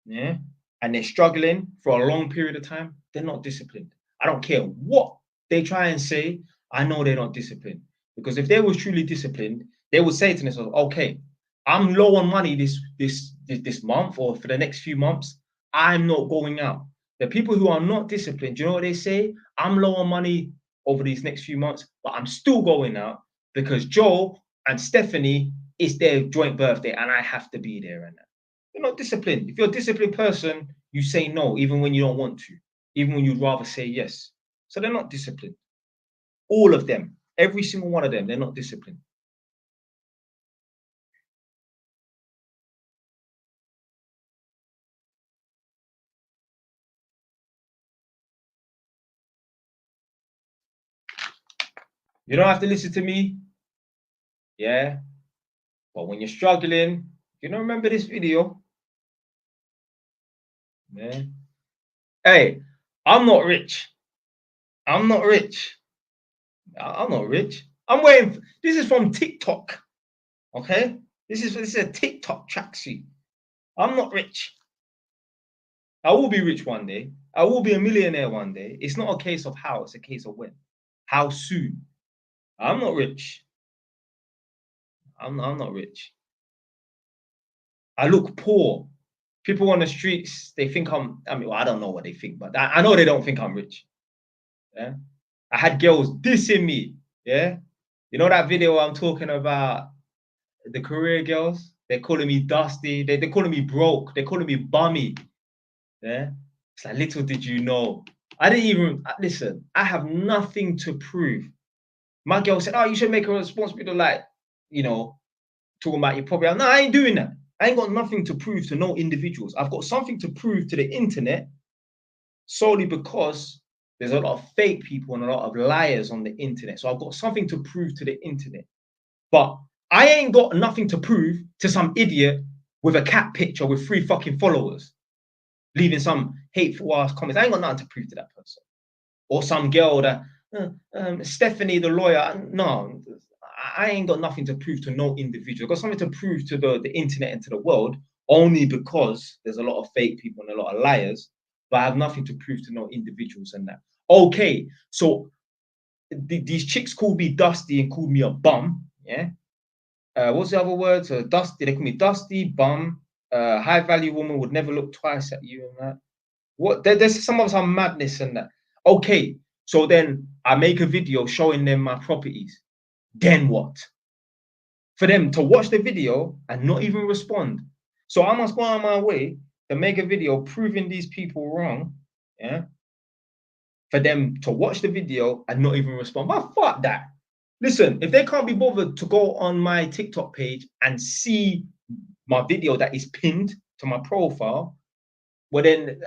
yeah, and they're struggling for a long period of time, they're not disciplined. I don't care what they try and say. I know they're not disciplined. Because if they were truly disciplined, they would say to themselves, okay, I'm low on money this month or for the next few months. I'm not going out. The people who are not disciplined, do you know what they say? I'm low on money over these next few months, but I'm still going out because Joe and Stephanie, it's their joint birthday and I have to be there. And that. You're not disciplined. If you're a disciplined person, you say no, even when you don't want to, even when you'd rather say yes. So they're not disciplined. All of them, every single one of them, they're not disciplined. You don't have to listen to me. Yeah. But when you're struggling, you don't remember this video. Yeah. Hey, I'm not rich. I'm not rich. I'm not rich. I'm waiting. This is from TikTok. Okay. This is a TikTok tracksuit. I'm not rich. I will be rich one day. I will be a millionaire one day. It's not a case of how, it's a case of when. How soon? I'm not rich. I'm not rich. I look poor. People on the streets, they think well, I don't know what they think, but I know they don't think I'm rich. Yeah. I had girls dissing me. Yeah. You know that video I'm talking about, the career girls? They're calling me dusty. They're calling me broke. They're calling me bummy. Yeah. It's like, little did you know. I didn't even listen. I have nothing to prove. My girl said, oh, you should make a responsibility, like, you know, talking about your property. No, I ain't doing that. I ain't got nothing to prove to no individuals. I've got something to prove to the internet solely because there's a lot of fake people and a lot of liars on the internet. So I've got something to prove to the internet. But I ain't got nothing to prove to some idiot with a cat picture with 3 fucking followers, leaving some hateful ass comments. I ain't got nothing to prove to that person. Or some girl that, Stephanie, the lawyer. No, I ain't got nothing to prove to no individual. I've got something to prove to the internet and to the world only because there's a lot of fake people and a lot of liars, but I have nothing to prove to no individuals and that. Okay, so these chicks called me Dusty and called me a bum. Yeah. What's the other words? Dusty. They call me Dusty, bum. High value woman would never look twice at you and that. What? There's some madness in that. Okay, so then I make a video showing them my properties. Then what? For them to watch the video and not even respond. So I must go on my way to make a video proving these people wrong. Yeah. For them to watch the video and not even respond. Well, fuck that. Listen, if they can't be bothered to go on my TikTok page and see my video that is pinned to my profile, well then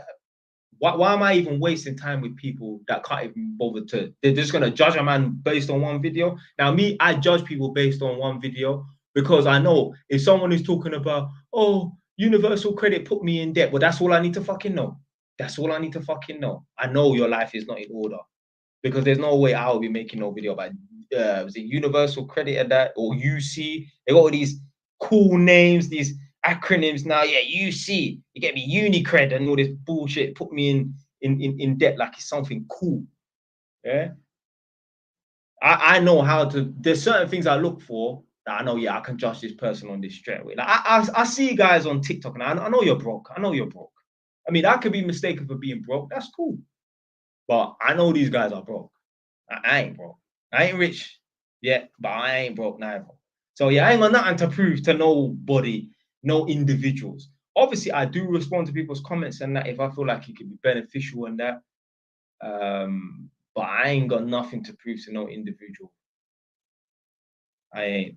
why am I even wasting time with people that can't even bother to? They're just gonna judge a man based on one video. Now, me, I judge people based on one video because I know if someone is talking about, oh, universal credit put me in debt, well, that's all I need to fucking know. That's all I need to fucking know. I know your life is not in order because there's no way I will be making no video about was it universal credit and that or UC. They got all these cool names, these acronyms now. Yeah, UC. You get me Unicred and all this bullshit. Put me in debt like it's something cool. Yeah. I know how to. There's certain things I look for that I know. Yeah, I can judge this person on this straight away. Like I see guys on TikTok and I know you're broke. I know you're broke. I mean, I could be mistaken for being broke. That's cool. But I know these guys are broke. I ain't broke. I ain't rich yet, but I ain't broke neither. So yeah, I ain't got nothing to prove to nobody, no individuals. Obviously, I do respond to people's comments and that if I feel like it could be beneficial and that. But I ain't got nothing to prove to no individual. I ain't.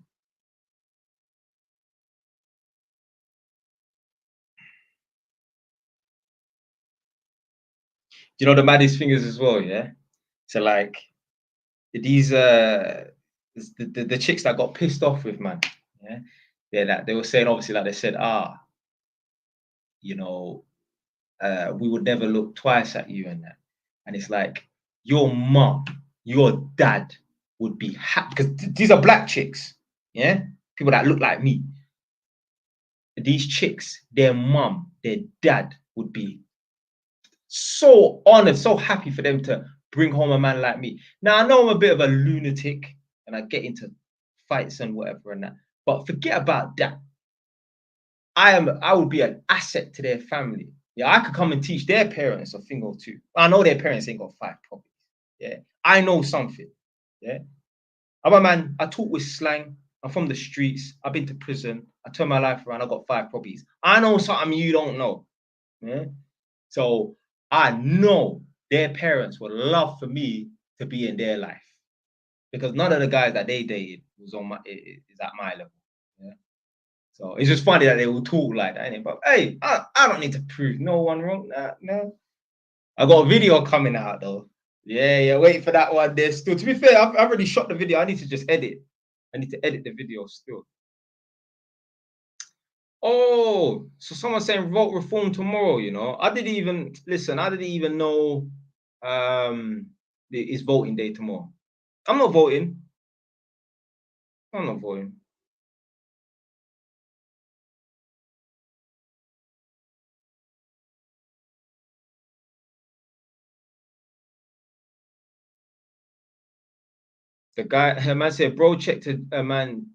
You know the maddest thing is as well, yeah. So like these the chicks that got pissed off with man, yeah. They were saying obviously like they said, you know, we would never look twice at you and that. And it's like your mom, your dad would be happy because these are black chicks, yeah, people that look like me. These chicks, their mom, their dad would be so honored, so happy for them to bring home a man like me. Now I know I'm a bit of a lunatic and I get into fights and whatever and that, but forget about that. I would be an asset to their family. Yeah, I could come and teach their parents a thing or two. I know their parents ain't got 5 properties. Yeah, I know something. Yeah, I'm a man. I talk with slang. I'm from the streets. I've been to prison. I turned my life around. I got 5 properties. I know something you don't know. Yeah, so I know their parents would love for me to be in their life because none of the guys that they dated was on my is at my level. Yeah. So it's just funny that they will talk like that, innit? But hey, I don't need to prove no one wrong. Nah, no. I got a video coming out though. Yeah, yeah, wait for that one there still. To be fair, I've already shot the video. I need to just edit. I need to edit the video still. Oh, so someone's saying vote reform tomorrow, you know. I didn't even listen, I didn't even know it's voting day tomorrow. I'm not voting. I'm not voting. The guy, her man said, bro checked a man,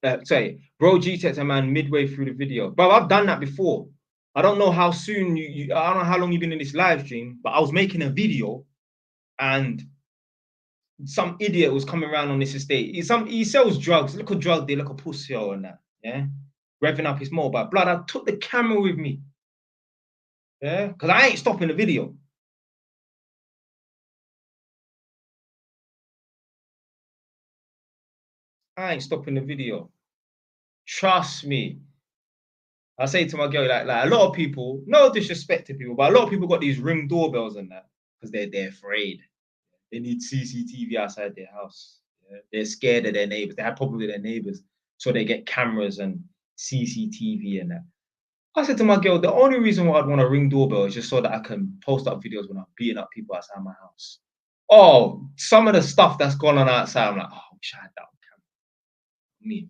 bro G checked a man midway through the video. Bro, I've done that before. I don't know how soon I don't know how long you've been in this live stream, but I was making a video and some idiot was coming around on this estate. He sells drugs, look a drug dealer, look a pussy and that, yeah, revving up his mobile. Blood, I took the camera with me, yeah, because I ain't stopping the video. I ain't stopping the video. Trust me. I say to my girl, like a lot of people, no disrespect to people, but a lot of people got these Ring doorbells and that because they're afraid. They need CCTV outside their house. Yeah? They're scared of their neighbors. They have problems with their neighbors, so they get cameras and CCTV and that. I said to my girl, the only reason why I'd want a Ring doorbell is just so that I can post up videos when I'm beating up people outside my house. Oh, some of the stuff that's going on outside, I'm like, oh, I wish I had that on camera. Me.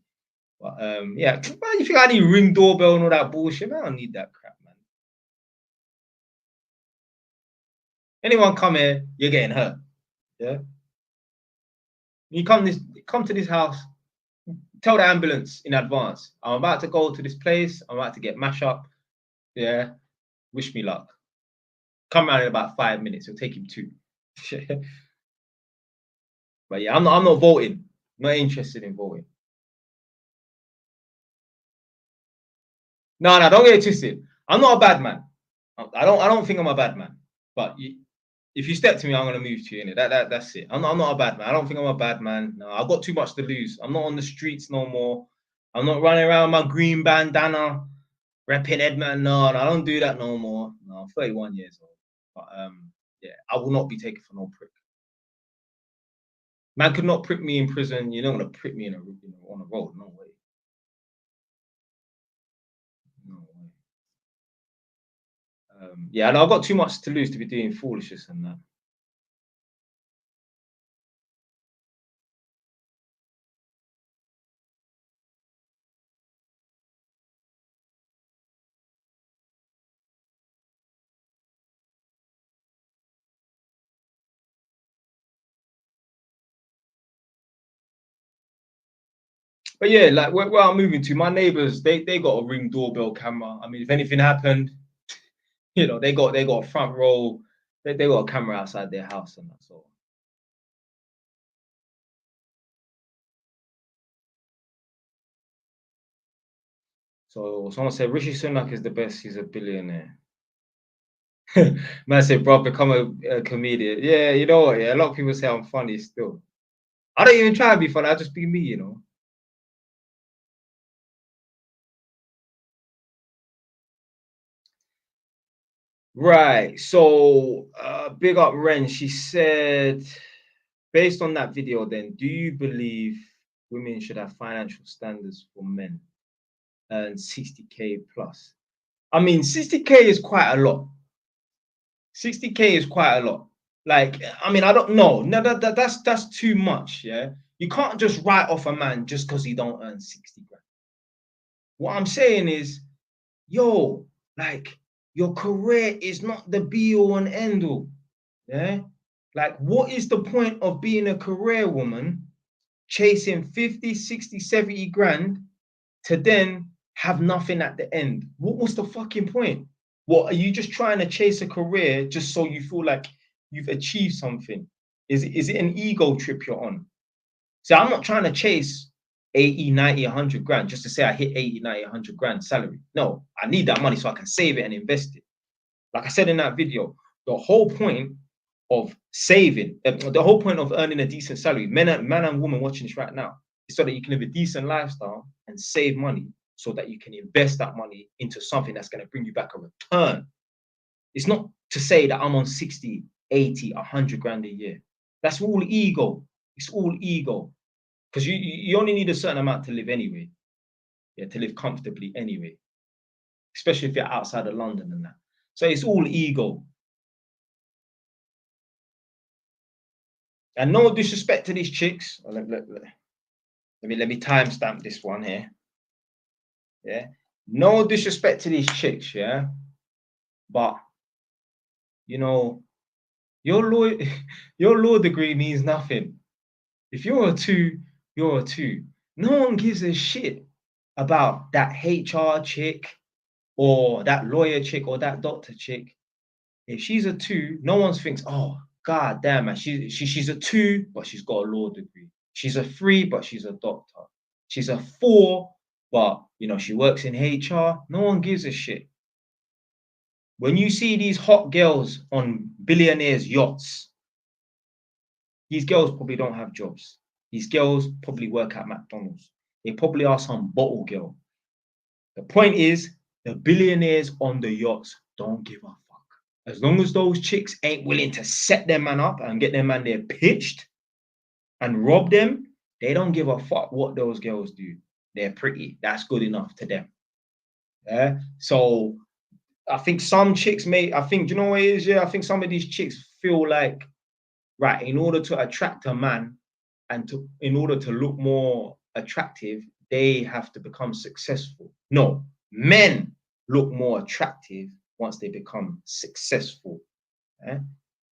But yeah, man, you think I need Ring doorbell and all that bullshit? Man, I don't need that crap, man. Anyone come here, you're getting hurt. Yeah. You come to this house, tell the ambulance in advance. I'm about to go to this place. I'm about to get mashed up. Yeah. Wish me luck. Come around in about 5 minutes. It'll take him 2. But yeah, I'm not voting. Not interested in voting. No, don't get it twisted. I'm not a bad man. I don't think I'm a bad man. But if you step to me, I'm gonna move to you. Innit? That's it. I'm not a bad man. I don't think I'm a bad man. No, I've got too much to lose. I'm not on the streets no more. I'm not running around my green bandana, repping Edmonton. No, I don't do that no more. No, I'm 31 years old. But yeah, I will not be taken for no prick. Man could not prick me in prison. You're not gonna prick me on a road. No way. No way. Yeah, I've got too much to lose to be doing foolishness and that. But yeah, like where I'm moving to, my neighbors, they got a Ring doorbell camera. I mean, if anything happened, they got a front row, they got a camera outside their house and that sort. So someone said Rishi Sunak is the best. He's a billionaire. Man said, bro, become a comedian. Yeah, you know what? Yeah, a lot of people say I'm funny still. I don't even try to be funny. I just be me. Right. So, big up Ren. She said, based on that video, then, do you believe women should have financial standards for men and 60K plus? I mean, 60K is quite a lot. 60K is quite a lot. Like, I mean, I don't know. No, that's too much. Yeah, you can't just write off a man just because he don't earn 60 grand. What I'm saying is, yo, like, your career is not the be all and end all. Yeah. Like, what is the point of being a career woman chasing 50, 60, 70 grand to then have nothing at the end? What's the fucking point? What are you just trying to chase a career just so you feel like you've achieved something? Is it an ego trip you're on? So I'm not trying to chase 80, 90, 100 grand just to say I hit 80, 90, 100 grand salary. No, I need that money so I can save it and invest it. Like I said in that video, the whole point of saving, the whole point of earning a decent salary, man and woman watching this right now, is so that you can live a decent lifestyle and save money so that you can invest that money into something that's going to bring you back a return. It's not to say that I'm on 60, 80, 100 grand a year. That's all ego. It's all ego. Because you only need a certain amount to live anyway. Yeah, to live comfortably anyway. Especially if you're outside of London and that. So it's all ego. And no disrespect to these chicks. Let me timestamp this one here. Yeah. No disrespect to these chicks, yeah. But your law your law degree means nothing. If you're a 2, you're a 2. No one gives a shit about that HR chick or that lawyer chick or that doctor chick. If she's a 2, no one thinks, oh, god damn, man, she's a 2, but she's got a law degree. She's a 3, but she's a doctor. She's a 4, but she works in HR. No one gives a shit. When you see these hot girls on billionaires' yachts, these girls probably don't have jobs. These girls probably work at McDonald's. They probably are some bottle girl. The point is, The billionaires on the yachts don't give a fuck. As long as those chicks ain't willing to set their man up and get their man there pitched and rob them, they don't give a fuck what those girls do. They're pretty. That's good enough to them. Yeah. So I think some chicks do you know what it is? Yeah. I think some of these chicks feel like, right, in order to attract a man and in order to look more attractive, they have to become successful. No, men look more attractive once they become successful. Eh?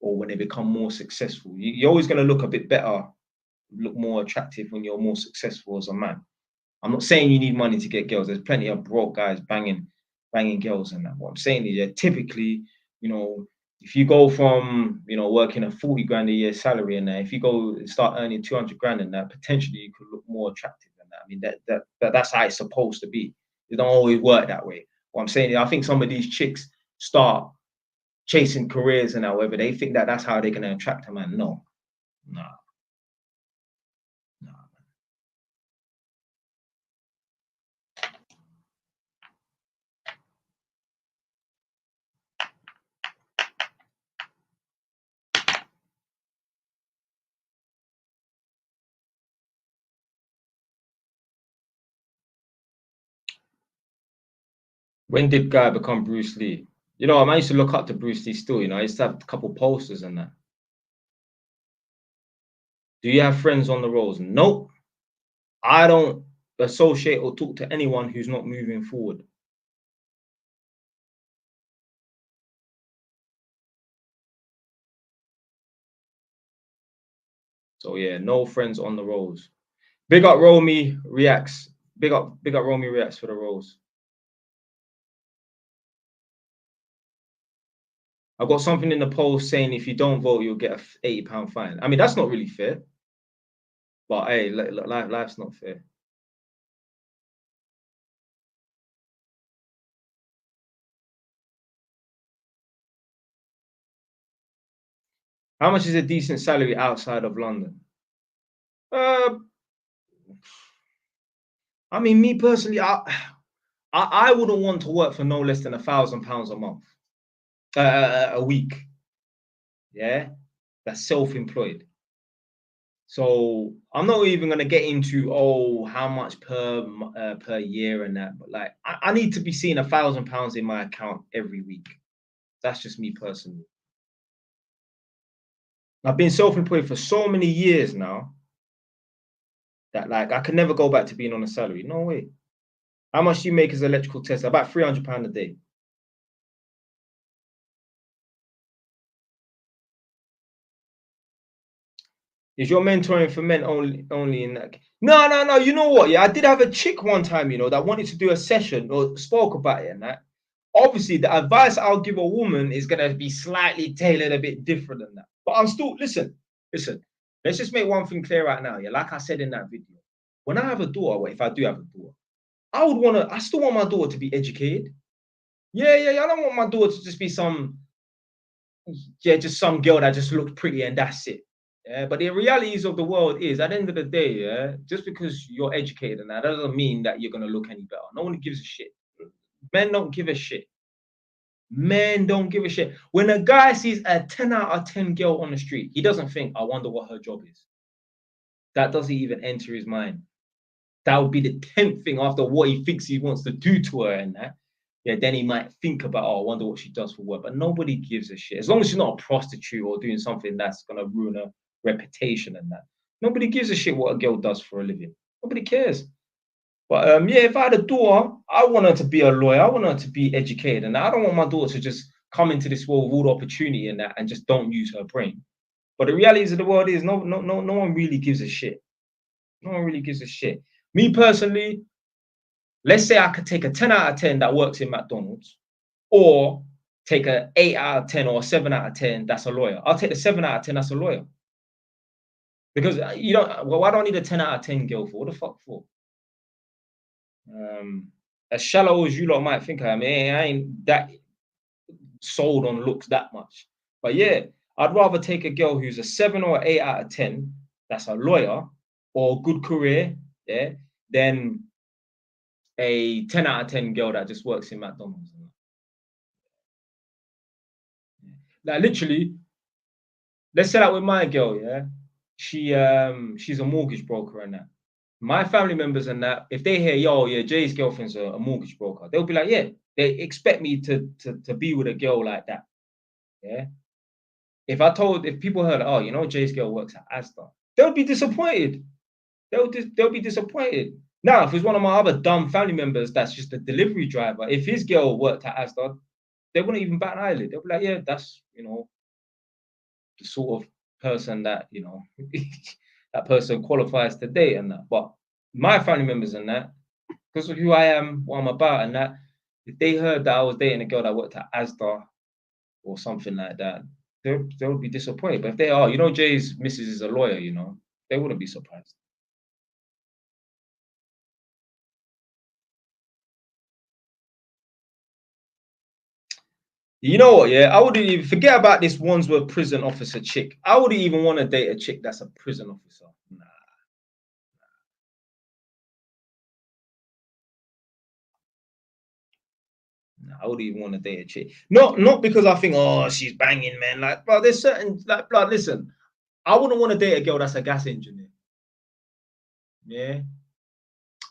Or when they become more successful. You're always going to look a bit better, look more attractive when you're more successful as a man. I'm not saying you need money to get girls. There's plenty of broke guys banging girls and that. What I'm saying is, yeah, typically, you know, if you go from, you know, working a 40 grand a year salary and that, if you go start earning 200 grand and that, potentially you could look more attractive than that. I mean, that's how it's supposed to be. It don't always work that way. What I'm saying is, I think some of these chicks start chasing careers and however they think that that's how they're going to attract a man. No, no, no. When did Guy become Bruce Lee? You know, I used to look up to Bruce Lee still. You know, I used to have a couple posters and that. Do you have friends on the rolls? Nope. I don't associate or talk to anyone who's not moving forward. So yeah, no friends on the rolls. Big up Romy Reacts. Big up Romy Reacts for the rolls. I got something in the post saying if you don't vote, you'll get a £80 fine. I mean, that's not really fair. But hey, life's not fair. How much is a decent salary outside of London? I mean, me personally, I wouldn't want to work for no less than £1,000 a month, a week. Yeah, that's self-employed. So I'm not even gonna get into how much per year and that, but like I need to be seeing £1,000 in my account every week. That's just me personally. I've been self-employed for so many years now that like I can never go back to being on a salary. No way. How much do you make as an electrical tester? About £300 a day. Is your mentoring for men only in that? No. You know what? Yeah, I did have a chick one time, you know, that wanted to do a session or spoke about it and that. Obviously, the advice I'll give a woman is gonna be slightly tailored a bit different than that. But I'm still listen. Let's just make one thing clear right now. Yeah, like I said in that video, when I have a daughter, or if I do have a daughter, I still want my daughter to be educated. Yeah. I don't want my daughter to just be just some girl that just looks pretty and that's it. Yeah, but the realities of the world is at the end of the day, yeah, just because you're educated and that doesn't mean that you're gonna look any better. No one gives a shit. Men don't give a shit. Men don't give a shit. When a guy sees a 10 out of 10 girl on the street, he doesn't think, I wonder what her job is. That doesn't even enter his mind. That would be the 10th thing after what he thinks he wants to do to her and that. Yeah, then he might think about, I wonder what she does for work. But nobody gives a shit. As long as she's not a prostitute or doing something that's going to ruin her reputation and that. Nobody gives a shit what a girl does for a living. Nobody cares. But yeah, if I had a daughter, I want her to be a lawyer. I want her to be educated. And I don't want my daughter to just come into this world with all the opportunity and that and just don't use her brain. But the realities of the world is no one really gives a shit. No one really gives a shit. Me personally, let's say I could take a 10 out of 10 that works in McDonald's, or take a 8 out of 10 or a 7 out of 10 that's a lawyer. I'll take the 7 out of 10 that's a lawyer. Because you don't, well, why do I need a 10 out of 10 girl for? What the fuck for? As shallow as you lot might think I am, I ain't that sold on looks that much. But yeah, I'd rather take a girl who's a 7 or 8 out of 10 that's a lawyer or a good career, yeah, than a 10 out of 10 girl that just works in McDonald's. Like literally, let's say that with my girl, yeah. She's a mortgage broker and that. My family members and that, if they hear, yo, yeah, Jay's girlfriend's a mortgage broker, they'll be like, yeah, they expect me to be with a girl like that. Yeah. If people heard, oh, you know, Jay's girl works at Asda, they'll be disappointed. They'll be disappointed. Now, if it's one of my other dumb family members that's just a delivery driver, if his girl worked at Asda, they wouldn't even bat an eyelid. They'll be like, yeah, that's, you know, the sort of person that, you know, that person qualifies to date and that. But my family members and that, because of who I am, what I'm about and that, if they heard that I was dating a girl that worked at Asda or something like that, they'll be disappointed. But if they are, you know, Jay's missus is a lawyer, you know, they wouldn't be surprised. You know what? Yeah, I wouldn't even forget about this Wandsworth prison officer chick. I wouldn't even want to date a chick that's a prison officer. Nah, nah, I wouldn't even want to date a chick. Not because I think, oh, she's banging, man. Like, bro, there's certain like, blood. Listen, I wouldn't want to date a girl that's a gas engineer. Yeah,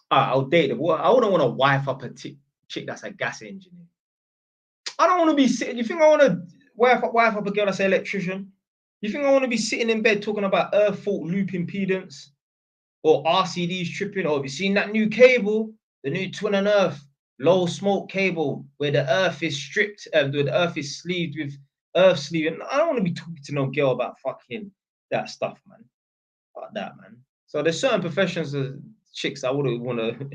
I'll date them. I wouldn't want to wife up a chick that's a gas engineer. I don't want to be sitting. You think I want to wife up a girl that's an electrician? You think I want to be sitting in bed talking about earth fault loop impedance? Or RCDs tripping, or have you seen that new cable, the new twin and earth low smoke cable where the earth is stripped, where the earth is sleeved with earth sleeve? And I don't want to be talking to no girl about fucking that stuff, man. Like that, man. So there's certain professions of chicks I wouldn't want to.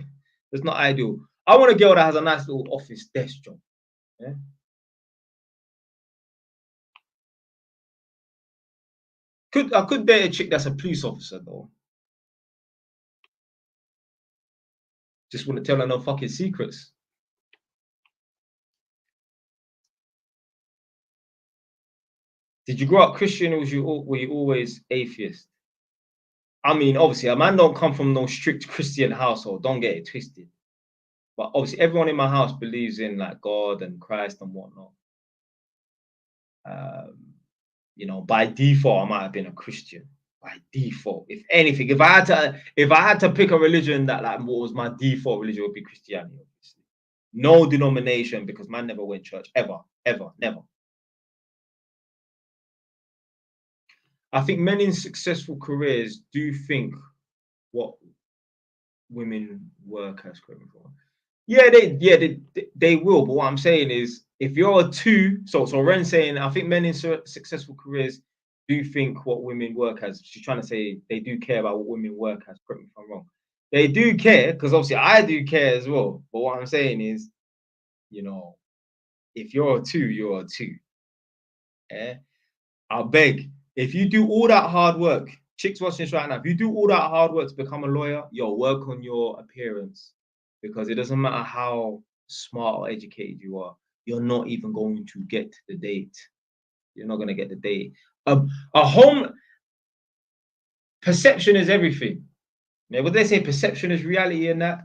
It's not ideal. I want a girl that has a nice little office desk job. Yeah. I could date a chick that's a police officer though. Just want to tell her no fucking secrets. Did you grow up Christian or were you always atheist? I mean, obviously, a man don't come from no strict Christian household. Don't get it twisted. But obviously, everyone in my house believes in like God and Christ and whatnot. Um, you know, by default, I might have been a Christian. By default, if anything, if I had to pick a religion that like what was my default religion would be Christianity. Obviously, no denomination because man never went church ever, ever, never. I think men in successful careers do think what women work as, correct me if I'm wrong. They will. But what I'm saying is, if you're a two, so Ren's saying, I think men in successful careers do think what women work as. She's trying to say they do care about what women work as. Correct me if I'm wrong. They do care because obviously I do care as well. But what I'm saying is, you know, if you're a two, you're a two. Yeah, I beg. If you do all that hard work, chicks watching this right now, if you do all that hard work to become a lawyer, yo, work on your appearance because it doesn't matter how smart or educated you are, you're not even going to get the date. You're not going to get the date. A home perception is everything. Yeah, what they say, perception is reality, and that.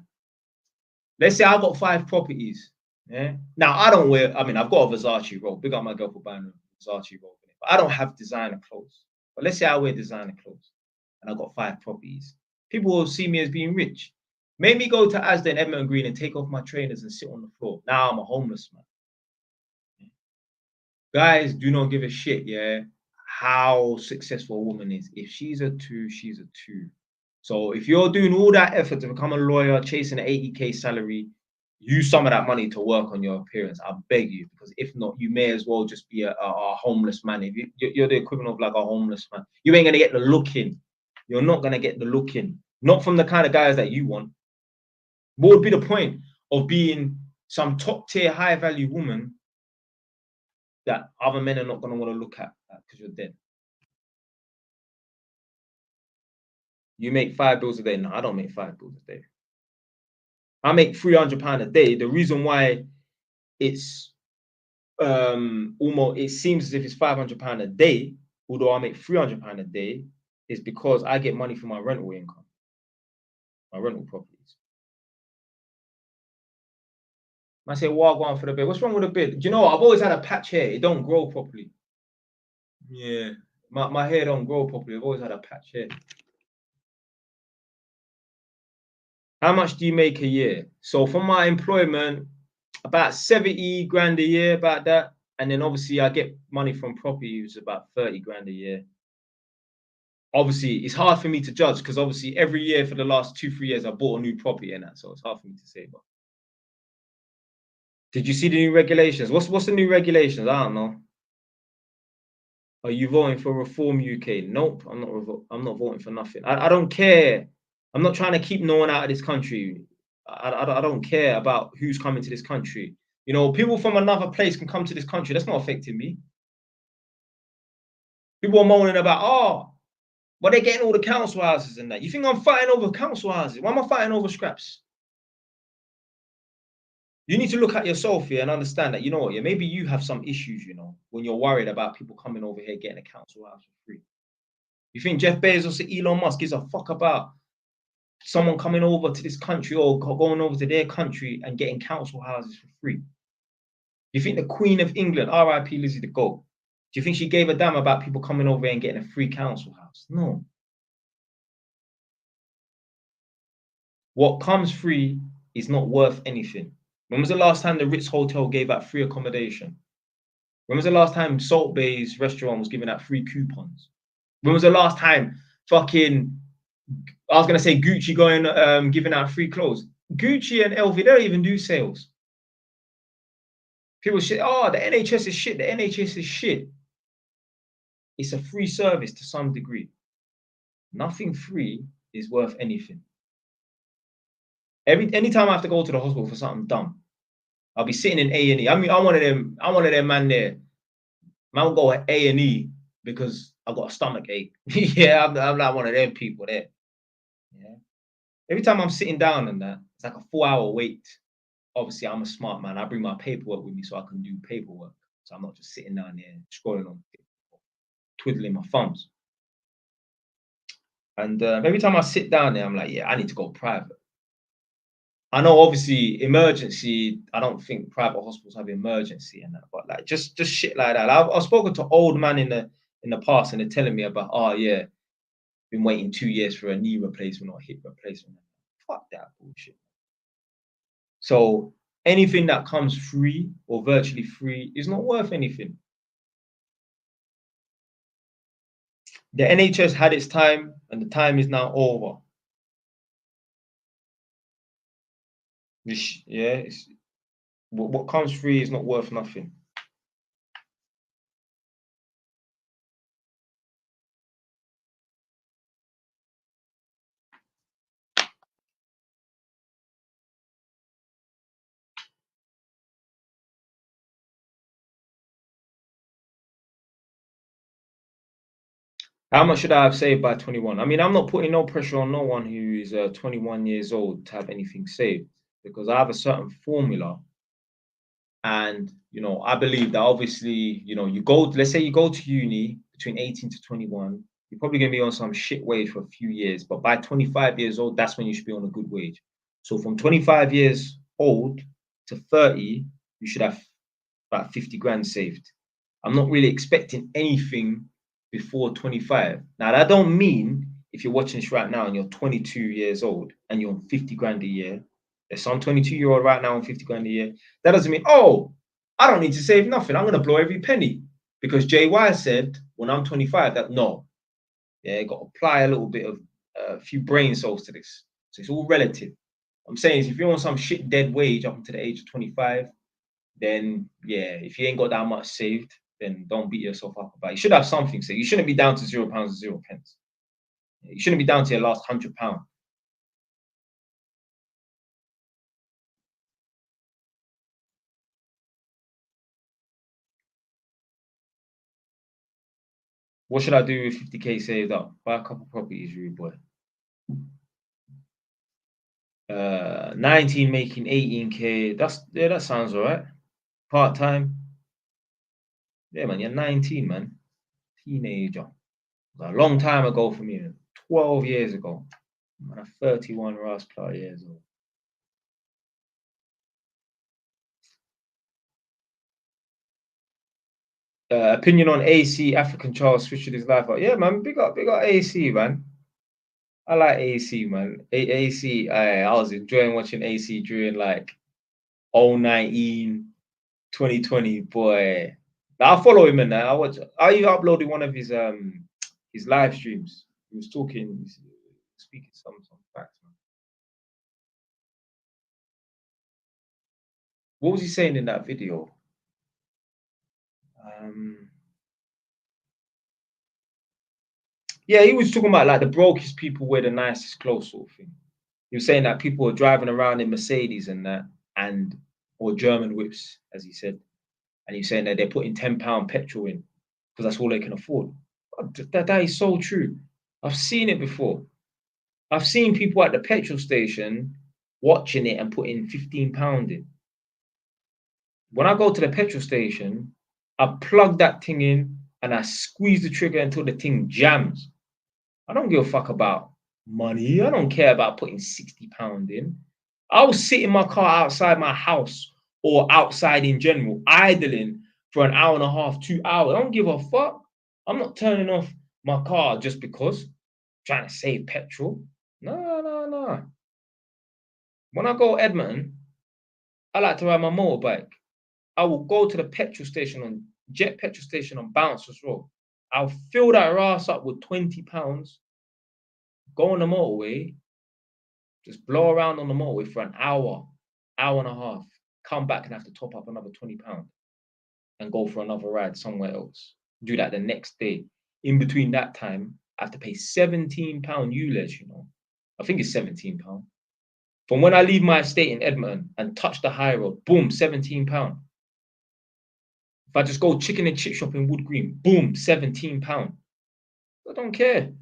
Let's say I got 5 properties. Yeah. Now I don't wear. I mean, I've got a Versace robe. Big up my girl for buying a Versace robe. But I don't have designer clothes. But let's say I wear designer clothes and I got 5 properties. People will see me as being rich. Make me go to Asda and Edmonton Green and take off my trainers and sit on the floor. Now I'm a homeless man. Guys do not give a shit, yeah, how successful a woman is. If she's a two, she's a two. So if you're doing all that effort to become a lawyer, chasing an 80K salary, use some of that money to work on your appearance. I beg you, because if not, you may as well just be a homeless man. If you're the equivalent of like a homeless man, you ain't gonna get the look in. You're not gonna get the look in. Not from the kind of guys that you want. What would be the point of being some top tier, high value woman that other men are not gonna want to look at because you're dead? You make 5 bills a day. No, I don't make 5 bills a day. I make £300 a day. The reason why it's almost, it seems as if it's £500 a day, although I make £300 a day, is because I get money from my rental income, my rental properties. I say, wagwan for the beard. What's wrong with the beard? Do you know what? I've always had a patch hair. It don't grow properly. Yeah. My hair don't grow properly. I've always had a patch hair. How much do you make a year? So from my employment, about 70 grand a year, about that. And then obviously I get money from property, which is about 30 grand a year. Obviously, it's hard for me to judge because obviously every year for the last 2-3 years I bought a new property and that, so it's hard for me to say. But did you see the new regulations? What's the new regulations? I don't know. Are you voting for Reform UK? Nope, I'm not. I'm not voting for nothing. I don't care. I'm not trying to keep no one out of this country. I don't care about who's coming to this country. You know, people from another place can come to this country. That's not affecting me. People are moaning about, oh, but they're getting all the council houses and that. You think I'm fighting over council houses? Why am I fighting over scraps? You need to look at yourself here and understand that, you know what, yeah, maybe you have some issues, you know, when you're worried about people coming over here getting a council house for free. You think Jeff Bezos or Elon Musk gives a fuck about someone coming over to this country or going over to their country and getting council houses for free? You think the Queen of England, R.I.P. Lizzie the Goat, do you think she gave a damn about people coming over here and getting a free council house? No. What comes free is not worth anything. When was the last time the Ritz Hotel gave out free accommodation? When was the last time Salt Bay's restaurant was giving out free coupons? When was the last time fucking, I was going to say Gucci going, giving out free clothes? Gucci and LV, they don't even do sales. People say, oh, the NHS is shit. The NHS is shit. It's a free service to some degree. Nothing free is worth anything. Anytime I have to go to the hospital for something dumb, I'll be sitting in A&E. I mean, I'm one of them man there. Man will go at A&E because I got a stomach ache. Yeah, I'm not one of them people there. Yeah. Every time I'm sitting down and that, it's like a 4-hour wait. Obviously, I'm a smart man. I bring my paperwork with me so I can do paperwork. So I'm not just sitting down there scrolling on, twiddling my thumbs. And every time I sit down there, I'm like, yeah, I need to go private. I know, obviously, emergency. I don't think private hospitals have emergency and that, but like just shit like that. I've spoken to old man in the past, and they're telling me about, oh yeah, been waiting 2 years for a knee replacement or hip replacement. Fuck that bullshit. So anything that comes free or virtually free is not worth anything. The NHS had its time, and the time is now over. Yeah, what comes free is not worth nothing. How much should I have saved by 21? I mean, I'm not putting no pressure on no one who is 21 years old to have anything saved, because I have a certain formula. And, you know, I believe that obviously, you know, let's say you go to uni between 18 to 21, you're probably going to be on some shit wage for a few years. But by 25 years old, that's when you should be on a good wage. So from 25 years old to 30, you should have about 50 grand saved. I'm not really expecting anything before 25. Now, that don't mean if you're watching this right now and you're 22 years old and you're on 50 grand a year, there's some 22-year-old right now on 50 grand a year. That doesn't mean, oh, I don't need to save nothing. I'm going to blow every penny. Because JY said when I'm 25 that no, yeah, got to apply a little bit of a few brain cells to this. So it's all relative. I'm saying is if you're on some shit dead wage up until the age of 25, then yeah, if you ain't got that much saved, then don't beat yourself up about it. You should have something saved. You shouldn't be down to £0 and 0 pence. You shouldn't be down to your last £100. What should I do with 50k saved up? Buy a couple properties, rude boy. 19 making 18k. That sounds all right. Part time. Yeah, man, you're 19, man. Teenager. A long time ago for me, 12 years ago. I'm 31 Ross plus years old. Opinion on AC, African child switching his life up. Yeah, man, big up AC, man. I like AC, man. AC, I was enjoying watching AC during like 2019, 2020, boy. Now, I follow him and that. I even uploaded one of his live streams. He was talking, he's speaking some facts, man. What was he saying in that video? Yeah, he was talking about like the brokest people wear the nicest clothes, sort of thing. He was saying that people are driving around in Mercedes and that, and or German whips, as he said. And he's saying that they're putting £10 petrol in because that's all they can afford. That is so true. I've seen it before. I've seen people at the petrol station watching it and putting £15 in. When I go to the petrol station, I plug that thing in and I squeeze the trigger until the thing jams. I don't give a fuck about money. I don't care about putting £60 in. I'll sit in my car outside my house or outside in general, idling for an hour and a half, 2 hours. I don't give a fuck. I'm not turning off my car just because I'm trying to save petrol. No. When I go Edmonton, I like to ride my motorbike. I will go to the petrol station on Jet petrol station on Bounce as well. I'll fill that ass up with £20, go on the motorway, just blow around on the motorway for an hour, hour and a half, come back and have to top up another £20 and go for another ride somewhere else. Do that the next day. In between that time, I have to pay £17 ULEZ, you know. I think it's £17. From when I leave my estate in Edmonton and touch the high road, boom, £17. If I just go chicken and chip shop in Wood Green, boom, £17. I don't care.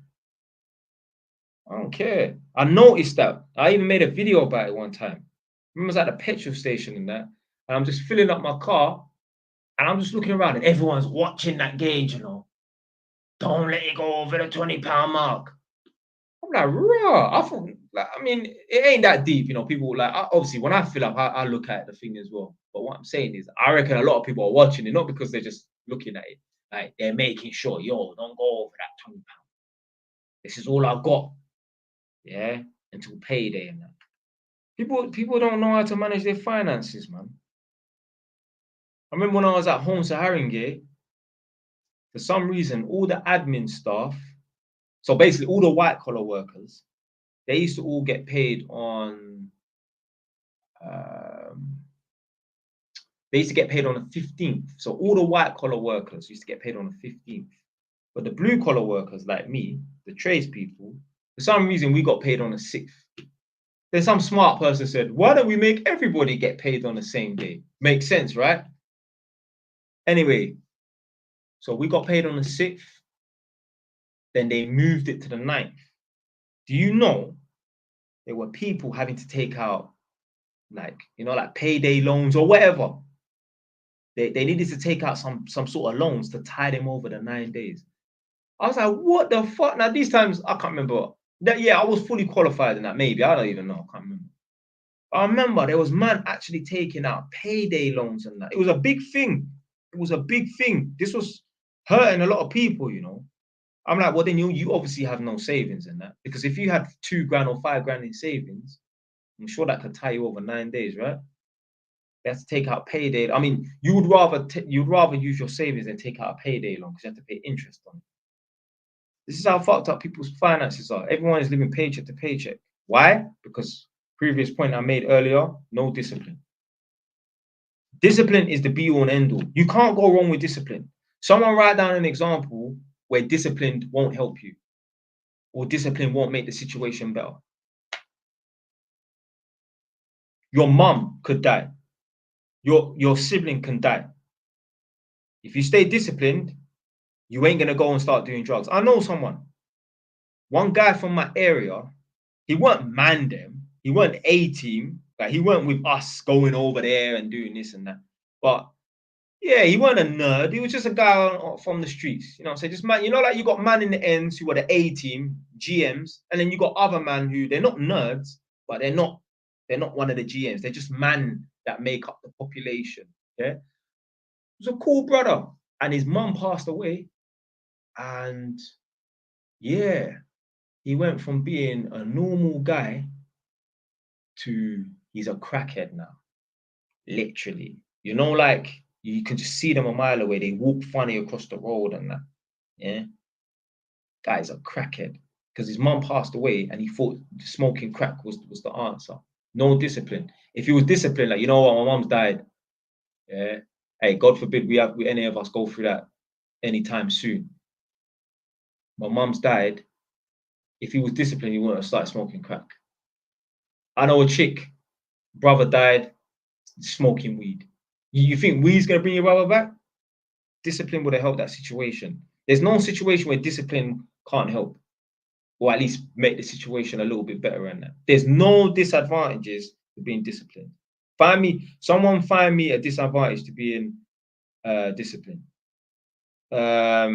I don't care. I noticed that. I even made a video about it one time. I was at the petrol station and that, and I'm just filling up my car, and I'm just looking around, and everyone's watching that gauge, you know. Don't let it go over the £20 mark. I'm like, raw. I thought, like, I mean, it ain't that deep, you know. People like, obviously, when I fill up, I look at the thing as well. But what I'm saying is, I reckon a lot of people are watching it, not because they're just looking at it, like they're making sure, yo, don't go over that £20. This is all I've got, yeah, until payday and that. People don't know how to manage their finances, man. I remember when I was at home to Haringey, for some reason, all the admin staff, so basically all the white collar workers, they used to all get paid on they used to get paid on the 15th. So all the white collar workers used to get paid on the 15th. But the blue collar workers like me, the tradespeople, for some reason we got paid on the 6th. Then some smart person said, why don't we make everybody get paid on the same day? Makes sense, right? Anyway, so we got paid on the 6th. Then they moved it to the 9th. Do you know there were people having to take out like, you know, like payday loans or whatever. They needed to take out some sort of loans to tie them over the 9 days. I was like, what the fuck? Now these times I can't remember. That yeah, I was fully qualified in that. Maybe I don't even know. I can't remember. But I remember there was man actually taking out payday loans and that. It was a big thing. It was a big thing. This was hurting a lot of people, you know. I'm like, well, then you obviously have no savings in that, because if you had 2 grand or 5 grand in savings, I'm sure that could tie you over 9 days, right? They have to take out payday. I mean, you'd rather use your savings than take out a payday loan because you have to pay interest on it. This is how fucked up people's finances are. Everyone is living paycheck to paycheck. Why? Because previous point I made earlier, no discipline. Discipline is the be all and end all. You can't go wrong with discipline. Someone write down an example where discipline won't help you, or discipline won't make the situation better. Your mum could die. Your sibling can die. If you stay disciplined, you ain't gonna go and start doing drugs. I know someone. One guy from my area, he weren't man them, he weren't A team, like he weren't with us going over there and doing this and that. But yeah, he weren't a nerd. He was just a guy from the streets. You know, so just man, you know, like you got man in the ends who are the A team, GMs, and then you got other man who they're not nerds, but they're not one of the GMs. They're just man that make up the population. Yeah. He was a cool brother. And his mum passed away. And yeah, he went from being a normal guy to he's a crackhead now. Literally. You know, like you can just see them a mile away. They walk funny across the road and that. Yeah. Guy's a crackhead. Because his mum passed away and he thought smoking crack was the answer. No discipline. If he was disciplined, like, you know what, my mum's died. Yeah. Hey, God forbid we any of us go through that anytime soon. My mum's died. If he was disciplined, he wouldn't have started smoking crack. I know a chick, brother died, smoking weed. You think weed's gonna bring your brother back? Discipline would have helped that situation. There's no situation where discipline can't help, or at least make the situation a little bit better than that. There's no disadvantages to being disciplined. Someone find me a disadvantage to being disciplined. Yeah.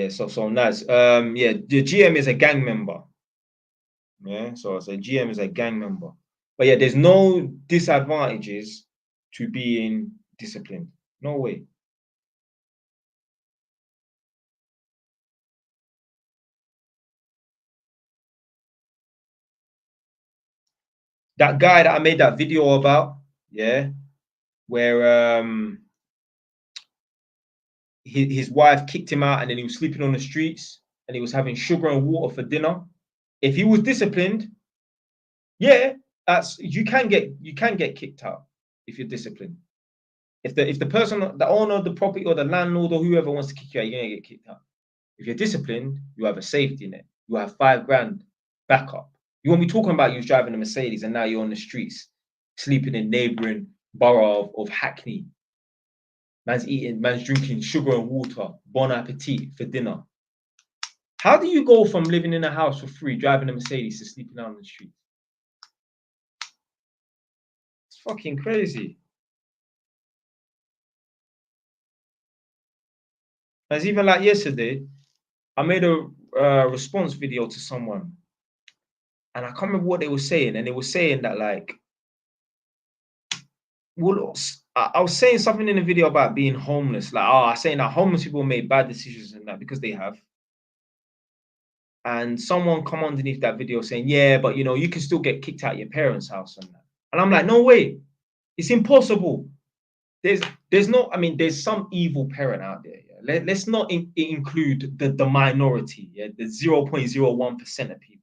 So nice. Yeah, the GM is a gang member. Yeah, so GM is a gang member. But yeah, there's no disadvantages to being disciplined. No way. That guy that I made that video about, yeah, where his wife kicked him out and then he was sleeping on the streets and he was having sugar and water for dinner. If he was disciplined, yeah, you can get kicked out if you're disciplined. If the person, the owner of the property or the landlord or whoever wants to kick you out, you're gonna get kicked out. If you're disciplined, you have a safety net. You have 5 grand backup. You won't be talking about you driving a Mercedes and now you're on the streets, sleeping in neighboring borough of Hackney. Man's drinking sugar and water, bon appetit for dinner. How do you go from living in a house for free, driving a Mercedes, to sleeping out on the street? It's fucking crazy. As even like yesterday, I made a response video to someone, and I can't remember what they were saying, and they were saying that like, well, I was saying something in the video about being homeless, like, I was saying that homeless people make bad decisions and that because they have. And someone come underneath that video saying, yeah, but you know, you can still get kicked out of your parents' house and that. And I'm like, no way, it's impossible. There's no, I mean, there's some evil parent out there. Yeah? Let's not include the minority, yeah, the 0.01% of people.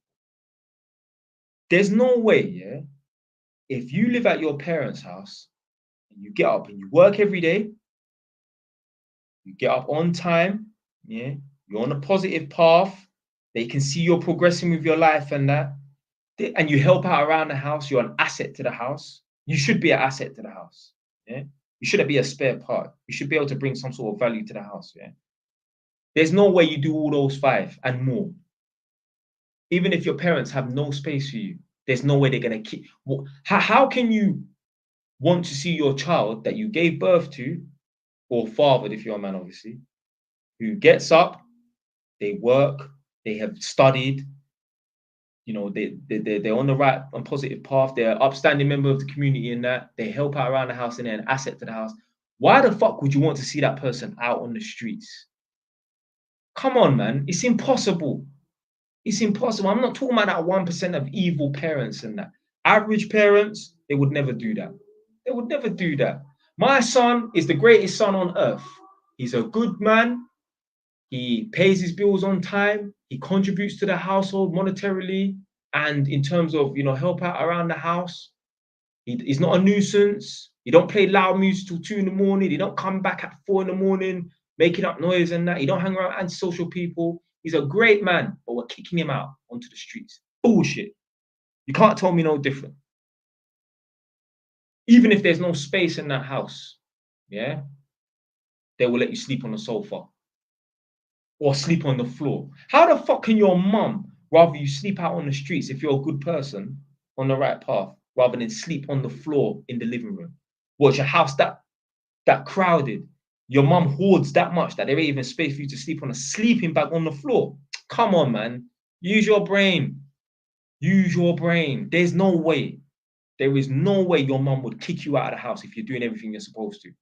There's no way, yeah, if you live at your parents' house and you get up and you work every day, you get up on time, yeah, you're on a positive path, they can see you're progressing with your life and that, and you help out around the house, you're an asset to the house. You should be an asset to the house. Yeah. You shouldn't be a spare part. You should be able to bring some sort of value to the house. Yeah. There's no way you do all those 5 and more. Even if your parents have no space for you, there's no way they're gonna keep. How can you want to see your child that you gave birth to, or fathered if you're a man, obviously, who gets up, they work, they have studied, you know, they're on the right and positive path, they're an upstanding member of the community in that, they help out around the house and they're an asset to the house. Why the fuck would you want to see that person out on the streets? Come on, man. It's impossible. It's impossible. I'm not talking about that 1% of evil parents and that. Average parents, they would never do that. They would never do that. My son is the greatest son on earth. He's a good man. He pays his bills on time. He contributes to the household monetarily and in terms of, you know, help out around the house. He's not a nuisance. He don't play loud music till 2 in the morning. He don't come back at 4 in the morning making up noise and that. He don't hang around antisocial people. He's a great man, but we're kicking him out onto the streets. Bullshit. You can't tell me no different. Even if there's no space in that house, yeah, they will let you sleep on the sofa or sleep on the floor. How the fuck can your mum rather you sleep out on the streets if you're a good person on the right path rather than sleep on the floor in the living room? What's your house that crowded? Your mum hoards that much that there ain't even space for you to sleep on a sleeping bag on the floor. Come on, man. Use your brain. Use your brain. There's no way. There is no way your mum would kick you out of the house if you're doing everything you're supposed to.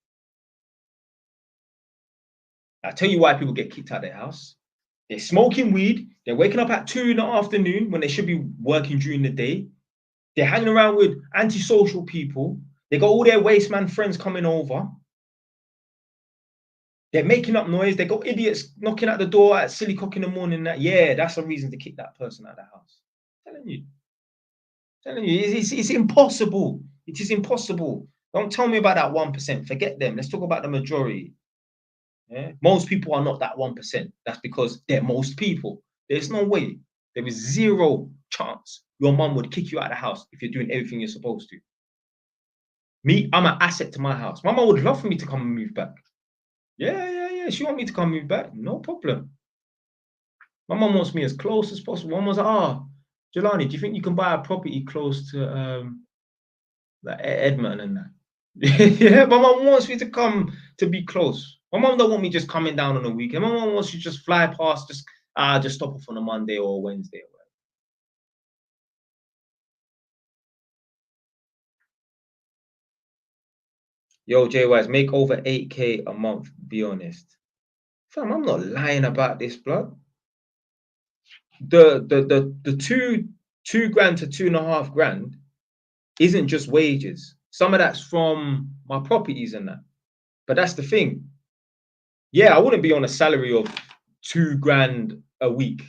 I'll tell you why people get kicked out of their house. They're smoking weed. They're waking up at 2 in the afternoon when they should be working during the day. They're hanging around with antisocial people. They got all their waste man friends coming over. They're making up noise. They got idiots knocking at the door at silly cock in the morning. Yeah, that's a reason to kick that person out of the house. I'm telling you, it's impossible. It is impossible. Don't tell me about that 1%. Forget them. Let's talk about the majority. Yeah? Most people are not that 1%. That's because they're most people. There's no way. There is zero chance your mum would kick you out of the house if you're doing everything you're supposed to. Me, I'm an asset to my house. My mum would love for me to come and move back. Yeah. She want me to come move back. No problem. My mum wants me as close as possible. Mum was like, Jelani, do you think you can buy a property close to like Edmonton and that? Yeah, my mum wants me to come to be close. My mum don't want me just coming down on a weekend. My mum wants you to just fly past, just stop off on a Monday or a Wednesday or whatever. Yo, JYs, make over 8K a month, be honest. Fam, I'm not lying about this, blood. The two grand to 2.5 grand isn't just wages. Some of that's from my properties and that. But that's the thing. Yeah, I wouldn't be on a salary of 2 grand a week.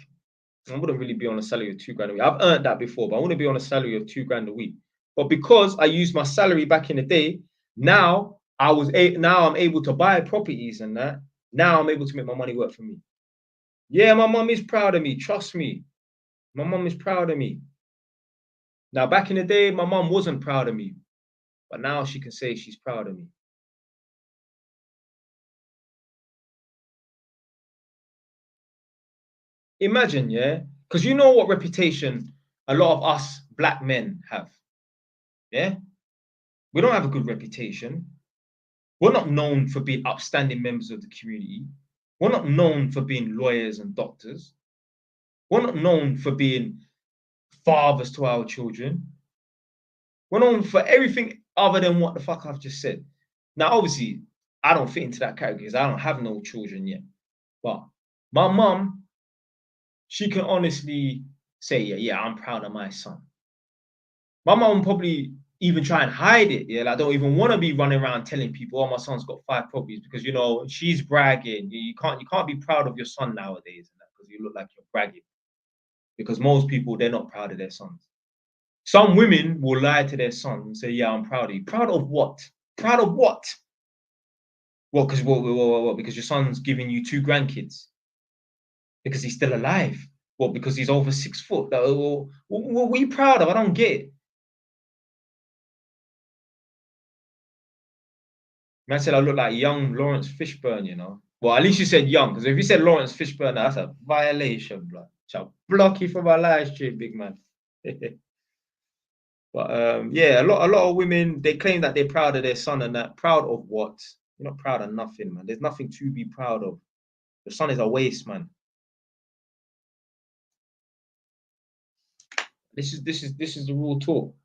I wouldn't really be on a salary of 2 grand a week. I've earned that before, but I wouldn't be on a salary of 2 grand a week. But because I used my salary back in the day, now I'm able to buy properties and that. Now I'm able to make my money work for me. Yeah, my mum is proud of me. Trust me. My mum is proud of me. Now, back in the day, my mum wasn't proud of me. But now she can say she's proud of me. Imagine, yeah? Because you know what reputation a lot of us black men have. Yeah? We don't have a good reputation. We're not known for being upstanding members of the community. We're not known for being lawyers and doctors. We're not known for being fathers to our children. We're known for everything other than what the fuck I've just said. Now, obviously, I don't fit into that category because I don't have no children yet. But my mum, she can honestly say, yeah, I'm proud of my son. My mum probably even try and hide it. Yeah, like, I don't even want to be running around telling people, my son's got 5 properties, because she's bragging. You can't be proud of your son nowadays because you look like you're bragging. Because most people, they're not proud of their sons. Some women will lie to their son and say, yeah, I'm proud of you. Proud of what? Proud of what? Well, because your son's giving you 2 grandkids. Because he's still alive. Well, because he's over 6 foot. What are you proud of? I don't get it. Man said I look like young Lawrence Fishburne, you know. Well, at least you said young, because if you said Lawrence Fishburne, that's a violation, blood. Shall block you from my live stream, big man. But yeah, a lot of women, they claim that they're proud of their son and that. Proud of what? You're not proud of nothing, man. There's nothing to be proud of. Your son is a waste, man. This is the real talk.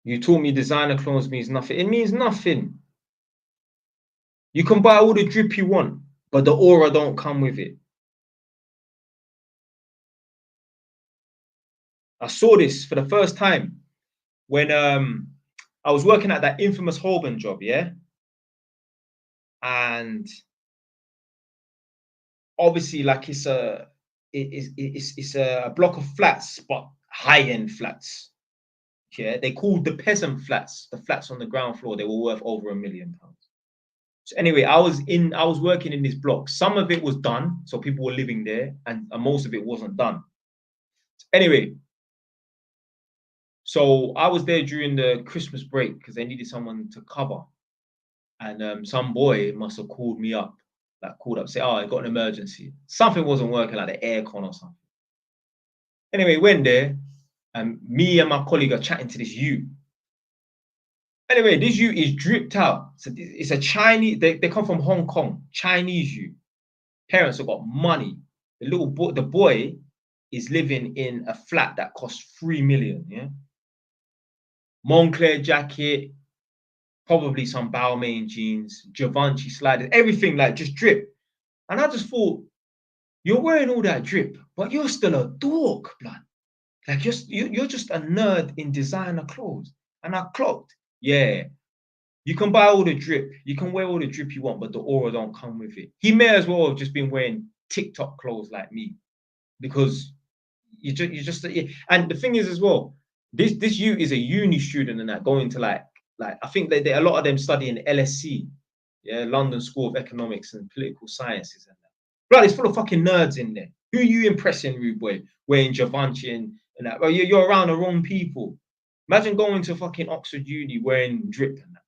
You told me designer clothes means nothing. It means nothing. You can buy all the drip you want, but the aura don't come with it. I saw this for the first time when I was working at that infamous Holborn job, yeah? And obviously, like, it's a block of flats, but high-end flats. Yeah, they called the peasant flats, the flats on the ground floor. They were worth over £1 million. So anyway, I was working in this block. Some of it was done, so people were living there, and most of it wasn't done. Anyway, so I was there during the Christmas break because they needed someone to cover, and some boy must have called me up, say, I got an emergency. Something wasn't working, like the aircon or something. Anyway, went there, and me and my colleague are chatting to this youth. Anyway, this youth is dripped out. So it's a Chinese, they come from Hong Kong, Chinese youth. Parents have got money. The boy is living in a flat that costs 3 million. Yeah, Moncler jacket, probably some Balmain jeans, Givenchy sliders, everything like just drip. And I just thought, you're wearing all that drip, but you're still a dork, blood. Like you're just a nerd in designer clothes. And I clocked, yeah, you can buy all the drip, you can wear all the drip you want, but the aura don't come with it. He may as well have just been wearing TikTok clothes like me, because you just yeah. And the thing is as well, this you is a uni student and that going to like I think they a lot of them studying LSC, yeah, London School of Economics and Political Sciences and that. Blood, it's full of fucking nerds in there. Who are you impressing, rude boy? Wearing Givenchy and that. Well, you're around the wrong people. Imagine going to fucking Oxford Uni wearing drip and that.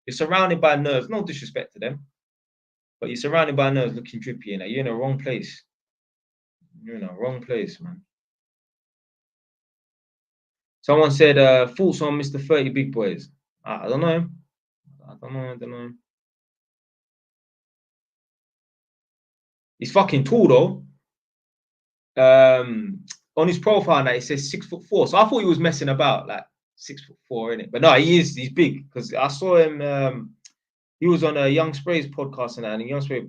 You're surrounded by nerds. No disrespect to them, but you're surrounded by nerds looking drippy and that. You're in the wrong place. You're in the wrong place, man. Someone said, thoughts on Mr. 30 Big Boys. I don't know. I don't know. He's fucking tall though. On his profile now it says 6'4". So I thought he was messing about, like 6'4", innit? But no, he's big, because I saw him. He was on a Young Spray's podcast and Young Spray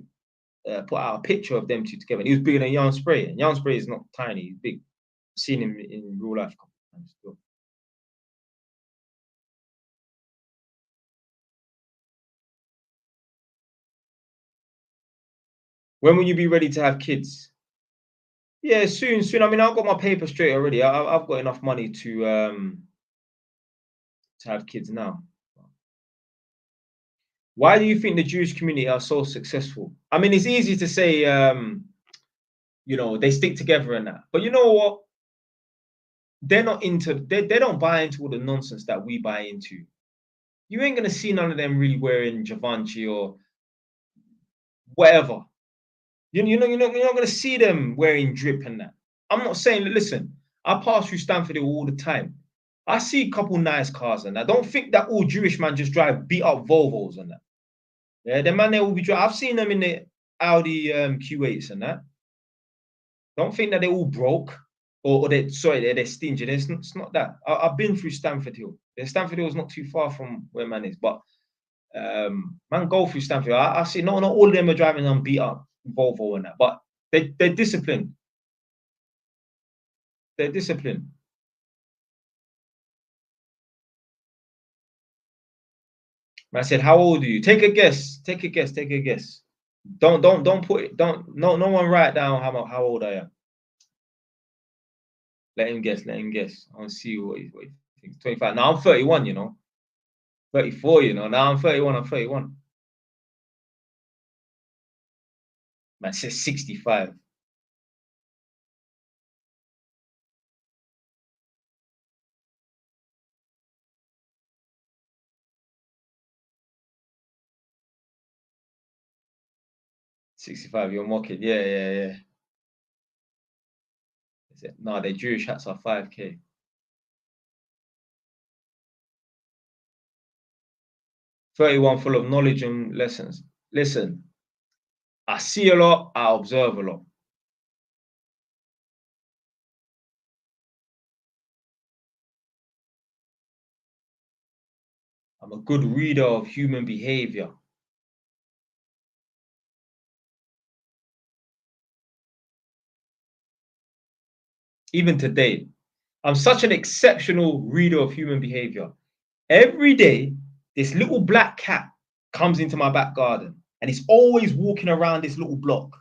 put out a picture of them two together. And he was bigger than Young Spray. And Young Spray is not tiny, he's big. I've seen him in real life a couple of times still. When will you be ready to have kids? Yeah, soon. I mean, I've got my paper straight already. I've got enough money to have kids now. Why do you think the Jewish community are so successful? I mean, it's easy to say, you know, they stick together and that. But you know what? They're not into, they don't buy into all the nonsense that we buy into. You ain't gonna see none of them really wearing Givenchy or whatever. You're not gonna see them wearing drip and that. I'm not saying, listen, I pass through Stamford Hill all the time. I see a couple nice cars and that. Don't think that all Jewish man just drive beat up Volvos and that. Yeah, the man they will be driving. I've seen them in the Audi Q8s and that. Don't think that they're all broke or they're stingy. It's not that. I've been through Stamford Hill. Stamford Hill is not too far from where man is, but man, go through Stamford Hill. I see not all of them are driving on beat up Volvo and that, but they're disciplined. They're disciplined. I said, how old are you? Take a guess. Take a guess. Take a guess. Don't put it. Don't no one write down how old I am. Let him guess. Let him guess. I want to see what he thinks. 25. Now I'm 31. You know. 34. You know. Now I'm 31. I'm 31. Man says 65. You're mocking. Yeah. No, their Jewish hats are 5K. 31 full of knowledge and lessons. Listen, I see a lot, I observe a lot. I'm a good reader of human behavior. Even today, I'm such an exceptional reader of human behavior. Every day, this little black cat comes into my back garden and it's always walking around this little block.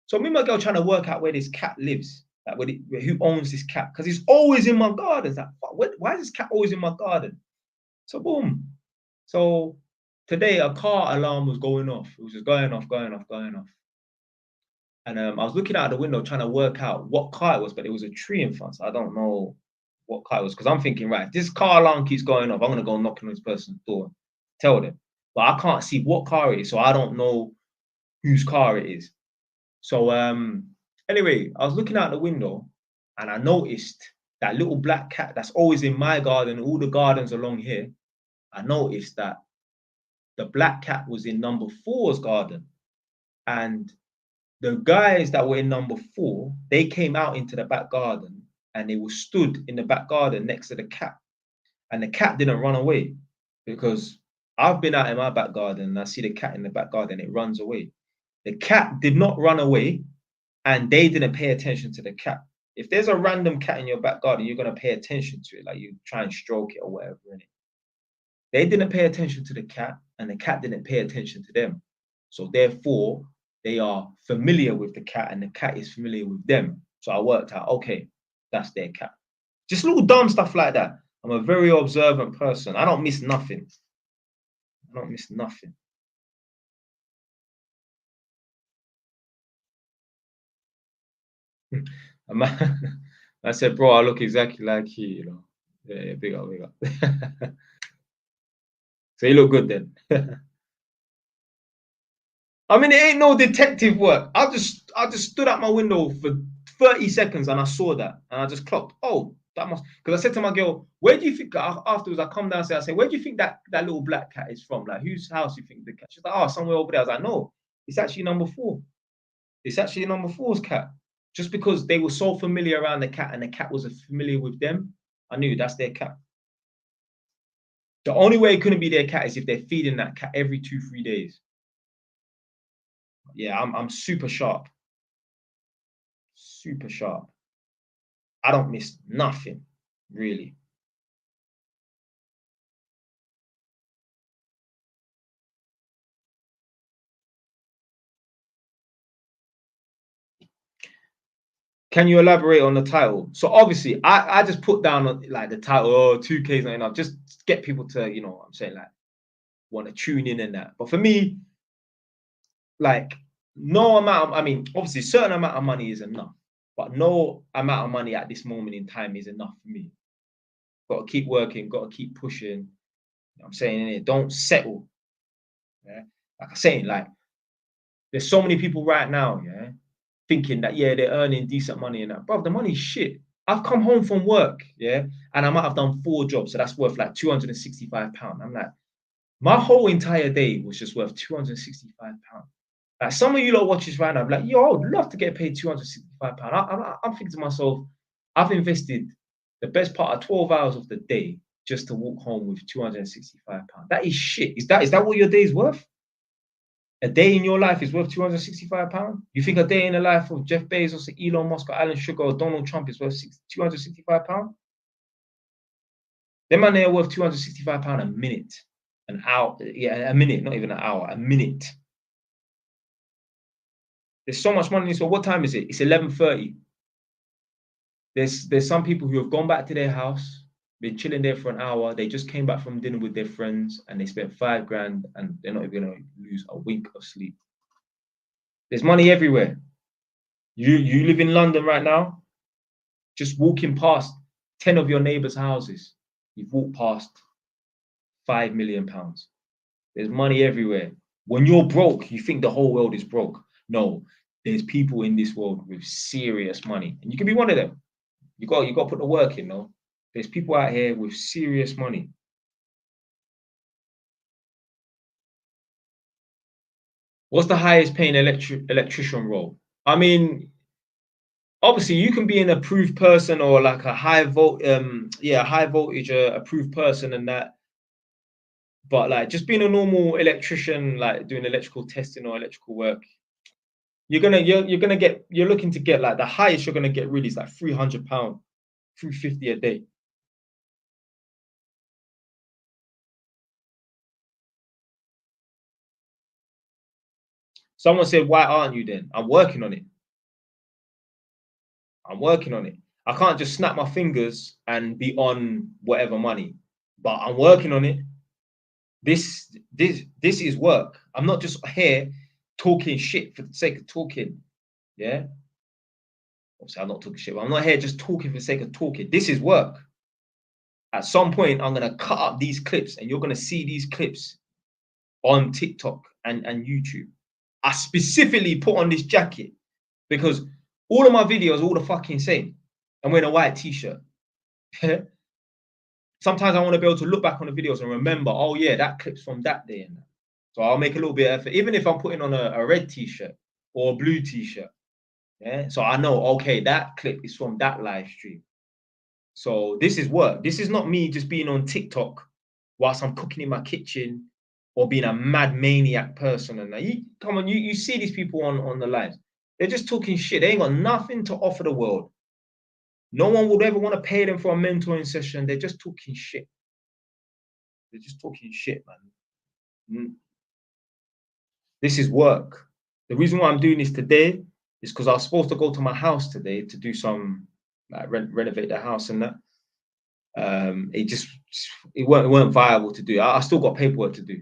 So me and my girl trying to work out where this cat lives, like who owns this cat, because it's always in my garden. It's like, why is this cat always in my garden? So boom. So today a car alarm was going off. It was just going off. And I was looking out the window trying to work out what car it was, but it was a tree in front. So I don't know what car it was, because I'm thinking, right, this car alarm keeps going off. I'm gonna go knock on this person's door, tell them. But I can't see what car it is, so I don't know whose car it is. So anyway, I was looking out the window and I noticed that little black cat that's always in my garden, all the gardens along here. I noticed that the black cat was in number 4's garden. And The guys that were in number 4, they came out into the back garden and they were stood in the back garden next to the cat. And the cat didn't run away because I've been out in my back garden and I see the cat in the back garden, it runs away. The cat did not run away and they didn't pay attention to the cat. If there's a random cat in your back garden, you're going to pay attention to it, like you try and stroke it or whatever. Innit? They didn't pay attention to the cat and the cat didn't pay attention to them. So therefore, they are familiar with the cat and the cat is familiar with them. So I worked out, okay, that's their cat. Just little dumb stuff like that. I'm a very observant person. I don't miss nothing. I don't miss nothing. I said, bro, I look exactly like you, you know. Yeah, big up, big up. So you look good then. I mean, it ain't no detective work. I just stood out my window for 30 seconds and I saw that and I just clocked. Oh, that must, because I said to my girl, where do you think, afterwards I come downstairs, I say, where do you think that little black cat is from? Like, whose house do you think the cat? She's like, oh, somewhere over there. I was like, no, it's actually number 4. It's actually number 4's cat. Just because they were so familiar around the cat and the cat was familiar with them, I knew that's their cat. The only way it couldn't be their cat is if they're feeding that cat every 2-3 days. Yeah, I'm super sharp. Super sharp. I don't miss nothing, really. Can you elaborate on the title? So obviously, I just put down like the title, oh, 2K is not enough. Just get people to, you know what I'm saying, like, want to tune in and that. But for me, like, no amount, I mean, obviously, certain amount of money is enough, but no amount of money at this moment in time is enough for me. Got to keep working, got to keep pushing. You know what I'm saying, don't settle. Yeah, like I'm saying, like, there's so many people right now, yeah, thinking that, yeah, they're earning decent money and that. Bro, the money's shit. I've come home from work, yeah, and I might have done 4 jobs, so that's worth like £265. I'm like, my whole entire day was just worth £265. Like, some of you lot watch this right now, like, yo, I would love to get paid £265. I'm thinking to myself, I've invested the best part of 12 hours of the day just to walk home with £265. That is shit. Is that what your day's worth? A day in your life is worth £265? You think a day in the life of Jeff Bezos, Elon Musk, or Alan Sugar, or Donald Trump is worth £265? Them man, they are worth £265 a minute, an hour, yeah, a minute, not even an hour, a minute. There's so much money. So what time is it? It's 11:30. There's some people who have gone back to their house, been chilling there for an hour. They just came back from dinner with their friends and they spent 5 grand and they're not even gonna lose a wink of sleep. There's money everywhere. You live in London right now, just walking past 10 of your neighbors' houses, you've walked past £5 million. There's money everywhere. When you're broke, you think the whole world is broke. No, there's people in this world with serious money, and you can be one of them. You got to put the work in, no? There's people out here with serious money. What's the highest paying electrician role? I mean, obviously you can be an approved person or like a high voltage approved person and that. But like just being a normal electrician, like doing electrical testing or electrical work, you're looking to get like the highest you're gonna get really is like £300, 350 a day. Someone said, why aren't you then? I'm working on it. I'm working on it. I can't just snap my fingers and be on whatever money, but I'm working on it. This is work. I'm not just here talking shit for the sake of talking. Yeah. Obviously, I'm not talking shit, but I'm not here just talking for the sake of talking. This is work. At some point, I'm gonna cut up these clips, and you're gonna see these clips on TikTok and YouTube. I specifically put on this jacket because all of my videos are all the fucking same. I'm wearing a white t-shirt. Sometimes I want to be able to look back on the videos and remember, oh yeah, that clip's from that day and that. So I'll make a little bit of effort, even if I'm putting on a red t-shirt. or a blue t-shirt. Yeah. So I know, okay, that clip is from that live stream. So this is work. This is not me just being on TikTok whilst I'm cooking in my kitchen or being a mad maniac person. And you come on, you see these people on the lives. They're just talking shit. They ain't got nothing to offer the world. No one would ever want to pay them for a mentoring session. They're just talking shit. They're just talking shit, man. This is work. The reason why I'm doing this today is because I was supposed to go to my house today to do some like renovate the house and that. It weren't viable to do. I still got paperwork to do.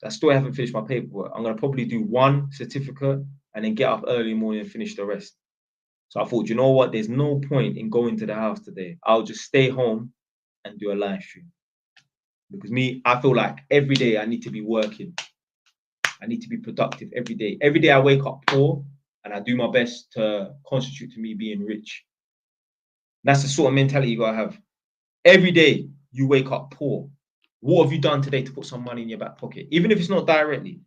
I still haven't finished my paperwork. I'm gonna probably do one certificate and then get up early in the morning and finish the rest. So I thought, you know what? There's no point in going to the house today. I'll just stay home and do a live stream. Because I feel like every day I need to be working. I need to be productive every day. Every day I wake up poor and I do my best to contribute to me being rich. That's the sort of mentality you gotta have. Every day you wake up poor. What have you done today to put some money in your back pocket? Even if it's not directly.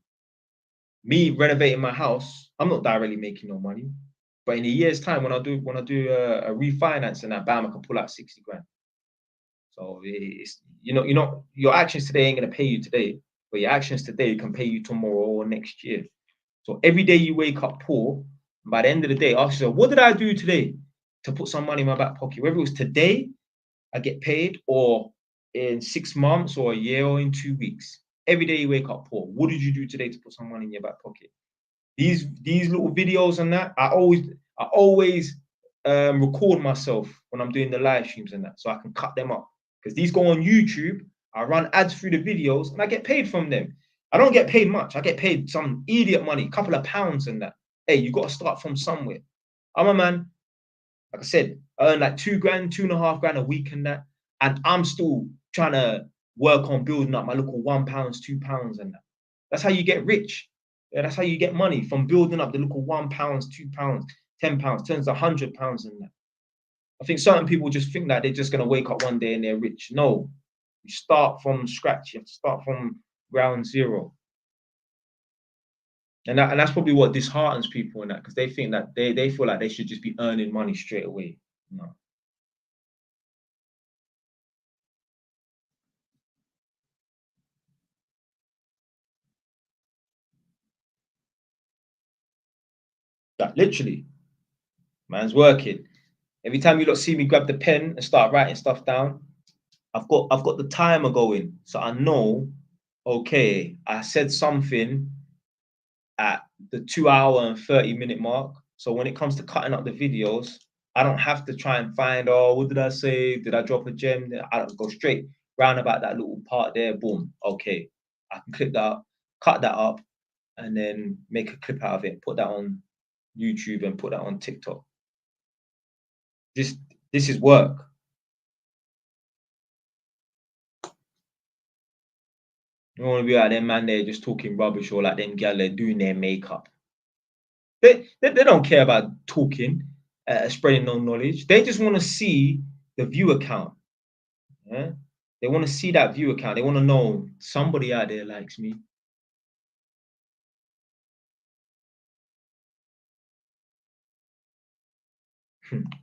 Me renovating my house, I'm not directly making no money. But in a year's time, when I do a refinance and that, bam, I can pull out 60 grand. So it's your actions today ain't gonna pay you today, but your actions today can pay you tomorrow or next year. So every day you wake up poor, and by the end of the day, ask yourself, what did I do today to put some money in my back pocket? Whether it was today, I get paid, or in 6 months, or a year, or in 2 weeks. Every day you wake up poor. What did you do today to put some money in your back pocket? These little videos and that, I always record myself when I'm doing the live streams and that, so I can cut them up. Because these go on YouTube, I run ads through the videos, and I get paid from them. I don't get paid much. I get paid some idiot money, couple of pounds and that. Hey, you got to start from somewhere. I'm a man, like I said, I earn like 2 grand, 2.5 grand a week and that. And I'm still trying to work on building up my little £1, £2 and that. That's how you get rich. Yeah, that's how you get money, from building up the little £1, £2, £10, turns to £100 and that. I think certain people just think that they're just going to wake up one day and they're rich. No, you start from scratch. You have to start from ground zero. And that's probably what disheartens people in that, because they think that they feel like they should just be earning money straight away. No. Like literally, man's working. Every time you lot see me grab the pen and start writing stuff down, I've got the timer going, so I know, okay, I said something at the 2 hour and 30 minute mark. So when it comes to cutting up the videos, I don't have to try and find, oh, what did I say? Did I drop a gem? I don't go straight round about that little part there. Boom. Okay, I can clip that up, cut that up, and then make a clip out of it, put that on YouTube and put that on TikTok. This is work. You don't want to be like them man there just talking rubbish, or like them gal they're doing their makeup. They don't care about talking, spreading no knowledge. They just want to see the view account. Yeah? They want to see that view account. They want to know somebody out there likes me.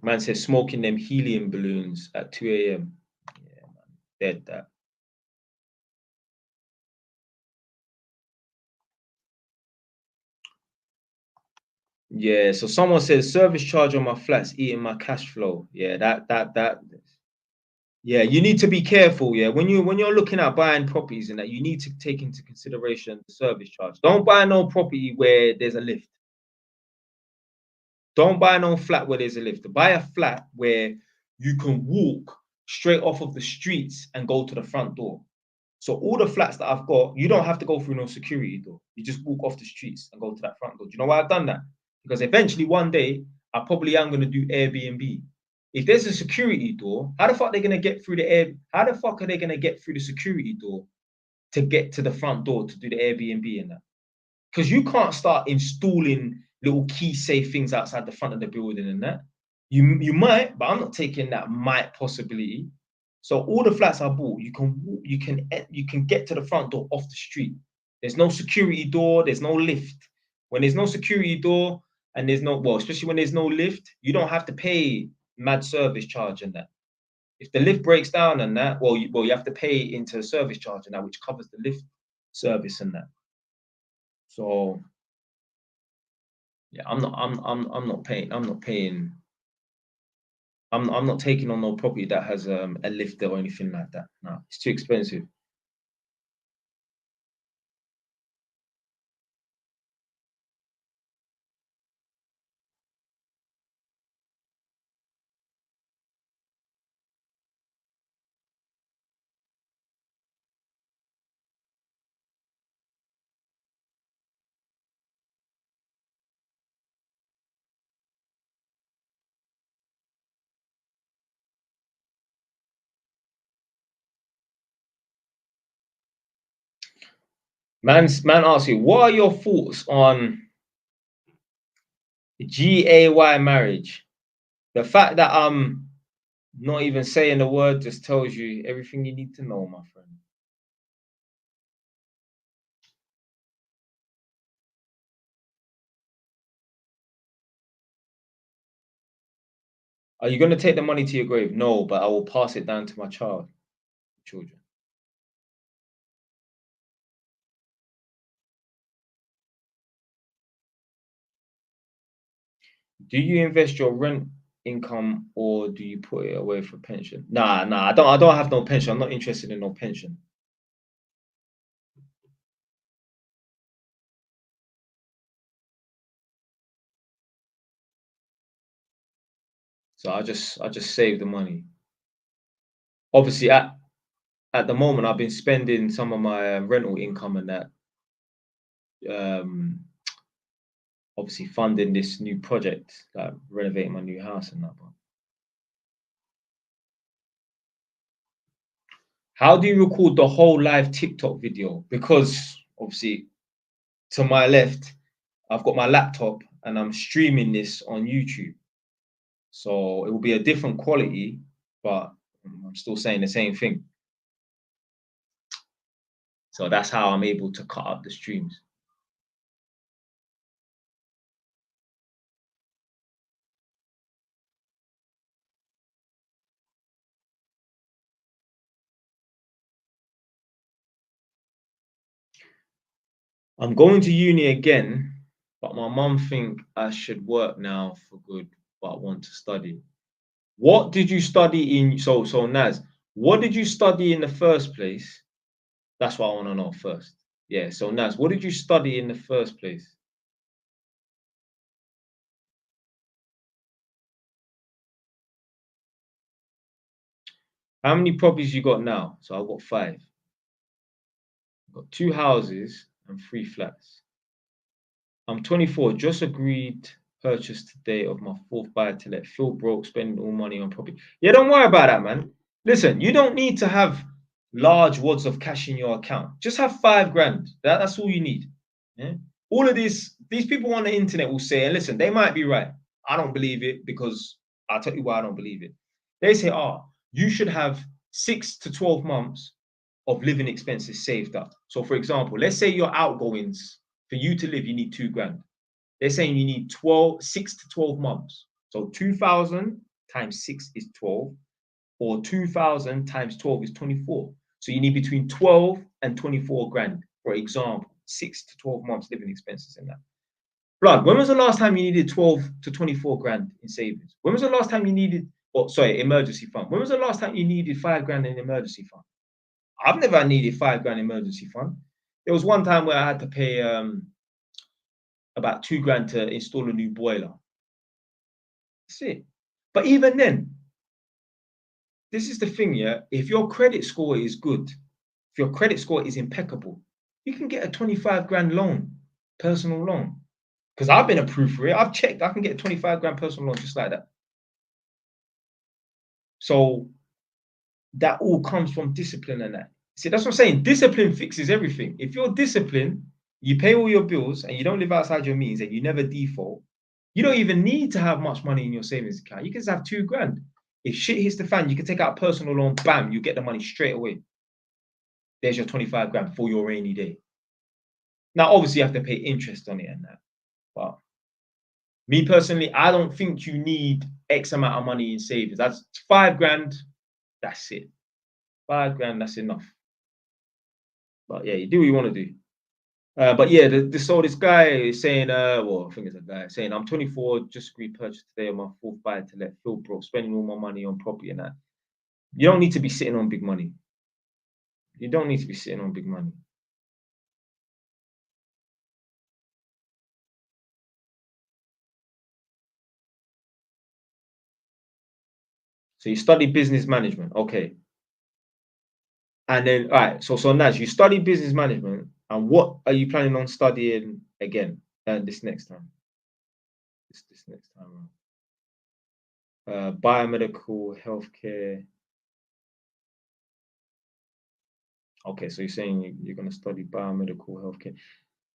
Man says smoking them helium balloons at 2 a.m. Yeah, man, dead that. Yeah, so someone says service charge on my flats eating my cash flow. Yeah, that. Yeah, you need to be careful. Yeah, when you're looking at buying properties and that, you need to take into consideration the service charge. Don't buy no property where there's a lift. Don't buy no flat where there's a lift. Buy a flat where you can walk straight off of the streets and go to the front door. So all the flats that I've got, you don't have to go through no security door. You just walk off the streets and go to that front door. Do you know why I've done that? Because eventually one day I probably am going to do Airbnb. If there's a security door, how the fuck are they going to get through the air? How the fuck are they going to get through the security door to get to the front door to do the Airbnb and that? Because you can't start installing little key safe things outside the front of the building and that. You might, but I'm not taking that might possibility. So all the flats I bought, you can get to the front door off the street. There's no security door, there's no lift. When there's no security door and there's no, well, especially when there's no lift, you don't have to pay mad service charge and that. If the lift breaks down and that, well, you have to pay into a service charge and that, which covers the lift service and that. So yeah, I'm not paying. I'm not taking on no property that has a lifter or anything like that. No, it's too expensive. Man asks you, what are your thoughts on GAY marriage? The fact that I'm not even saying the word just tells you everything you need to know, my friend. Are you going to take the money to your grave? No, but I will pass it down to my children. Do you invest your rent income or do you put it away for pension? Nah, I don't have no pension. I'm not interested in no pension. So I just save the money. Obviously, at the moment, I've been spending some of my rental income and that, um, obviously funding this new project, like renovating my new house and that. But how do you record the whole live TikTok video? Because obviously, to my left, I've got my laptop and I'm streaming this on YouTube. So it will be a different quality, but I'm still saying the same thing. So that's how I'm able to cut up the streams. I'm going to uni again, but my mum think I should work now for good, but I want to study. What did you study in? So Naz, what did you study in the first place? That's what I want to know first. Yeah. So Naz, what did you study in the first place? How many properties you got now? So I've got 5. I've got 2 houses and 3 flats. I'm 24, just agreed purchase today of my 4th buy to let. Feel broke, spending all money on property. Yeah, don't worry about that, man. Listen, you don't need to have large wads of cash in your account. Just have 5 grand. That's all you need. Yeah? All of these people on the internet will say, and listen, they might be right. I don't believe it because I'll tell you why I don't believe it. They say, you should have 6 to 12 months of living expenses saved up. So, for example, let's say your outgoings for you to live, you need 2 grand. They're saying you need 6 to 12 months. So 2,000 times 6 is 12, or 2,000 times 12 is 24. So you need between 12 and 24 grand, for example, 6 to 12 months living expenses in that. Blood, when was the last time you needed 12 to 24 grand in savings? When was the last time you needed, emergency fund? When was the last time you needed 5 grand in emergency fund? I've never needed 5 grand emergency fund. There was one time where I had to pay about 2 grand to install a new boiler. That's it. But even then, this is the thing, yeah. If your credit score is good, if your credit score is impeccable, you can get a 25 grand loan, personal loan. Because I've been approved for it. I've checked. I can get a 25 grand personal loan just like that. So that all comes from discipline and that. See, that's what I'm saying. Discipline fixes everything. If you're disciplined, you pay all your bills and you don't live outside your means and you never default, you don't even need to have much money in your savings account. You can just have 2 grand. If shit hits the fan, you can take out a personal loan, bam, you get the money straight away. There's your 25 grand for your rainy day. Now, obviously, you have to pay interest on it and that. But me personally, I don't think you need X amount of money in savings. That's 5 grand. That's it. 5 grand. That's enough. But yeah, you do what you want to do. But yeah, so this guy is saying, well, I think it's a guy saying, I'm 24, just repurchased today on my fourth buy to let, feel broke, spending all my money on property and that. You don't need to be sitting on big money. You don't need to be sitting on big money. So you study business management, okay. And then, all right, so Naz, you study business management, and what are you planning on studying again this next time? This next time around. Biomedical, healthcare. Okay, so you're saying you're going to study biomedical, healthcare.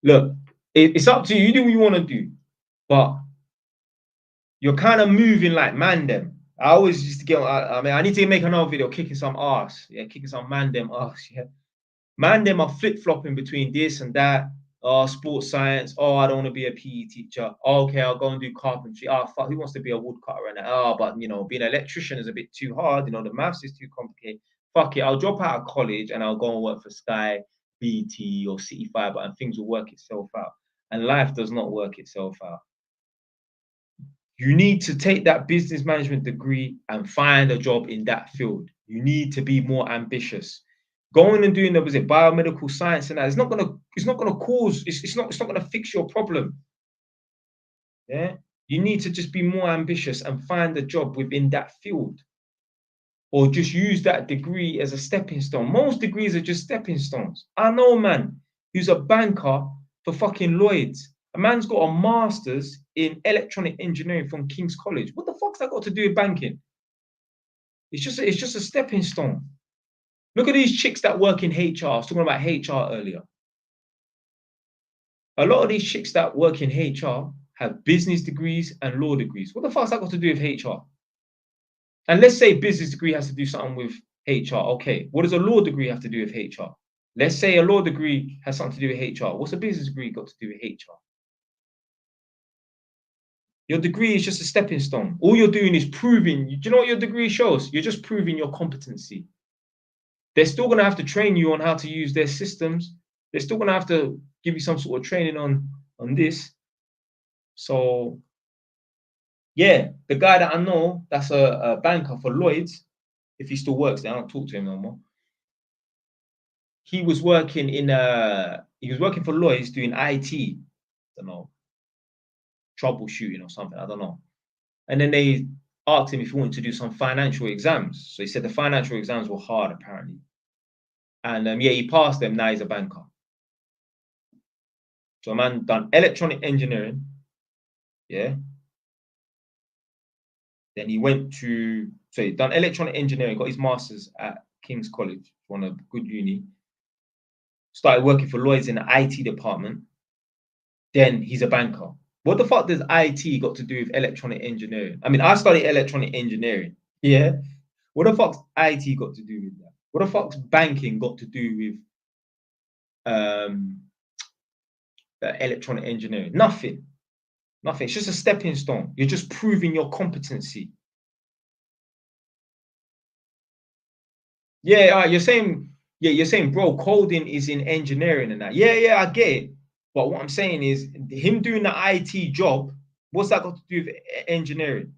Look, it's up to you. You do what you want to do, but you're kind of moving like man them. I always used to get. I mean, I need to make another video kicking some ass. Yeah, kicking some man them ass. Yeah, man them are flip flopping between this and that. Oh, sports science. Oh, I don't want to be a PE teacher. Oh, okay, I'll go and do carpentry. Oh, fuck, who wants to be a woodcutter right now? Oh, but you know, being an electrician is a bit too hard. You know, the maths is too complicated. Fuck it, I'll drop out of college and I'll go and work for Sky, BT, or City Fibre, and things will work itself out. And life does not work itself out. You need to take that business management degree and find a job in that field. You need to be more ambitious. Going and doing was it biomedical science and that it's not gonna cause it's not gonna fix your problem. Yeah. You need to just be more ambitious and find a job within that field. Or just use that degree as a stepping stone. Most degrees are just stepping stones. I know a man who's a banker for fucking Lloyds. A man's got a master's in electronic engineering from King's College. What the fuck's that got to do with banking? It's just a stepping stone. Look at these chicks that work in HR. I was talking about HR earlier. A lot of these chicks that work in HR have business degrees and law degrees. What the fuck's that got to do with HR? And let's say business degree has to do something with HR. Okay, what does a law degree have to do with HR? Let's say a law degree has something to do with HR. What's a business degree got to do with HR? Your degree is just a stepping stone. All you're doing is proving. Do you know what your degree shows? You're just proving your competency. They're still going to have to train you on how to use their systems. They're still going to have to give you some sort of training on this. So, yeah, the guy that I know that's a banker for Lloyds, if he still works there, I don't talk to him no more. He was working for Lloyds doing IT, I don't know, troubleshooting or something, I don't know. And then they asked him if he wanted to do some financial exams. So he said the financial exams were hard, apparently. And yeah, he passed them. Now he's a banker. So a man done electronic engineering, yeah. Then he went to, so he done electronic engineering, got his master's at King's College, one of good uni. Started working for Lloyds in the IT department. Then he's a banker. What the fuck does IT got to do with electronic engineering? I mean, I studied electronic engineering. Yeah. What the fuck's IT got to do with that? What the fuck's banking got to do with electronic engineering? Nothing. Nothing. It's just a stepping stone. You're just proving your competency. Yeah, you're saying, bro, coding is in engineering and that. Yeah, I get it. But what I'm saying is, him doing the IT job, what's that got to do with engineering?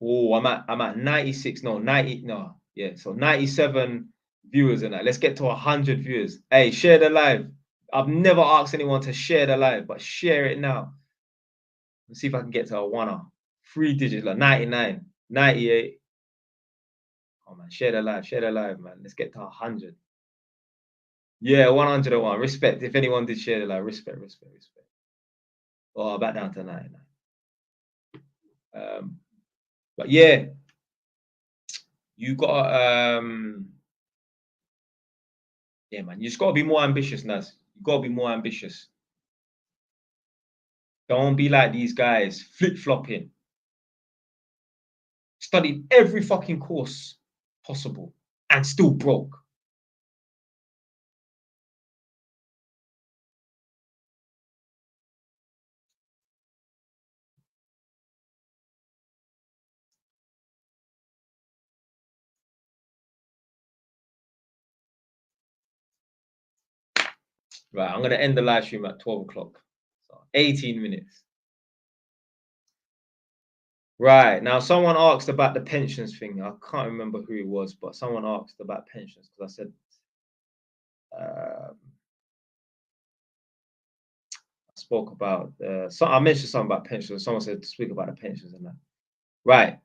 Oh, I'm at 96, no, 90, no, yeah, so 97 viewers and that. Let's get to 100 viewers. Hey, share the live. I've never asked anyone to share the live, but share it now. Let's see if I can get to a one. 3 digits, like 99, 98. Oh man, share the live, man. Let's get to 100. Yeah, 101. Respect. If anyone did share the live, respect. Oh, back down to 99. But yeah, you got yeah, man, you just gotta be more ambitious, Naz. You gotta be more ambitious. Don't be like these guys, flip-flopping. Studied every fucking course possible and still broke. Right, I'm gonna end the live stream at 12 o'clock. So 18 minutes. Right, now someone asked about the pensions thing. I can't remember who it was, but someone asked about pensions because I said I spoke about so I mentioned something about pensions. Someone said to speak about the pensions and that. Right.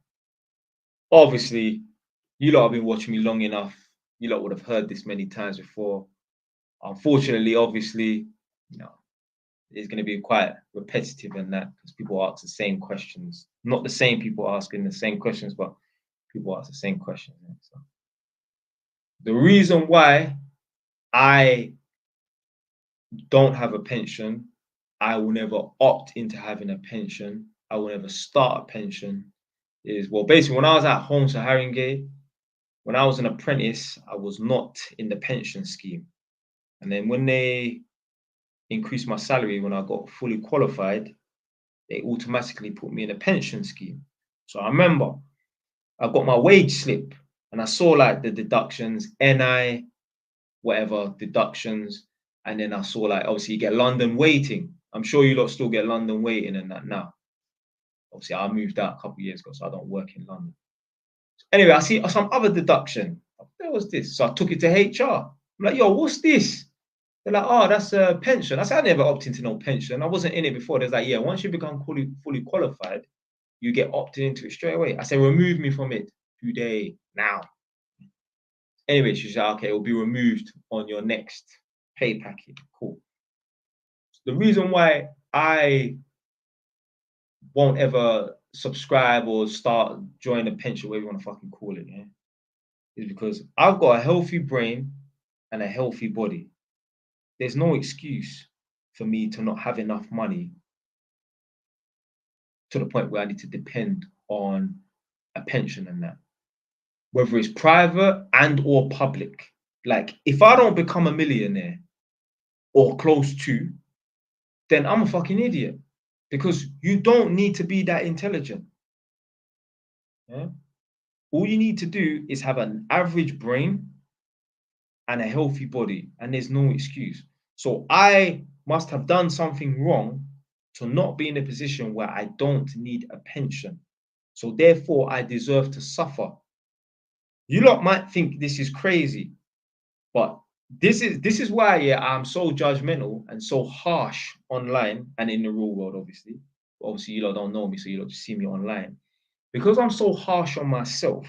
Obviously, you lot have been watching me long enough. You lot would have heard this many times before. Unfortunately, obviously, you know, it's going to be quite repetitive in that because people ask the same questions. Not the same people asking the same questions, but people ask the same questions. So the reason why I don't have a pension, I will never opt into having a pension, I will never start a pension, is well, basically, when I was at home to Haringey, when I was an apprentice, I was not in the pension scheme. And then when they increased my salary when I got fully qualified, they automatically put me in a pension scheme. So I remember I got my wage slip and I saw like the deductions, NI, whatever deductions, and then I saw like obviously you get London waiting. I'm sure you lot still get London waiting and that now. Obviously, I moved out a couple of years ago, so I don't work in London. Anyway, I see some other deduction. What was this? So I took it to HR. I'm like, yo, what's this? They're like, oh, that's a pension. I said, I never opted into no pension. I wasn't in it before. They're like, yeah, once you become fully qualified, you get opted into it straight away. I said, remove me from it today, now. Anyway, she's like, okay, it will be removed on your next pay packet. Cool. The reason why I won't ever subscribe or start join a pension, whatever you want to fucking call it, yeah, is because I've got a healthy brain and a healthy body. There's no excuse for me to not have enough money to the point where I need to depend on a pension and that, whether it's private and or public. Like if I don't become a millionaire or close to, then I'm a fucking idiot because you don't need to be that intelligent. Yeah? All you need to do is have an average brain and a healthy body, and there's no excuse. So I must have done something wrong to not be in a position where I don't need a pension. So therefore, I deserve to suffer. You lot might think this is crazy, but this is why, yeah, I'm so judgmental and so harsh online and in the real world, obviously. Obviously, you lot don't know me, so you lot just see me online. Because I'm so harsh on myself,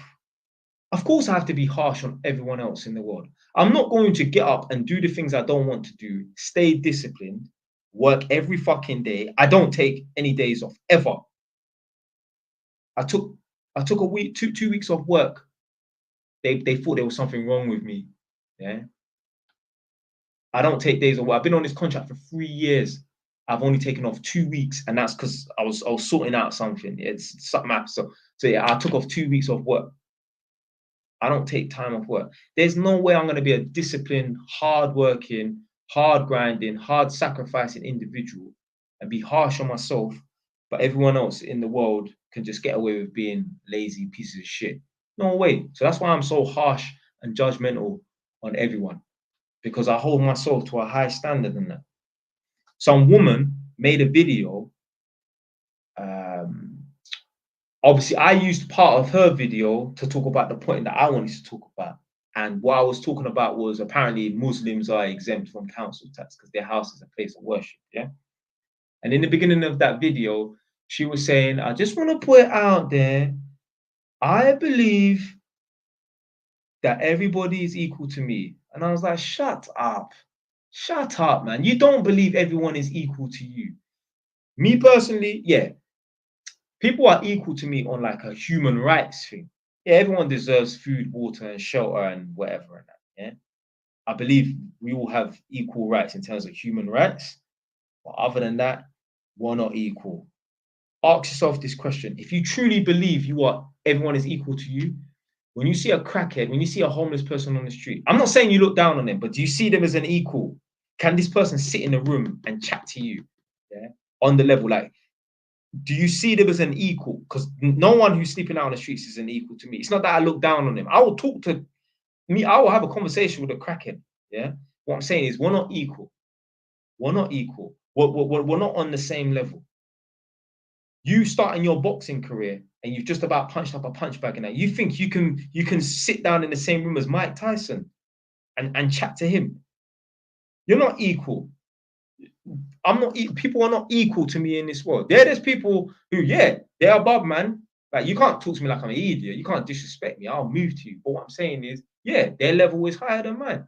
of course I have to be harsh on everyone else in the world. I'm not going to get up and do the things I don't want to do, stay disciplined, work every fucking day. I don't take any days off ever. I took a week, 2 weeks off work. They thought there was something wrong with me. Yeah. I don't take days off. I've been on this contract for 3 years. I've only taken off 2 weeks, and that's because I was sorting out something. It's something else. So yeah, I took off 2 weeks off work. I don't take time off work. There's no way I'm going to be a disciplined, hard-working, hard-grinding, hard-sacrificing individual and be harsh on myself, but everyone else in the world can just get away with being lazy pieces of shit. No way. So that's why I'm so harsh and judgmental on everyone, because I hold myself to a high standard in that. Some woman made a video. Obviously, I used part of her video to talk about the point that I wanted to talk about. And what I was talking about was apparently Muslims are exempt from council tax because their house is a place of worship. Yeah. And in the beginning of that video, she was saying, I just want to put it out there. I believe that everybody is equal to me. And I was like, shut up. Shut up, man. You don't believe everyone is equal to you. Me personally, yeah, people are equal to me on like a human rights thing. Yeah, everyone deserves food, water, and shelter and whatever. And that, yeah, I believe we all have equal rights in terms of human rights. But other than that, we're not equal. Ask yourself this question: if you truly believe everyone is equal to you, when you see a crackhead, when you see a homeless person on the street, I'm not saying you look down on them, but do you see them as an equal? Can this person sit in a room and chat to you? Yeah, on the level, like, do you see them as an equal? Because no one who's sleeping out on the streets is an equal to me. It's not that I look down on them. I will talk to me. I will have a conversation with a crackhead. Yeah. What I'm saying is we're not equal. We're not equal. We're not on the same level. You starting your boxing career and you've just about punched up a punch bag, and that you think you can sit down in the same room as Mike Tyson and chat to him. You're not equal. I'm not. People are not equal to me in this world. There's people who, yeah, they're above, man. Like, you can't talk to me like I'm an idiot. You can't disrespect me. I'll move to you. But what I'm saying is, yeah, their level is higher than mine.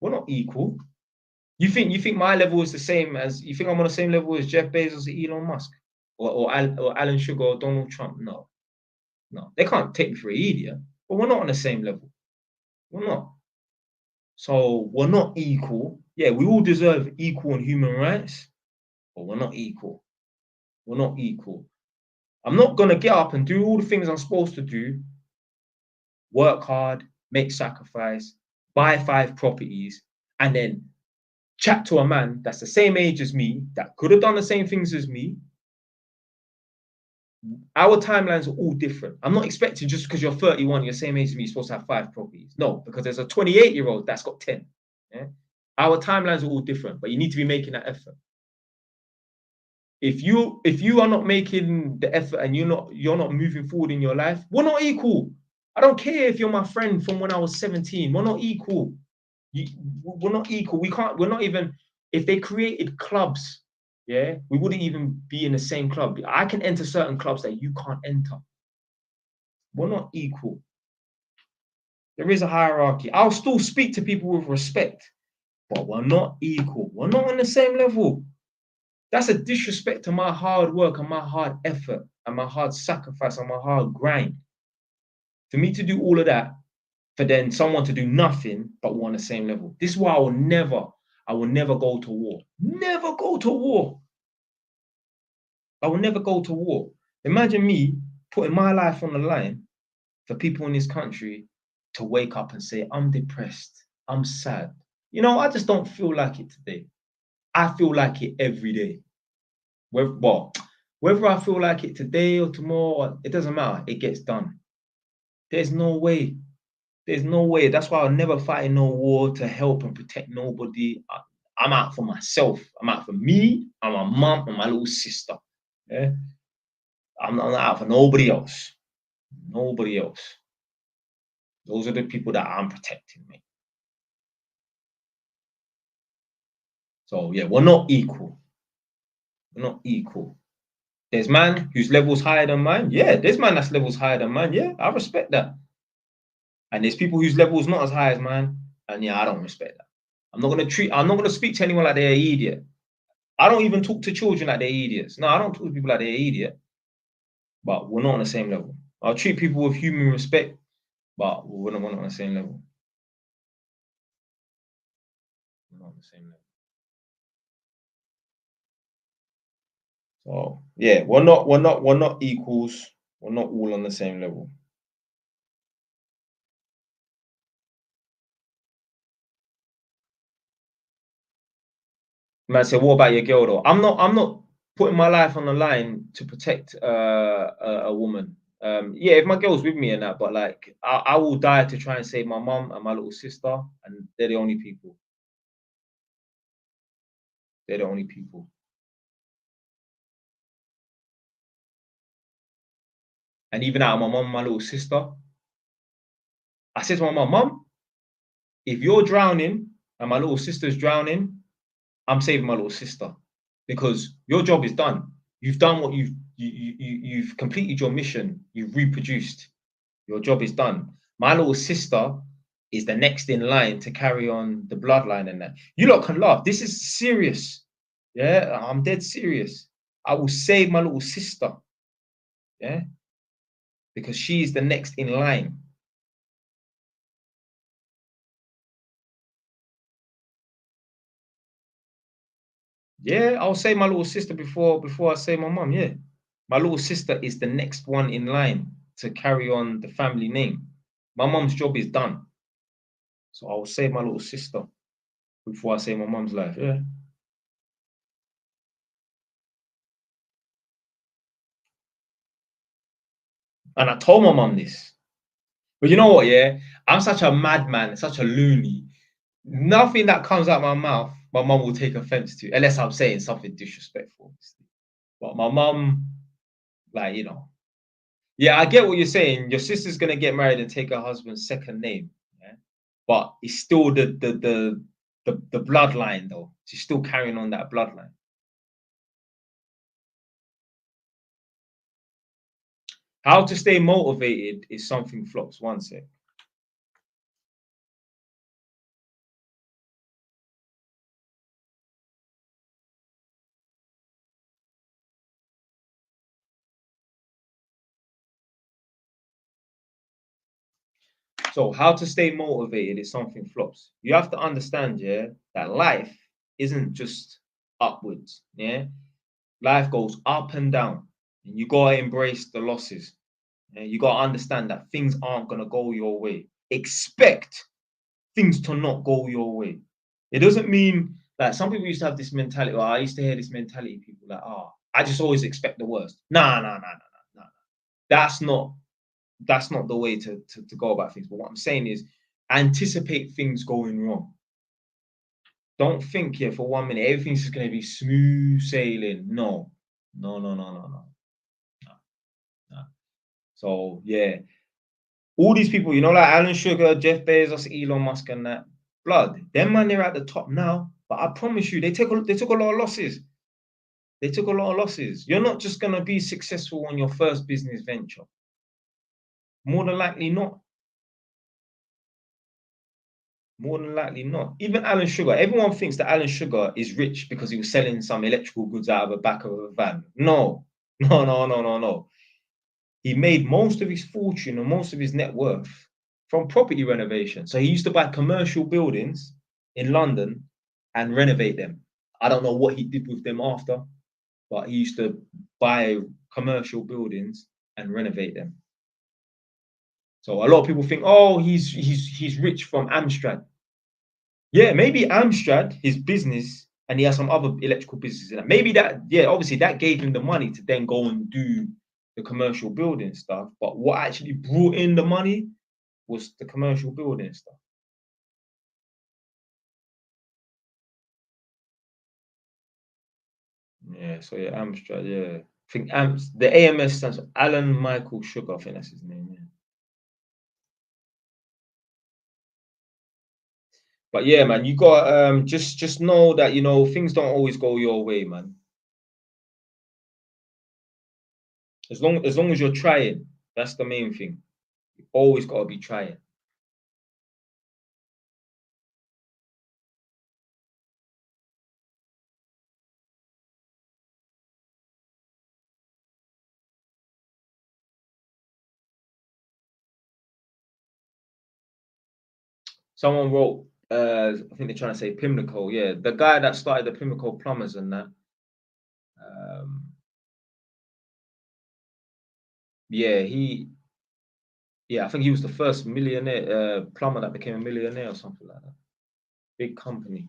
We're not equal. You think my level is the same as, you think I'm on the same level as Jeff Bezos or Elon Musk or Alan Sugar or Donald Trump? No, no, they can't take me for an idiot. But we're not on the same level. We're not. So we're not equal. Yeah, we all deserve equal and human rights, but we're not equal. We're not equal. I'm not gonna get up and do all the things I'm supposed to do, work hard, make sacrifice, buy 5 properties, and then chat to a man that's the same age as me, that could have done the same things as me. Our timelines are all different. I'm not expecting just because you're 31, you're the same age as me, you're supposed to have 5 properties. No, because there's a 28-year-old that's got 10. Yeah? Our timelines are all different, but you need to be making that effort. If you are not making the effort and you're not moving forward in your life, we're not equal. I don't care if you're my friend from when I was 17. We're not equal. We're not equal. We're not even, if they created clubs, yeah, we wouldn't even be in the same club. I can enter certain clubs that you can't enter. We're not equal. There is a hierarchy. I'll still speak to people with respect, but we're not equal. We're not on the same level. That's a disrespect to my hard work and my hard effort and my hard sacrifice and my hard grind. For me to do all of that, for then someone to do nothing, but we're on the same level. This is why I will never go to war. Never go to war. I will never go to war. Imagine me putting my life on the line for people in this country to wake up and say, I'm depressed, I'm sad. You know, I just don't feel like it today. I feel like it every day. Whether I feel like it today or tomorrow, it doesn't matter. It gets done. There's no way. There's no way. That's why I'll never fight in no war to help and protect nobody. I'm out for myself. I'm out for me and my mum and my little sister. Yeah? I'm not out for nobody else. Nobody else. Those are the people that I'm protecting, mate. So yeah, we're not equal. We're not equal. There's man whose level's higher than mine. Yeah, there's man that's levels higher than mine. Yeah, I respect that. And there's people whose level's not as high as mine. And yeah, I don't respect that. I'm not gonna speak to anyone like they're an idiot. I don't even talk to children like they're idiots. No, I don't talk to people like they're an idiot. But we're not on the same level. I'll treat people with human respect, but we're not on the same level. We're not on the same level. So yeah, we're not equals. We're not all on the same level. Man said, what about your girl though? I'm not putting my life on the line to protect a woman. Yeah, if my girl's with me and that, but like I will die to try and save my mum and my little sister, and they're the only people. They're the only people. And even out of my mum and my little sister, I said to my mum, if you're drowning and my little sister's drowning, I'm saving my little sister because your job is done. You've done what you've completed your mission. You've reproduced. Your job is done. My little sister is the next in line to carry on the bloodline and that. You lot can laugh. This is serious. Yeah, I'm dead serious. I will save my little sister. Yeah, because she's the next in line. Yeah, I'll save my little sister before I save my mum. Yeah, my little sister is the next one in line to carry on the family name. My mum's job is done, so I'll save my little sister before I save my mum's life. Yeah. And I told my mum this. But you know what, yeah? I'm such a madman, such a loony. Nothing that comes out my mouth my mum will take offense to, unless I'm saying something disrespectful, obviously. But my mum, like, yeah, I get what you're saying. Your sister's gonna get married and take her husband's second name, yeah. But it's still the bloodline though. She's still carrying on that bloodline. How to stay motivated is something flops. One sec. So how to stay motivated is something flops. You have to understand, yeah, that life isn't just upwards, yeah. Life goes up and down, and you gotta embrace the losses. Yeah? You gotta understand that things aren't gonna go your way. Expect things to not go your way. It doesn't mean like some people used to have this mentality, or I used to hear this mentality, people like, oh, I just always expect the worst. Nah, nah, nah, nah, nah, nah. That's not that's not the way to go about things. But what I'm saying is anticipate things going wrong. Don't think here for 1 minute everything's just gonna be smooth sailing. No, no, no, no, no, no, no, no. So yeah, all these people, like Alan Sugar, Jeff Bezos, Elon Musk, and that blood, them man, they're at the top now. But I promise you, they took a lot of losses. They took a lot of losses. You're not just gonna be successful on your first business venture. More than likely not. More than likely not. Even Alan Sugar, everyone thinks that Alan Sugar is rich because he was selling some electrical goods out of the back of a van. No, no, no, no, no, no. He made most of his fortune and most of his net worth from property renovation. So he used to buy commercial buildings in London and renovate them. I don't know what he did with them after, but he used to buy commercial buildings and renovate them. So a lot of people think, oh, he's rich from Amstrad. Yeah, maybe Amstrad, his business, and he has some other electrical businesses. Maybe that, yeah, obviously that gave him the money to then go and do the commercial building stuff. But what actually brought in the money was the commercial building stuff. Yeah, so yeah, Amstrad, yeah. I think the AMS stands for Alan Michael Sugar, I think that's his name, yeah. But yeah, man, you got just know that things don't always go your way, man. As long as you're trying, that's the main thing. You always gotta be trying. Someone wrote, I think they're trying to say Pimlico. Yeah, the guy that started the Pimlico plumbers and that. Um, yeah, I think he was the first millionaire plumber that became a millionaire or something like that. Big company.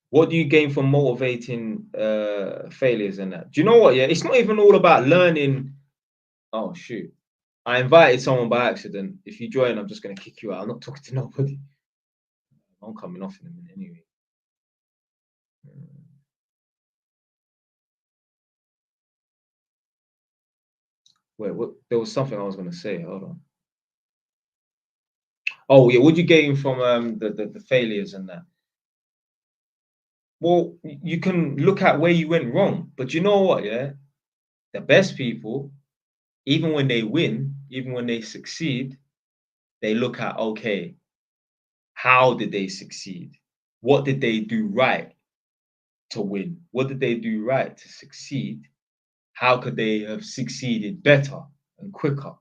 What do you gain from motivating failures and that? Do you know what? Yeah, it's not even all about learning. Oh shoot! I invited someone by accident. If you join, I'm just gonna kick you out. I'm not talking to nobody. I'm coming off in a minute anyway. Wait, what? There was something I was gonna say. Hold on. Oh yeah, what do you gain from the failures and that? Well, you can look at where you went wrong, but you know what? Yeah, the best people, even when they win, even when they succeed, they look at, okay, how did they succeed? What did they do right to win? What did they do right to succeed? How could they have succeeded better and quicker?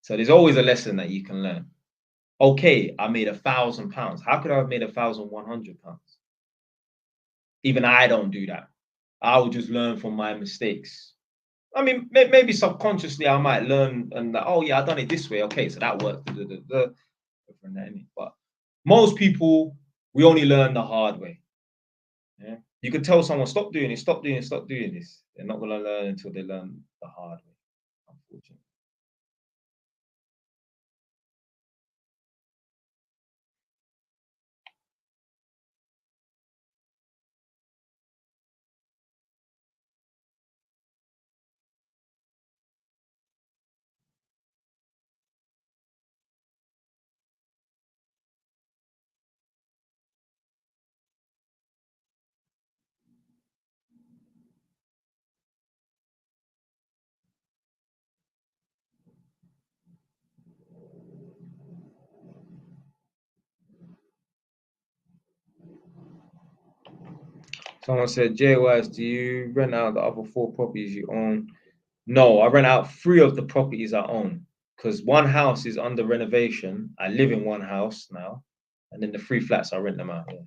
So there's always a lesson that you can learn. Okay, I made £1,000. How could I have made £1,100? Even I don't do that. I will just learn from my mistakes. I mean, maybe subconsciously I might learn and oh yeah, I done it this way. Okay, so that worked. But most people, we only learn the hard way. Yeah, you could tell someone stop doing it, stop doing it, stop doing this. They're not gonna learn until they learn the hard way. Unfortunately. Someone said, JYS, do you rent out the other 4 properties you own? No, I rent out 3 of the properties I own because one house is under renovation. I live in one house now, and then the 3 flats I rent them out. Yeah.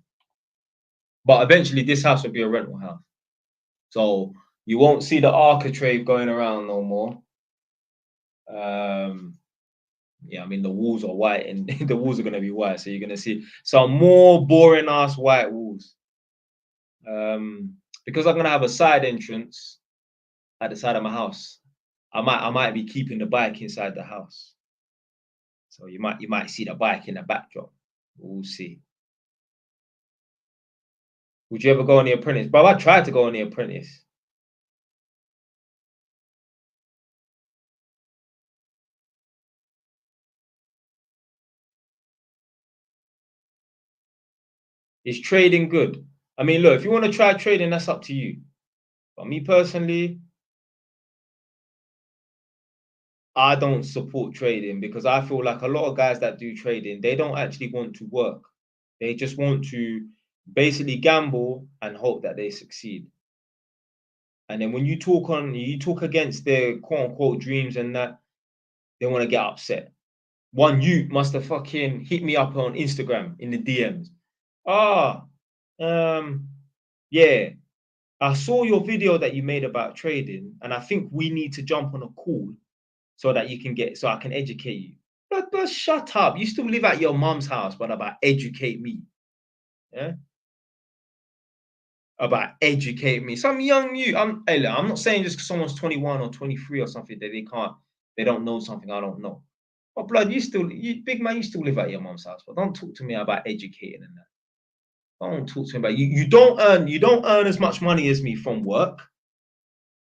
But eventually, this house will be a rental house, so you won't see the architrave going around no more. Yeah, I mean the walls are white, and the walls are gonna be white, so you're gonna see some more boring ass white walls. Because I'm gonna have a side entrance at the side of my house. I might be keeping the bike inside the house. So you might see the bike in the backdrop. We'll see. Would you ever go on The Apprentice? Bro, I tried to go on The Apprentice. Is trading good? I mean, look, if you want to try trading, that's up to you. But me personally, I don't support trading because I feel like a lot of guys that do trading, they don't actually want to work. They just want to basically gamble and hope that they succeed. And then when you talk against their quote unquote dreams and that, they want to get upset. One youth must have fucking hit me up on Instagram in the DMs. Ah, yeah, I saw your video that you made about trading, and I think we need to jump on a call so that so I can educate you. But shut up. You still live at your mom's house, but about educate me. Yeah. About educate me. Some young you. Hey, look, I'm not saying just because someone's 21 or 23 or something that they don't know something I don't know. But blood, big man, you still live at your mom's house. But don't talk to me about educating and that. Don't talk to me about you don't earn as much money as me from work.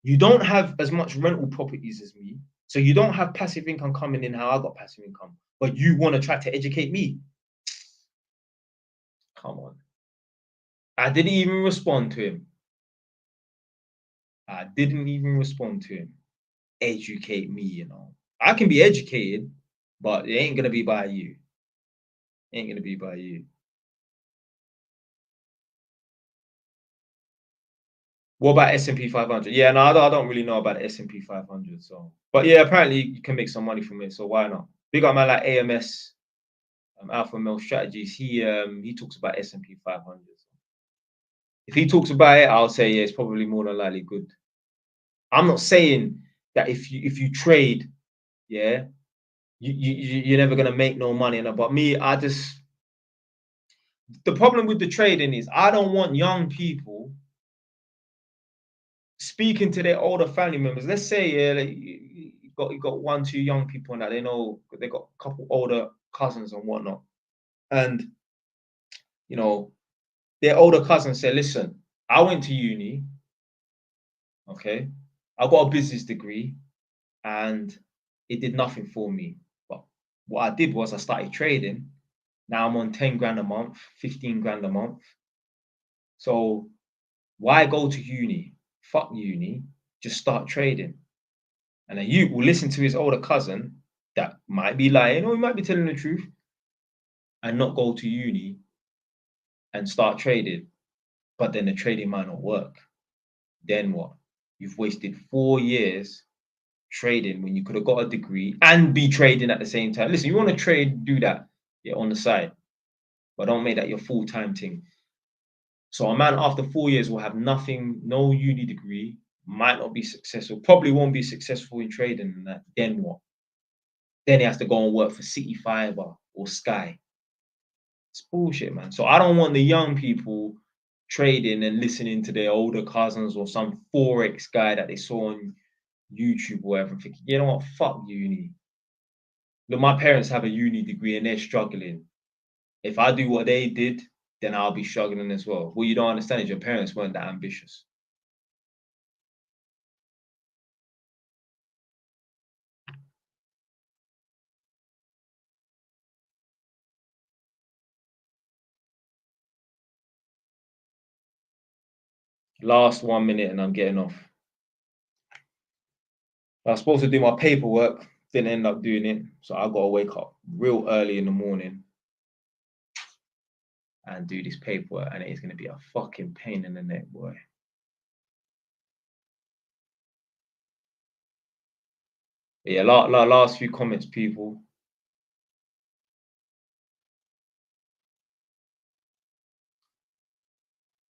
You don't have as much rental properties as me. So you don't have passive income coming in how I got passive income. But you want to try to educate me. Come on. I didn't even respond to him. I didn't even respond to him. Educate me, you know. I can be educated, but it ain't gonna be by you. It ain't gonna be by you. What about S&P 500? Yeah, no, I don't really know about the S&P 500. So, but yeah, apparently you can make some money from it. So why not? Big up man like AMS, Alpha Male Strategies. He talks about S&P 500. If he talks about it, I'll say yeah, it's probably more than likely good. I'm not saying that if you trade, yeah, you're never gonna make no money. But me, the problem with the trading is I don't want young people speaking to their older family members. Let's say yeah, like, you got 1, 2 young people and that they know they got a couple older cousins and whatnot, and you know their older cousins say, "Listen, I went to uni, okay, I got a business degree, and it did nothing for me. But what I did was I started trading. Now I'm on 10 grand a month, 15 grand a month. So why go to uni? Fuck uni. Just start trading." And then you will listen to his older cousin that might be lying or he might be telling the truth and not go to uni and start trading. But then the trading might not work. Then what? You've wasted 4 years trading when you could have got a degree and be trading at the same time. Listen, you want to trade, do that, yeah, on the side, but don't make that your full-time thing. So a man after 4 years will have nothing, no uni degree, might not be successful, probably won't be successful in trading and that. Then what? Then he has to go and work for City Fiber or Sky. It's bullshit, man. So I don't want the young people trading and listening to their older cousins or some Forex guy that they saw on YouTube or whatever, thinking, you know what, fuck uni. Look, my parents have a uni degree and they're struggling. If I do what they did, then I'll be struggling as well. What you don't understand is your parents weren't that ambitious. Last 1 minute and I'm getting off. I was supposed to do my paperwork, didn't end up doing it. So I got to wake up real early in the morning. and do this paperwork, and it's going to be a fucking pain in the neck, boy. Yeah, last few comments, people.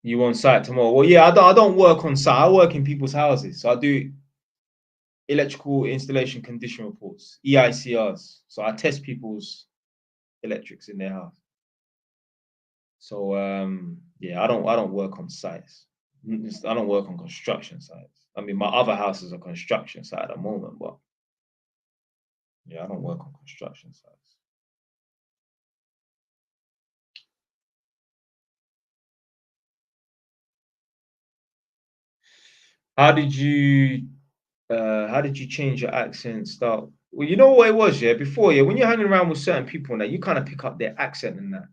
You on site tomorrow? Well, yeah, I don't work on site. I work in people's houses, so I do electrical installation condition reports, EICRs. So I test people's electrics in their house. So yeah, I don't work on sites. I don't work on construction sites. I mean, my other house is a construction site at the moment, but yeah, I don't work on construction sites. How did you change your accent start? Well, you know what it was, yeah, before, yeah, when you're hanging around with certain people and that, you kind of pick up their accent and that.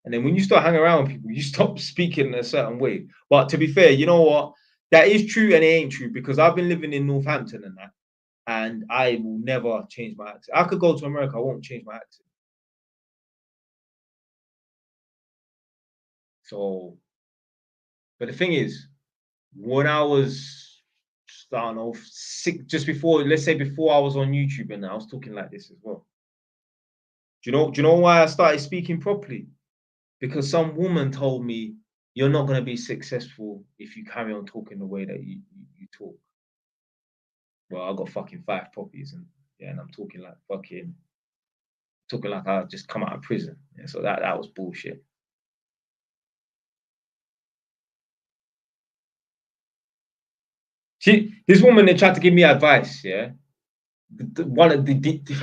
And then when you start hanging around with people, you stop speaking in a certain way. But to be fair, you know what? That is true and it ain't true, because I've been living in Northampton and that, and I will never change my accent. I could go to America, I won't change my accent. So, but the thing is, when I was starting off sick, just before, let's say before I was on YouTube, and I was talking like this as well. Do you know why I started speaking properly? Because some woman told me, you're not going to be successful if you carry on talking the way that you talk. Well, I got fucking 5 puppies, and yeah, and I'm talking like I just come out of prison. Yeah, so that was bullshit. This woman, they tried to give me advice. Yeah, one of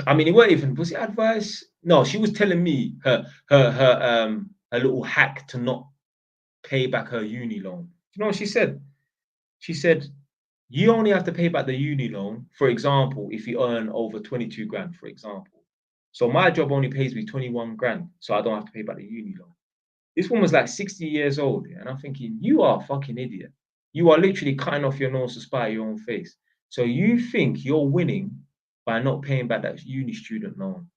I mean, it wasn't even, was it advice? No, she was telling me her little hack to not pay back her uni loan. You know what she said? She said, you only have to pay back the uni loan, for example, if you earn over 22 grand, for example. So my job only pays me 21 grand, so I don't have to pay back the uni loan. This woman's like 60 years old, yeah, and I'm thinking, you are a fucking idiot. You are literally cutting off your nose to spite your own face. So you think you're winning by not paying back that uni student loan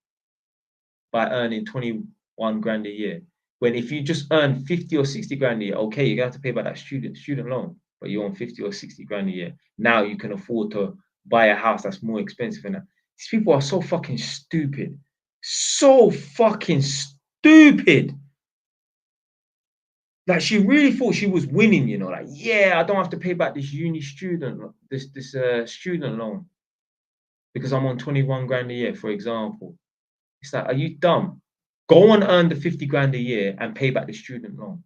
by earning 21 grand a year. When if you just earn 50 or 60 grand a year, okay, you're gonna have to pay back that student loan, but you own 50 or 60 grand a year. Now you can afford to buy a house that's more expensive than that. These people are so fucking stupid. So fucking stupid. Like, she really thought she was winning, you know, like, yeah, I don't have to pay back this student loan because I'm on 21 grand a year, for example. It's like, are you dumb? Go and earn the 50 grand a year and pay back the student loan.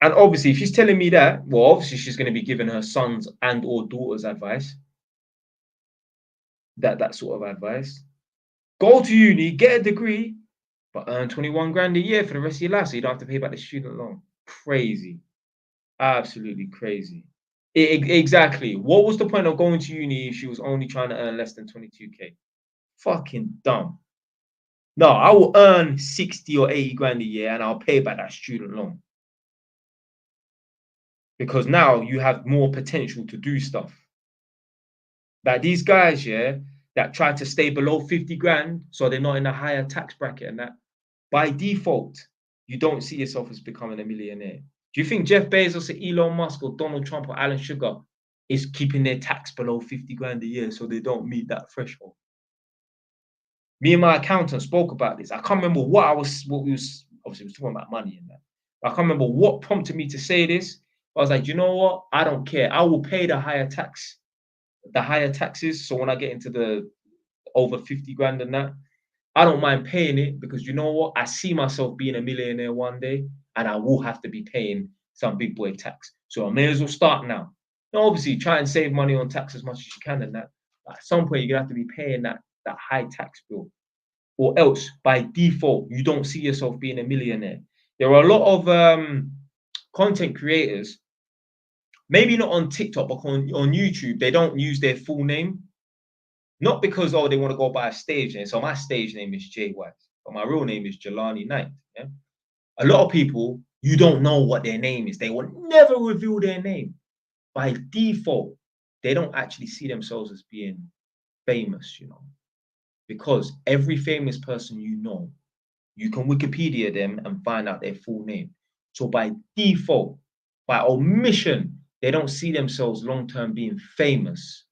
And obviously, if she's telling me that, well, obviously she's going to be giving her sons and or daughters advice. That sort of advice. Go to uni, get a degree, but earn 21 grand a year for the rest of your life, so you don't have to pay back the student loan. Crazy. Absolutely crazy. Exactly. What was the point of going to uni if she was only trying to earn less than 22K? Fucking dumb. No, I will earn 60 or 80 grand a year and I'll pay back that student loan. Because now you have more potential to do stuff. Like these guys, yeah, that try to stay below 50 grand so they're not in a higher tax bracket, and that by default, you don't see yourself as becoming a millionaire. Do you think Jeff Bezos or Elon Musk or Donald Trump or Alan Sugar is keeping their tax below 50 grand a year so they don't meet that threshold? Me and my accountant spoke about this. I can't remember what we was, obviously, we was talking about money and that. I can't remember what prompted me to say this. I was like, you know what? I don't care. I will pay the higher taxes. So when I get into the over 50 grand and that, I don't mind paying it, because you know what? I see myself being a millionaire one day, and I will have to be paying some big boy tax. So I may as well start now. Now, obviously, try and save money on tax as much as you can and that. But at some point, you're gonna have to be paying that high tax bill, or else by default, you don't see yourself being a millionaire. There are a lot of content creators, maybe not on TikTok, but on YouTube, they don't use their full name. Not because, oh, they want to go by a stage name. So my stage name is Jay White, but my real name is Jelani Knight. Yeah? A lot of people, you don't know what their name is. They will never reveal their name. By default, they don't actually see themselves as being famous, you know, because every famous person you know you can Wikipedia them and find out their full name. So by default, by omission, they don't see themselves long-term being famous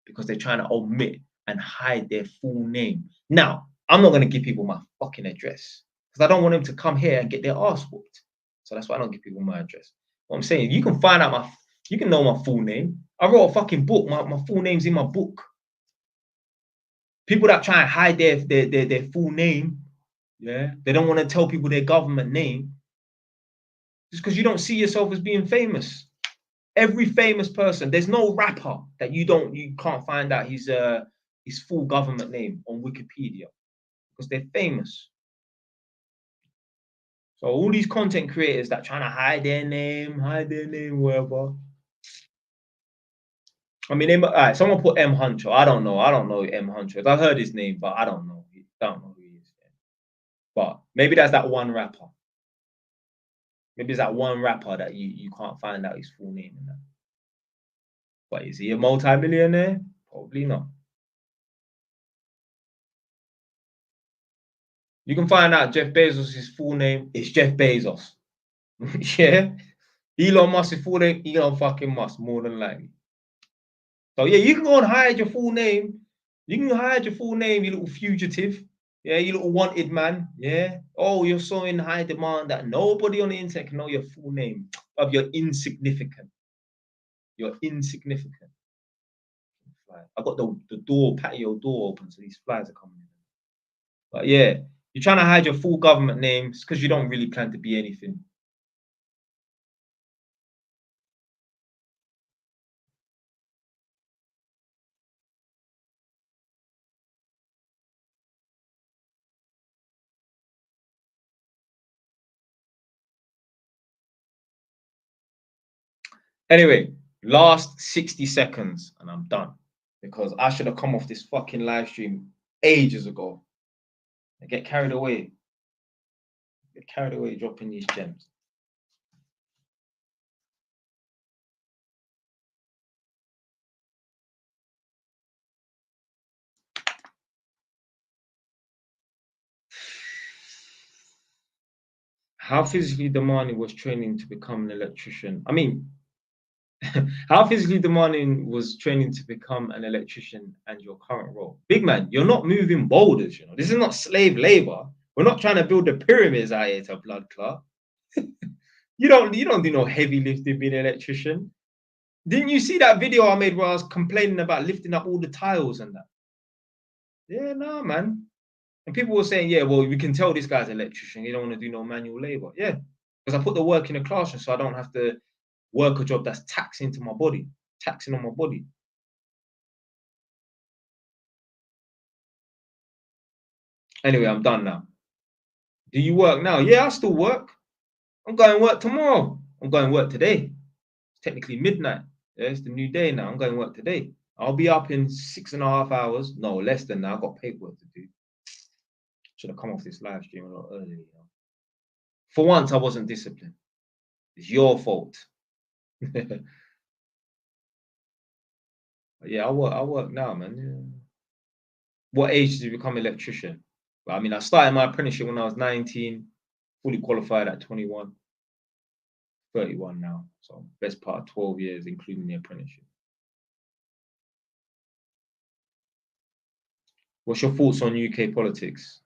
because they're trying to omit and hide their full name. Now, I'm not going to give people my fucking address because I don't want them to come here and get their ass whooped. So that's why I don't give people my address. What I'm saying, you can find out you can know my full name. I wrote a fucking book. My full name's in my book. People that try and hide their full name, yeah, they don't want to tell people their government name just because you don't see yourself as being famous. Every famous person, there's no rapper that you can't find out his full government name on Wikipedia because they're famous. So all these content creators that trying to hide their name, whatever. I mean, all right, someone put M Huncho. I don't know M Huncho. I've heard his name, but I don't know. Don't know who he is. But maybe that's that one rapper. Maybe it's that one rapper that you can't find out his full name in that. But is he a multi-millionaire? Probably not. You can find out Jeff Bezos' full name is Jeff Bezos. Yeah. Elon Musk's full name, Elon fucking Musk, more than likely. So yeah, you can go and hide your full name. You can hide your full name, you little fugitive. Yeah, you little wanted man. Yeah. Oh, you're so in high demand that nobody on the internet can know your full name. Of you're insignificant. You're insignificant. I got the patio door open, so these flies are coming in. But yeah, you're trying to hide your full government names because you don't really plan to be anything. Anyway, last 60 seconds and I'm done because I should have come off this fucking live stream ages ago. I get carried away. Get carried away dropping these gems. How physically demanding was training to become an electrician? I mean, how physically demanding was training to become an electrician and your current role? Big man, you're not moving boulders, you know. This is not slave labor. We're not trying to build the pyramids out here to blood clot. You don't do no heavy lifting being an electrician. Didn't you see that video I made where I was complaining about lifting up all the tiles and that? Yeah, no, man. And people were saying, yeah, well, we can tell this guy's an electrician. He don't want to do no manual labor. Yeah, because I put the work in the classroom so I don't have to work a job that's taxing to my body, taxing on my body. Anyway, I'm done now. Do you work now? Yeah, I still work. I'm going to work tomorrow. I'm going to work today. It's technically midnight. Yeah, it's the new day now. I'm going to work today. I'll be up in 6.5 hours. No, less than that. I've got paperwork to do. Should have come off this live stream a lot earlier. You know? For once, I wasn't disciplined. It's your fault. Yeah, I work now, man. Yeah. What age did you become an electrician? Well, I mean, I started my apprenticeship when I was 19, fully qualified at 21, 31 now. So best part of 12 years, including the apprenticeship. What's your thoughts on UK politics?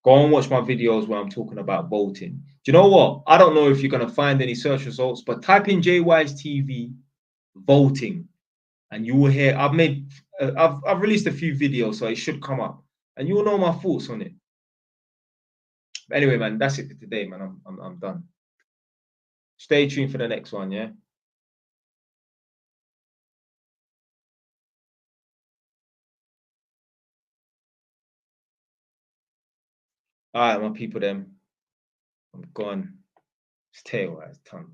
Go and watch my videos where I'm talking about voting. Do you know what? I don't know if you're going to find any search results, but type in JY's TV voting and you will hear I've released a few videos, so it should come up and you will know my thoughts on it. But anyway, man, that's it for today, man. I'm done. Stay tuned for the next one, yeah. All right, my people, them. I'm gone. Stay wise, tongue.